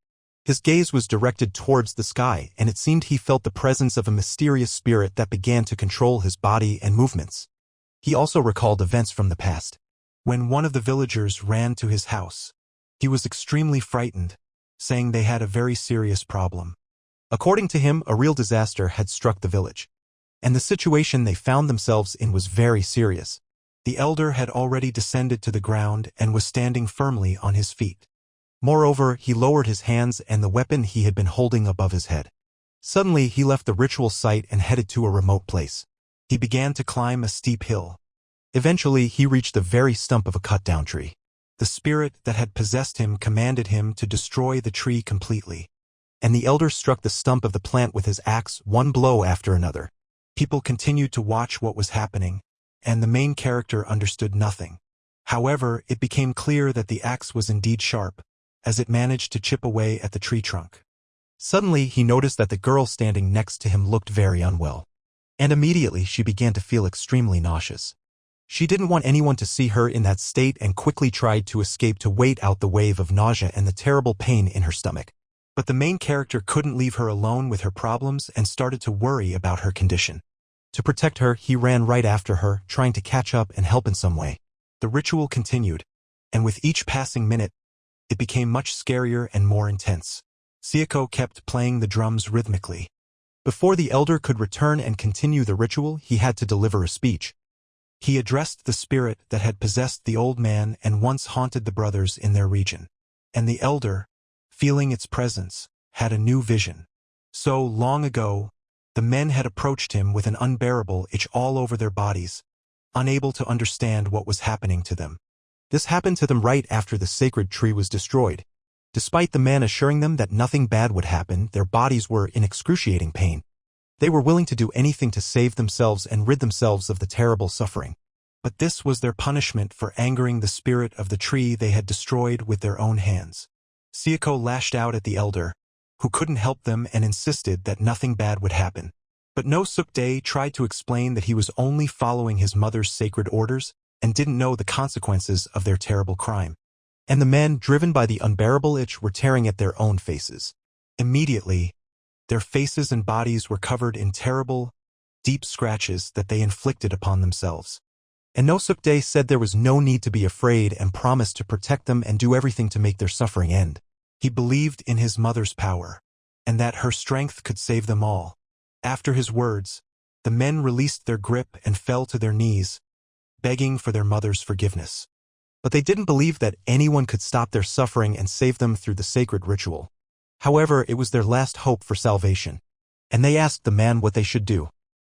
His gaze was directed towards the sky, and it seemed he felt the presence of a mysterious spirit that began to control his body and movements. He also recalled events from the past. When one of the villagers ran to his house, he was extremely frightened, saying they had a very serious problem. According to him, a real disaster had struck the village, and the situation they found themselves in was very serious. The elder had already descended to the ground and was standing firmly on his feet. Moreover, he lowered his hands and the weapon he had been holding above his head. Suddenly, he left the ritual site and headed to a remote place. He began to climb a steep hill. Eventually, he reached the very stump of a cut-down tree. The spirit that had possessed him commanded him to destroy the tree completely, and the elder struck the stump of the plant with his axe, one blow after another. People continued to watch what was happening, and the main character understood nothing. However, it became clear that the axe was indeed sharp, as it managed to chip away at the tree trunk. Suddenly, he noticed that the girl standing next to him looked very unwell, and immediately she began to feel extremely nauseous. She didn't want anyone to see her in that state and quickly tried to escape to wait out the wave of nausea and the terrible pain in her stomach. But the main character couldn't leave her alone with her problems and started to worry about her condition. To protect her, he ran right after her, trying to catch up and help in some way. The ritual continued, and with each passing minute, it became much scarier and more intense. Sayako kept playing the drums rhythmically. Before the elder could return and continue the ritual, he had to deliver a speech. He addressed the spirit that had possessed the old man and once haunted the brothers in their region. And the elder, feeling its presence, had a new vision. So long ago, the men had approached him with an unbearable itch all over their bodies, unable to understand what was happening to them. This happened to them right after the sacred tree was destroyed. Despite the man assuring them that nothing bad would happen, their bodies were in excruciating pain. They were willing to do anything to save themselves and rid themselves of the terrible suffering. But this was their punishment for angering the spirit of the tree they had destroyed with their own hands. Sayako lashed out at the elder, who couldn't help them and insisted that nothing bad would happen. But No Suk-dae tried to explain that he was only following his mother's sacred orders and didn't know the consequences of their terrible crime. And the men, driven by the unbearable itch, were tearing at their own faces. Immediately, their faces and bodies were covered in terrible, deep scratches that they inflicted upon themselves. And No Suk-dae said there was no need to be afraid and promised to protect them and do everything to make their suffering end. He believed in his mother's power, and that her strength could save them all. After his words, the men released their grip and fell to their knees, begging for their mother's forgiveness. But they didn't believe that anyone could stop their suffering and save them through the sacred ritual. However, it was their last hope for salvation, and they asked the man what they should do.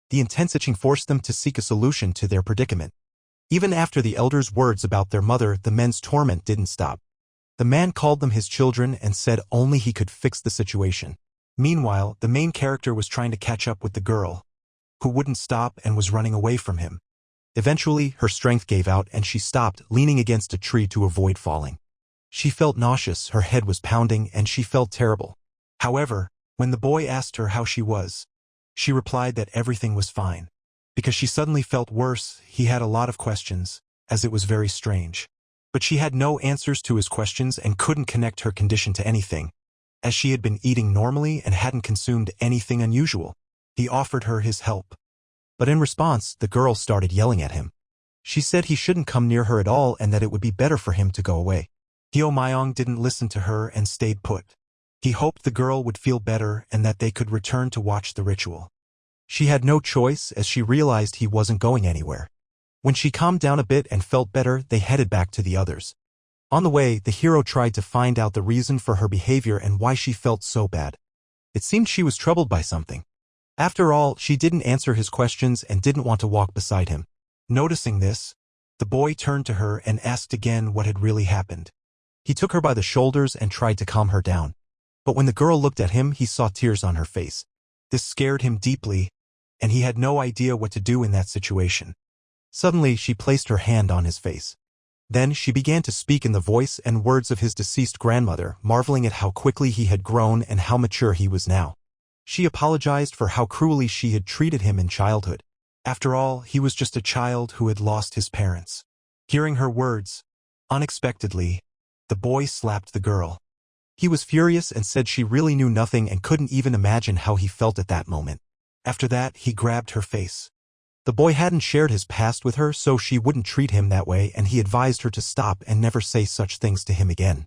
The intense itching forced them to seek a solution to their predicament. Even after the elder's words about their mother, the men's torment didn't stop. The man called them his children and said only he could fix the situation. Meanwhile, the main character was trying to catch up with the girl, who wouldn't stop and was running away from him. Eventually, her strength gave out and she stopped, leaning against a tree to avoid falling. She felt nauseous, her head was pounding, and she felt terrible. However, when the boy asked her how she was, she replied that everything was fine. Because she suddenly felt worse, he had a lot of questions, as it was very strange. But she had no answers to his questions and couldn't connect her condition to anything, as she had been eating normally and hadn't consumed anything unusual. He offered her his help. But in response, the girl started yelling at him. She said he shouldn't come near her at all and that it would be better for him to go away. Hyo Myong didn't listen to her and stayed put. He hoped the girl would feel better and that they could return to watch the ritual. She had no choice as she realized he wasn't going anywhere. When she calmed down a bit and felt better, they headed back to the others. On the way, the hero tried to find out the reason for her behavior and why she felt so bad. It seemed she was troubled by something. After all, she didn't answer his questions and didn't want to walk beside him. Noticing this, the boy turned to her and asked again what had really happened. He took her by the shoulders and tried to calm her down. But when the girl looked at him, he saw tears on her face. This scared him deeply, and he had no idea what to do in that situation. Suddenly, she placed her hand on his face. Then she began to speak in the voice and words of his deceased grandmother, marveling at how quickly he had grown and how mature he was now. She apologized for how cruelly she had treated him in childhood. After all, he was just a child who had lost his parents. Hearing her words, unexpectedly, the boy slapped the girl. He was furious and said she really knew nothing and couldn't even imagine how he felt at that moment. After that, he grabbed her face. The boy hadn't shared his past with her, so she wouldn't treat him that way, and he advised her to stop and never say such things to him again.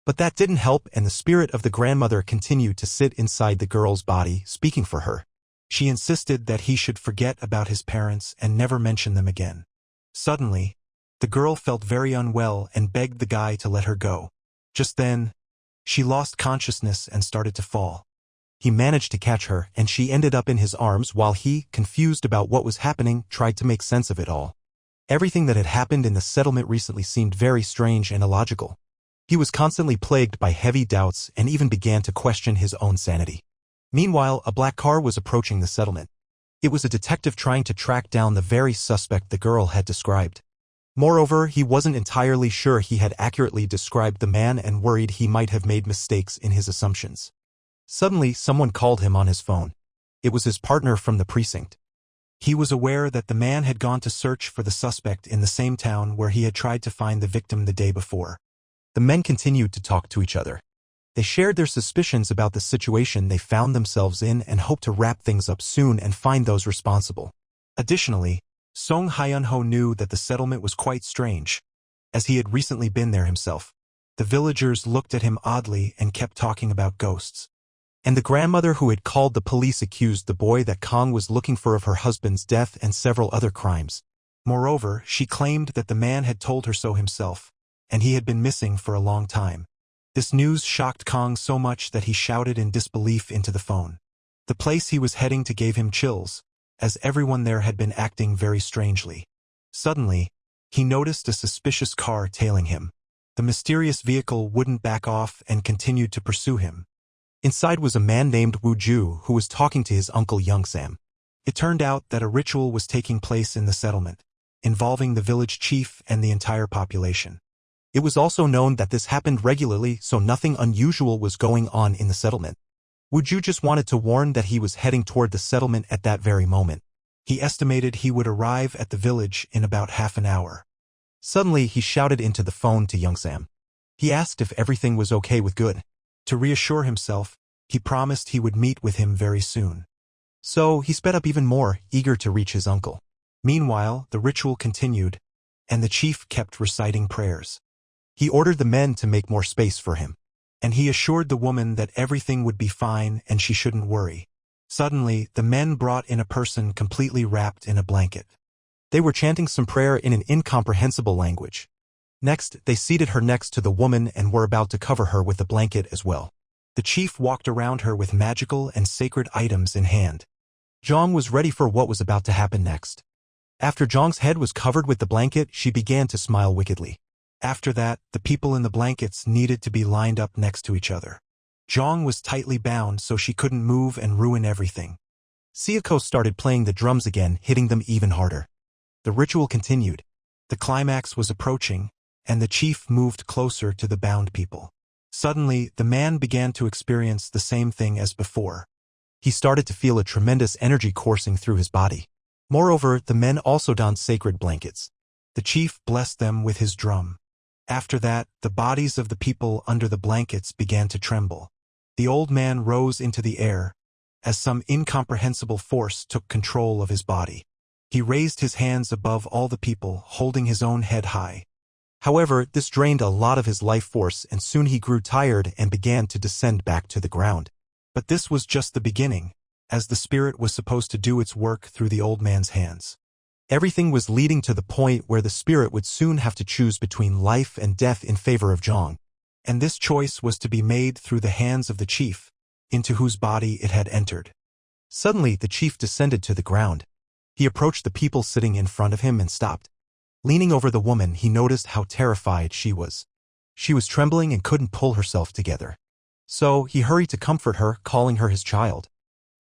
But that didn't help, and the spirit of the grandmother continued to sit inside the girl's body, speaking for her. She insisted that he should forget about his parents and never mention them again. Suddenly, the girl felt very unwell and begged the guy to let her go. Just then, she lost consciousness and started to fall. He managed to catch her, and she ended up in his arms while he, confused about what was happening, tried to make sense of it all. Everything that had happened in the settlement recently seemed very strange and illogical. He was constantly plagued by heavy doubts and even began to question his own sanity. Meanwhile, a black car was approaching the settlement. It was a detective trying to track down the very suspect the girl had described. Moreover, he wasn't entirely sure he had accurately described the man and worried he might have made mistakes in his assumptions. Suddenly, someone called him on his phone. It was his partner from the precinct. He was aware that the man had gone to search for the suspect in the same town where he had tried to find the victim the day before. The men continued to talk to each other. They shared their suspicions about the situation they found themselves in and hoped to wrap things up soon and find those responsible. Additionally, Song Hyun-ho knew that the settlement was quite strange, as he had recently been there himself. The villagers looked at him oddly and kept talking about ghosts. And the grandmother who had called the police accused the boy that Kong was looking for of her husband's death and several other crimes. Moreover, she claimed that the man had told her so himself, and he had been missing for a long time. This news shocked Kong so much that he shouted in disbelief into the phone. The place he was heading to gave him chills, as everyone there had been acting very strangely. Suddenly, he noticed a suspicious car tailing him. The mysterious vehicle wouldn't back off and continued to pursue him. Inside was a man named Woo Ju who was talking to his uncle Young Sam. It turned out that a ritual was taking place in the settlement, involving the village chief and the entire population. It was also known that this happened regularly, so nothing unusual was going on in the settlement. Woo Ju just wanted to warn that he was heading toward the settlement at that very moment. He estimated he would arrive at the village in about half an hour. Suddenly, he shouted into the phone to Young Sam. He asked if everything was okay with Good. To reassure himself, he promised he would meet with him very soon. So, he sped up even more, eager to reach his uncle. Meanwhile, the ritual continued, and the chief kept reciting prayers. He ordered the men to make more space for him, and he assured the woman that everything would be fine and she shouldn't worry. Suddenly, the men brought in a person completely wrapped in a blanket. They were chanting some prayer in an incomprehensible language. Next, they seated her next to the woman and were about to cover her with the blanket as well. The chief walked around her with magical and sacred items in hand. Zhang was ready for what was about to happen next. After Zhang's head was covered with the blanket, she began to smile wickedly. After that, the people in the blankets needed to be lined up next to each other. Zhang was tightly bound so she couldn't move and ruin everything. Sayako started playing the drums again, hitting them even harder. The ritual continued. The climax was approaching, and the chief moved closer to the bound people. Suddenly, the man began to experience the same thing as before. He started to feel a tremendous energy coursing through his body. Moreover, the men also donned sacred blankets. The chief blessed them with his drum. After that, the bodies of the people under the blankets began to tremble. The old man rose into the air, as some incomprehensible force took control of his body. He raised his hands above all the people, holding his own head high. However, this drained a lot of his life force and soon he grew tired and began to descend back to the ground. But this was just the beginning, as the spirit was supposed to do its work through the old man's hands. Everything was leading to the point where the spirit would soon have to choose between life and death in favor of Zhang. And this choice was to be made through the hands of the chief, into whose body it had entered. Suddenly, the chief descended to the ground. He approached the people sitting in front of him and stopped. Leaning over the woman, he noticed how terrified she was. She was trembling and couldn't pull herself together. So, he hurried to comfort her, calling her his child.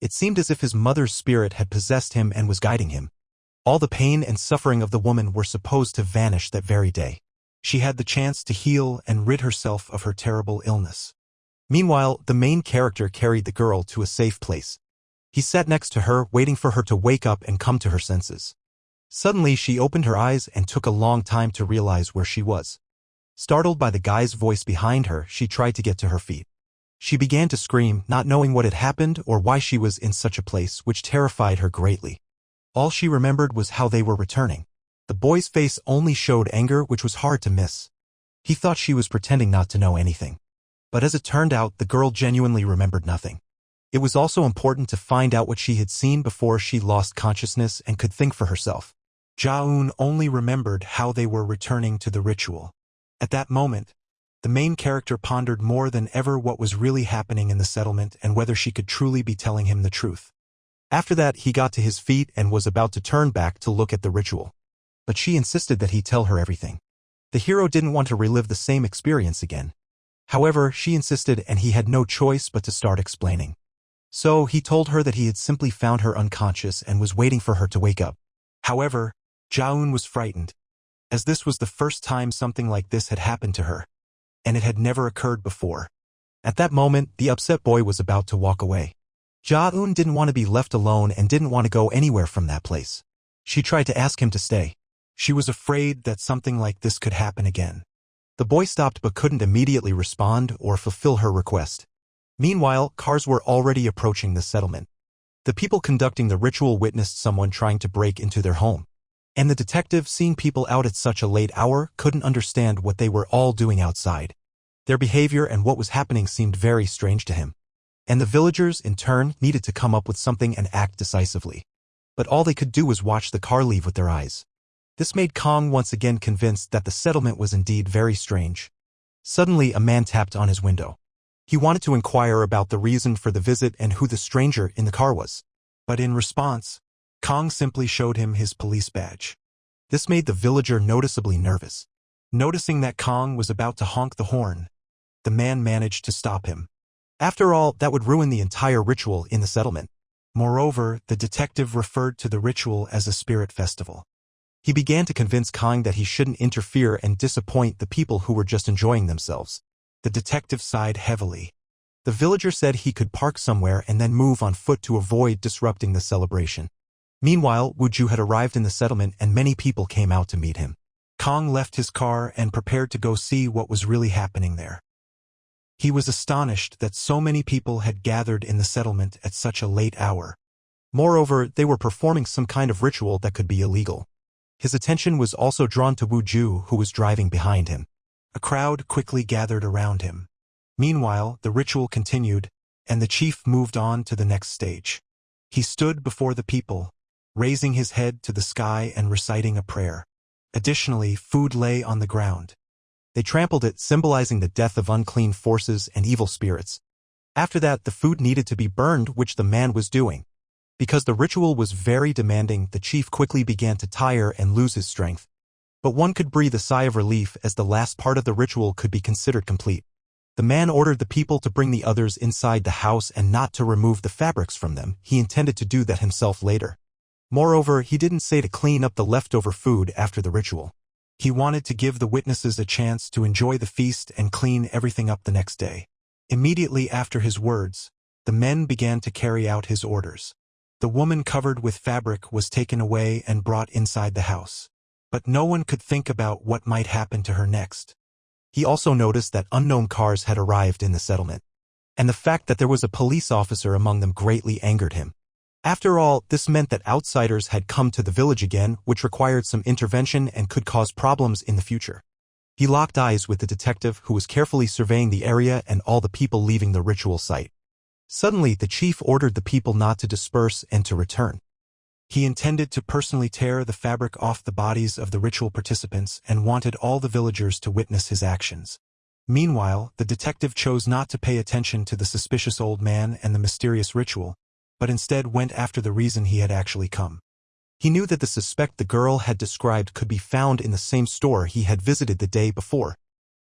It seemed as if his mother's spirit had possessed him and was guiding him. All the pain and suffering of the woman were supposed to vanish that very day. She had the chance to heal and rid herself of her terrible illness. Meanwhile, the main character carried the girl to a safe place. He sat next to her, waiting for her to wake up and come to her senses. Suddenly, she opened her eyes and took a long time to realize where she was. Startled by the guy's voice behind her, she tried to get to her feet. She began to scream, not knowing what had happened or why she was in such a place, which terrified her greatly. All she remembered was how they were returning. The boy's face only showed anger, which was hard to miss. He thought she was pretending not to know anything. But as it turned out, the girl genuinely remembered nothing. It was also important to find out what she had seen before she lost consciousness and could think for herself. Ja-eun only remembered how they were returning to the ritual. At that moment, the main character pondered more than ever what was really happening in the settlement and whether she could truly be telling him the truth. After that, he got to his feet and was about to turn back to look at the ritual. But she insisted that he tell her everything. The hero didn't want to relive the same experience again. However, she insisted and he had no choice but to start explaining. So, he told her that he had simply found her unconscious and was waiting for her to wake up. However, Ja-eun was frightened, as this was the first time something like this had happened to her, and it had never occurred before. At that moment, the upset boy was about to walk away. Ja-eun didn't want to be left alone and didn't want to go anywhere from that place. She tried to ask him to stay. She was afraid that something like this could happen again. The boy stopped but couldn't immediately respond or fulfill her request. Meanwhile, cars were already approaching the settlement. The people conducting the ritual witnessed someone trying to break into their home. And the detective, seeing people out at such a late hour, couldn't understand what they were all doing outside. Their behavior and what was happening seemed very strange to him. And the villagers, in turn, needed to come up with something and act decisively. But all they could do was watch the car leave with their eyes. This made Kong once again convinced that the settlement was indeed very strange. Suddenly, a man tapped on his window. He wanted to inquire about the reason for the visit and who the stranger in the car was. But in response, Kong simply showed him his police badge. This made the villager noticeably nervous. Noticing that Kong was about to honk the horn, the man managed to stop him. After all, that would ruin the entire ritual in the settlement. Moreover, the detective referred to the ritual as a spirit festival. He began to convince Kong that he shouldn't interfere and disappoint the people who were just enjoying themselves. The detective sighed heavily. The villager said he could park somewhere and then move on foot to avoid disrupting the celebration. Meanwhile, Woo-ju had arrived in the settlement and many people came out to meet him. Kong left his car and prepared to go see what was really happening there. He was astonished that so many people had gathered in the settlement at such a late hour. Moreover, they were performing some kind of ritual that could be illegal. His attention was also drawn to Woo-ju, who was driving behind him. A crowd quickly gathered around him. Meanwhile, the ritual continued, and the chief moved on to the next stage. He stood before the people, raising his head to the sky and reciting a prayer. Additionally, food lay on the ground. They trampled it, symbolizing the death of unclean forces and evil spirits. After that, the food needed to be burned, which the man was doing. Because the ritual was very demanding, the chief quickly began to tire and lose his strength. But one could breathe a sigh of relief as the last part of the ritual could be considered complete. The man ordered the people to bring the others inside the house and not to remove the fabrics from them. He intended to do that himself later. Moreover, he didn't say to clean up the leftover food after the ritual. He wanted to give the witnesses a chance to enjoy the feast and clean everything up the next day. Immediately after his words, the men began to carry out his orders. The woman covered with fabric was taken away and brought inside the house. But no one could think about what might happen to her next. He also noticed that unknown cars had arrived in the settlement. And the fact that there was a police officer among them greatly angered him. After all, this meant that outsiders had come to the village again, which required some intervention and could cause problems in the future. He locked eyes with the detective, who was carefully surveying the area and all the people leaving the ritual site. Suddenly, the chief ordered the people not to disperse and to return. He intended to personally tear the fabric off the bodies of the ritual participants and wanted all the villagers to witness his actions. Meanwhile, the detective chose not to pay attention to the suspicious old man and the mysterious ritual, but instead went after the reason he had actually come. He knew that the suspect the girl had described could be found in the same store he had visited the day before.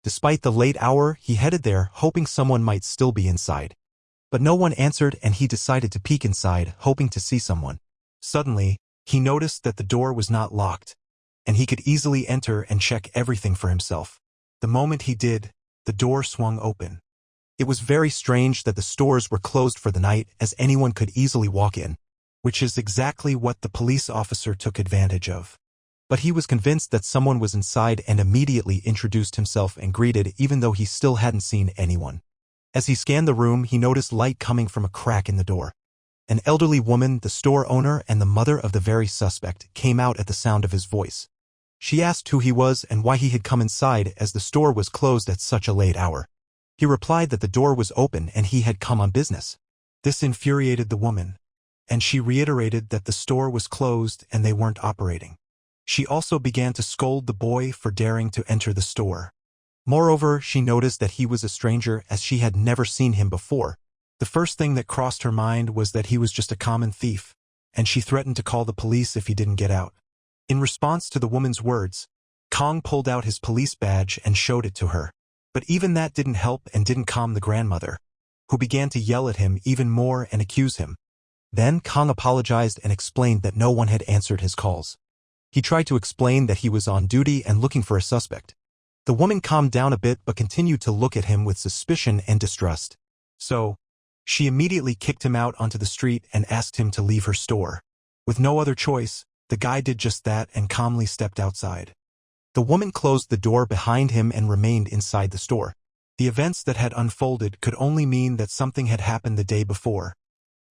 Despite the late hour, he headed there, hoping someone might still be inside. But no one answered, and he decided to peek inside, hoping to see someone. Suddenly, he noticed that the door was not locked, and he could easily enter and check everything for himself. The moment he did, the door swung open. It was very strange that the stores were closed for the night, as anyone could easily walk in, which is exactly what the police officer took advantage of. But he was convinced that someone was inside and immediately introduced himself and greeted, even though he still hadn't seen anyone. As he scanned the room, he noticed light coming from a crack in the door. An elderly woman, the store owner and the mother of the very suspect, came out at the sound of his voice. She asked who he was and why he had come inside, as the store was closed at such a late hour. He replied that the door was open and he had come on business. This infuriated the woman, and she reiterated that the store was closed and they weren't operating. She also began to scold the boy for daring to enter the store. Moreover, she noticed that he was a stranger, as she had never seen him before. The first thing that crossed her mind was that he was just a common thief, and she threatened to call the police if he didn't get out. In response to the woman's words, Kong pulled out his police badge and showed it to her. But even that didn't help and didn't calm the grandmother, who began to yell at him even more and accuse him. Then Kong apologized and explained that no one had answered his calls. He tried to explain that he was on duty and looking for a suspect. The woman calmed down a bit but continued to look at him with suspicion and distrust. So, She immediately kicked him out onto the street and asked him to leave her store. With no other choice, the guy did just that and calmly stepped outside. The woman closed the door behind him and remained inside the store. The events that had unfolded could only mean that something had happened the day before,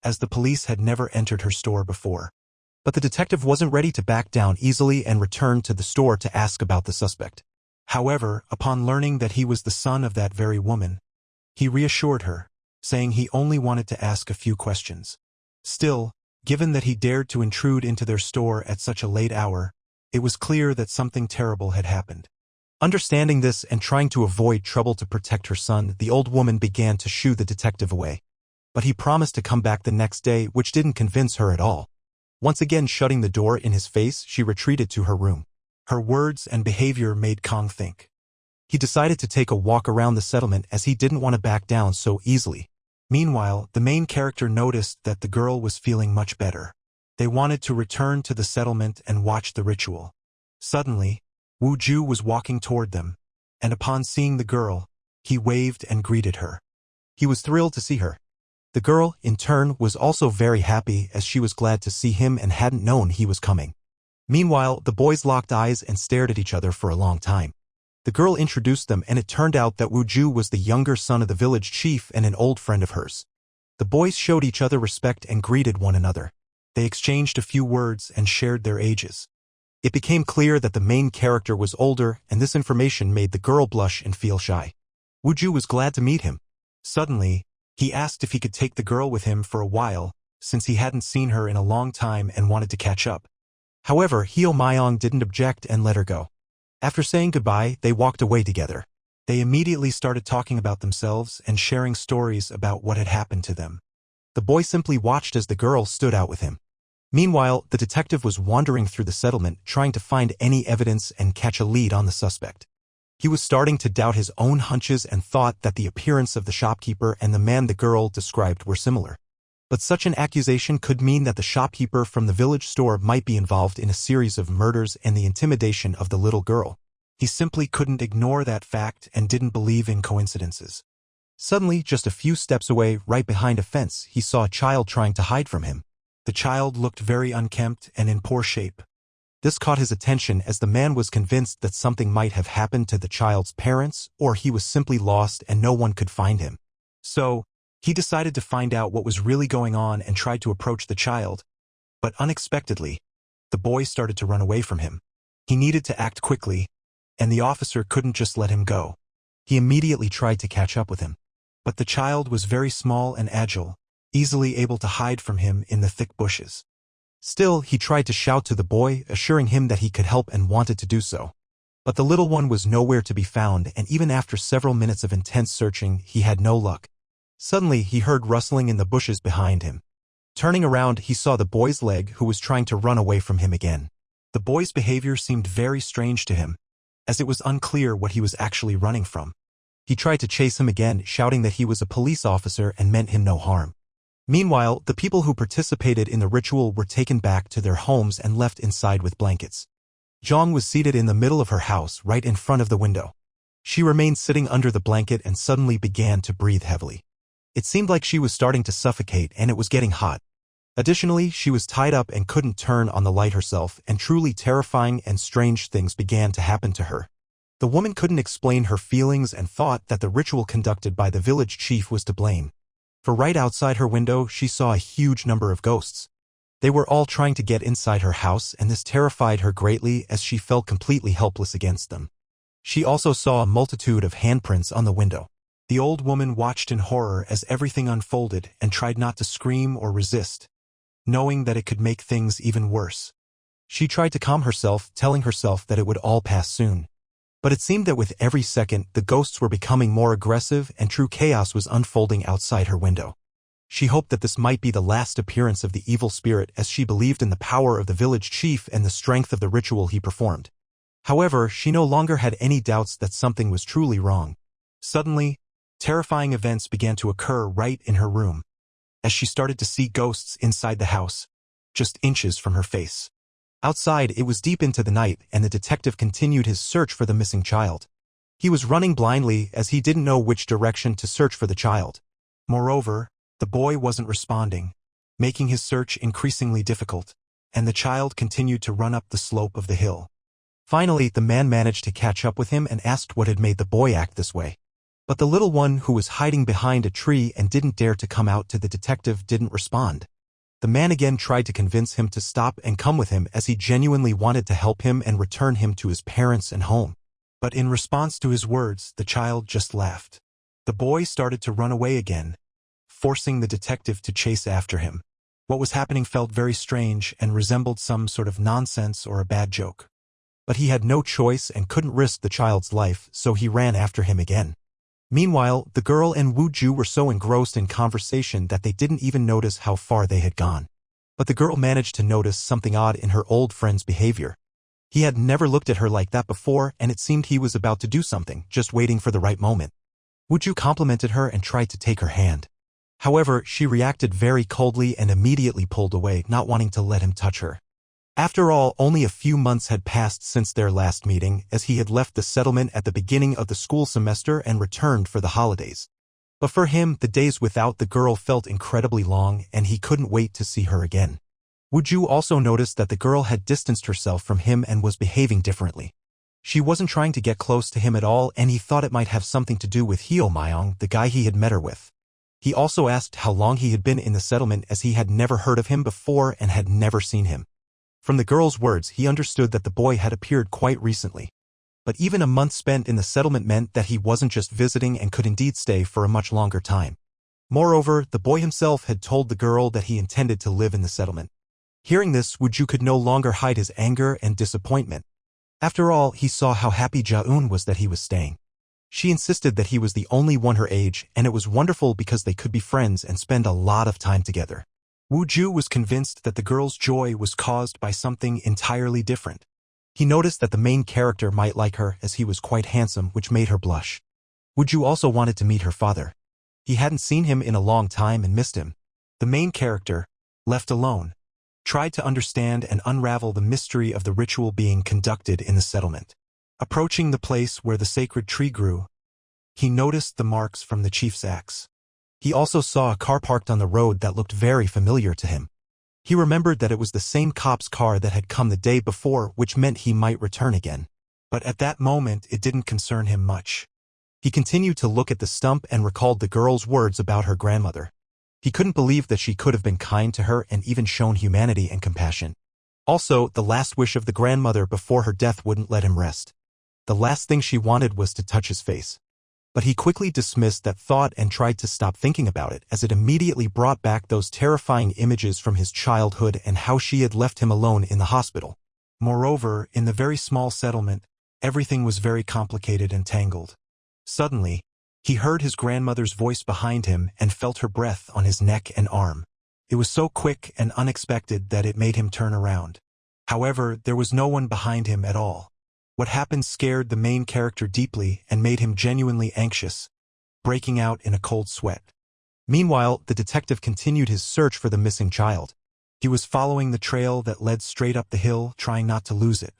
as the police had never entered her store before. But the detective wasn't ready to back down easily and returned to the store to ask about the suspect. However, upon learning that he was the son of that very woman, he reassured her, saying he only wanted to ask a few questions. Still, given that he dared to intrude into their store at such a late hour, it was clear that something terrible had happened. Understanding this and trying to avoid trouble to protect her son, the old woman began to shoo the detective away. But he promised to come back the next day, which didn't convince her at all. Once again shutting the door in his face, she retreated to her room. Her words and behavior made Kong think. He decided to take a walk around the settlement as he didn't want to back down so easily. Meanwhile, the main character noticed that the girl was feeling much better. They wanted to return to the settlement and watch the ritual. Suddenly, Wu Ju was walking toward them, and upon seeing the girl, he waved and greeted her. He was thrilled to see her. The girl, in turn, was also very happy as she was glad to see him and hadn't known he was coming. Meanwhile, the boys locked eyes and stared at each other for a long time. The girl introduced them and it turned out that Wu Ju was the younger son of the village chief and an old friend of hers. The boys showed each other respect and greeted one another. They exchanged a few words and shared their ages. It became clear that the main character was older, and this information made the girl blush and feel shy. Wu Ju was glad to meet him. Suddenly, he asked if he could take the girl with him for a while, since he hadn't seen her in a long time and wanted to catch up. However, Hyo Myong didn't object and let her go. After saying goodbye, they walked away together. They immediately started talking about themselves and sharing stories about what had happened to them. The boy simply watched as the girl stood out with him. Meanwhile, the detective was wandering through the settlement trying to find any evidence and catch a lead on the suspect. He was starting to doubt his own hunches and thought that the appearance of the shopkeeper and the man the girl described were similar. But such an accusation could mean that the shopkeeper from the village store might be involved in a series of murders and the intimidation of the little girl. He simply couldn't ignore that fact and didn't believe in coincidences. Suddenly, just a few steps away, right behind a fence, he saw a child trying to hide from him. The child looked very unkempt and in poor shape. This caught his attention as the man was convinced that something might have happened to the child's parents, or he was simply lost and no one could find him. So, he decided to find out what was really going on and tried to approach the child. But unexpectedly, the boy started to run away from him. He needed to act quickly, and the officer couldn't just let him go. He immediately tried to catch up with him. But the child was very small and agile, easily able to hide from him in the thick bushes. Still, he tried to shout to the boy, assuring him that he could help and wanted to do so. But the little one was nowhere to be found, and even after several minutes of intense searching, he had no luck. Suddenly, he heard rustling in the bushes behind him. Turning around, he saw the boy's leg, who was trying to run away from him again. The boy's behavior seemed very strange to him, as it was unclear what he was actually running from. He tried to chase him again, shouting that he was a police officer and meant him no harm. Meanwhile, the people who participated in the ritual were taken back to their homes and left inside with blankets. Zhang was seated in the middle of her house, right in front of the window. She remained sitting under the blanket and suddenly began to breathe heavily. It seemed like she was starting to suffocate and it was getting hot. Additionally, she was tied up and couldn't turn on the light herself, and truly terrifying and strange things began to happen to her. The woman couldn't explain her feelings and thought that the ritual conducted by the village chief was to blame. For right outside her window, she saw a huge number of ghosts. They were all trying to get inside her house, and this terrified her greatly as she felt completely helpless against them. She also saw a multitude of handprints on the window. The old woman watched in horror as everything unfolded and tried not to scream or resist, knowing that it could make things even worse. She tried to calm herself, telling herself that it would all pass soon. But it seemed that with every second, the ghosts were becoming more aggressive and true chaos was unfolding outside her window. She hoped that this might be the last appearance of the evil spirit, as she believed in the power of the village chief and the strength of the ritual he performed. However, she no longer had any doubts that something was truly wrong. Suddenly, terrifying events began to occur right in her room, as she started to see ghosts inside the house, just inches from her face. Outside, it was deep into the night, and the detective continued his search for the missing child. He was running blindly as he didn't know which direction to search for the child. Moreover, The boy wasn't responding, making his search increasingly difficult, and the child continued to run up the slope of the hill. Finally, the man managed to catch up with him and asked what had made the boy act this way. But the little one, who was hiding behind a tree and didn't dare to come out to the detective, didn't respond. The man again tried to convince him to stop and come with him, as he genuinely wanted to help him and return him to his parents and home. But in response to his words, the child just laughed. The boy started to run away again, forcing the detective to chase after him. What was happening felt very strange and resembled some sort of nonsense or a bad joke. But he had no choice and couldn't risk the child's life, so he ran after him again. Meanwhile, the girl and Wu Ju were so engrossed in conversation that they didn't even notice how far they had gone. But the girl managed to notice something odd in her old friend's behavior. He had never looked at her like that before, and it seemed he was about to do something, just waiting for the right moment. Wu Ju complimented her and tried to take her hand. However, she reacted very coldly and immediately pulled away, not wanting to let him touch her. After all, only a few months had passed since their last meeting, as he had left the settlement at the beginning of the school semester and returned for the holidays. But for him, the days without the girl felt incredibly long, and he couldn't wait to see her again. Wu Ju also noticed that the girl had distanced herself from him and was behaving differently. She wasn't trying to get close to him at all, and he thought it might have something to do with Hyo Myung, the guy he had met her with. He also asked how long he had been in the settlement, as he had never heard of him before and had never seen him. From the girl's words, he understood that the boy had appeared quite recently. But even a month spent in the settlement meant that he wasn't just visiting and could indeed stay for a much longer time. Moreover, the boy himself had told the girl that he intended to live in the settlement. Hearing this, Wu Ju could no longer hide his anger and disappointment. After all, he saw how happy Ja-eun was that he was staying. She insisted that he was the only one her age, and it was wonderful because they could be friends and spend a lot of time together. Wu Ju was convinced that the girl's joy was caused by something entirely different. He noticed that the main character might like her, as he was quite handsome, which made her blush. Wu Ju also wanted to meet her father. He hadn't seen him in a long time and missed him. The main character, left alone, tried to understand and unravel the mystery of the ritual being conducted in the settlement. Approaching the place where the sacred tree grew, he noticed the marks from the chief's axe. He also saw a car parked on the road that looked very familiar to him. He remembered that it was the same cop's car that had come the day before, which meant he might return again. But at that moment, it didn't concern him much. He continued to look at the stump and recalled the girl's words about her grandmother. He couldn't believe that she could have been kind to her and even shown humanity and compassion. Also, the last wish of the grandmother before her death wouldn't let him rest. The last thing she wanted was to touch his face. But he quickly dismissed that thought and tried to stop thinking about it, as it immediately brought back those terrifying images from his childhood and how she had left him alone in the hospital. Moreover, in the very small settlement, everything was very complicated and tangled. Suddenly, he heard his grandmother's voice behind him and felt her breath on his neck and arm. It was so quick and unexpected that it made him turn around. However, there was no one behind him at all. What happened scared the main character deeply and made him genuinely anxious, breaking out in a cold sweat. Meanwhile, the detective continued his search for the missing child. He was following the trail that led straight up the hill, trying not to lose it.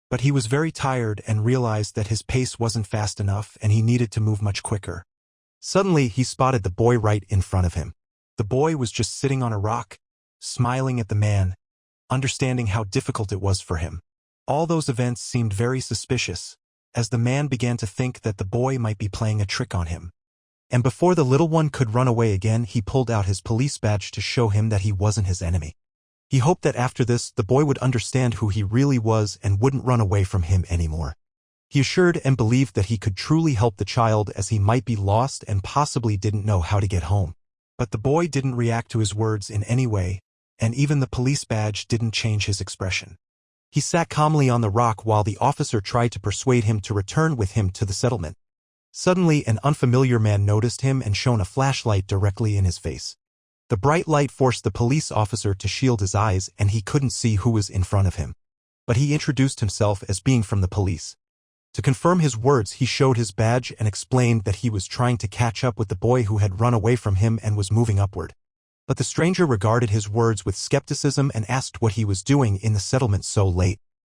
But he was very tired and realized that his pace wasn't fast enough and he needed to move much quicker. Suddenly, he spotted the boy right in front of him. The boy was just sitting on a rock, smiling at the man, understanding how difficult it was for him. All those events seemed very suspicious, as the man began to think that the boy might be playing a trick on him. And before the little one could run away again, he pulled out his police badge to show him that he wasn't his enemy. He hoped that after this, the boy would understand who he really was and wouldn't run away from him anymore. He assured and believed that he could truly help the child, as he might be lost and possibly didn't know how to get home. But the boy didn't react to his words in any way, and even the police badge didn't change his expression. He sat calmly on the rock while the officer tried to persuade him to return with him to the settlement. Suddenly, an unfamiliar man noticed him and shone a flashlight directly in his face. The bright light forced the police officer to shield his eyes, and he couldn't see who was in front of him. But he introduced himself as being from the police. To confirm his words, he showed his badge and explained that he was trying to catch up with the boy who had run away from him and was moving upward. But the stranger regarded his words with skepticism and asked what he was doing in the settlement so late.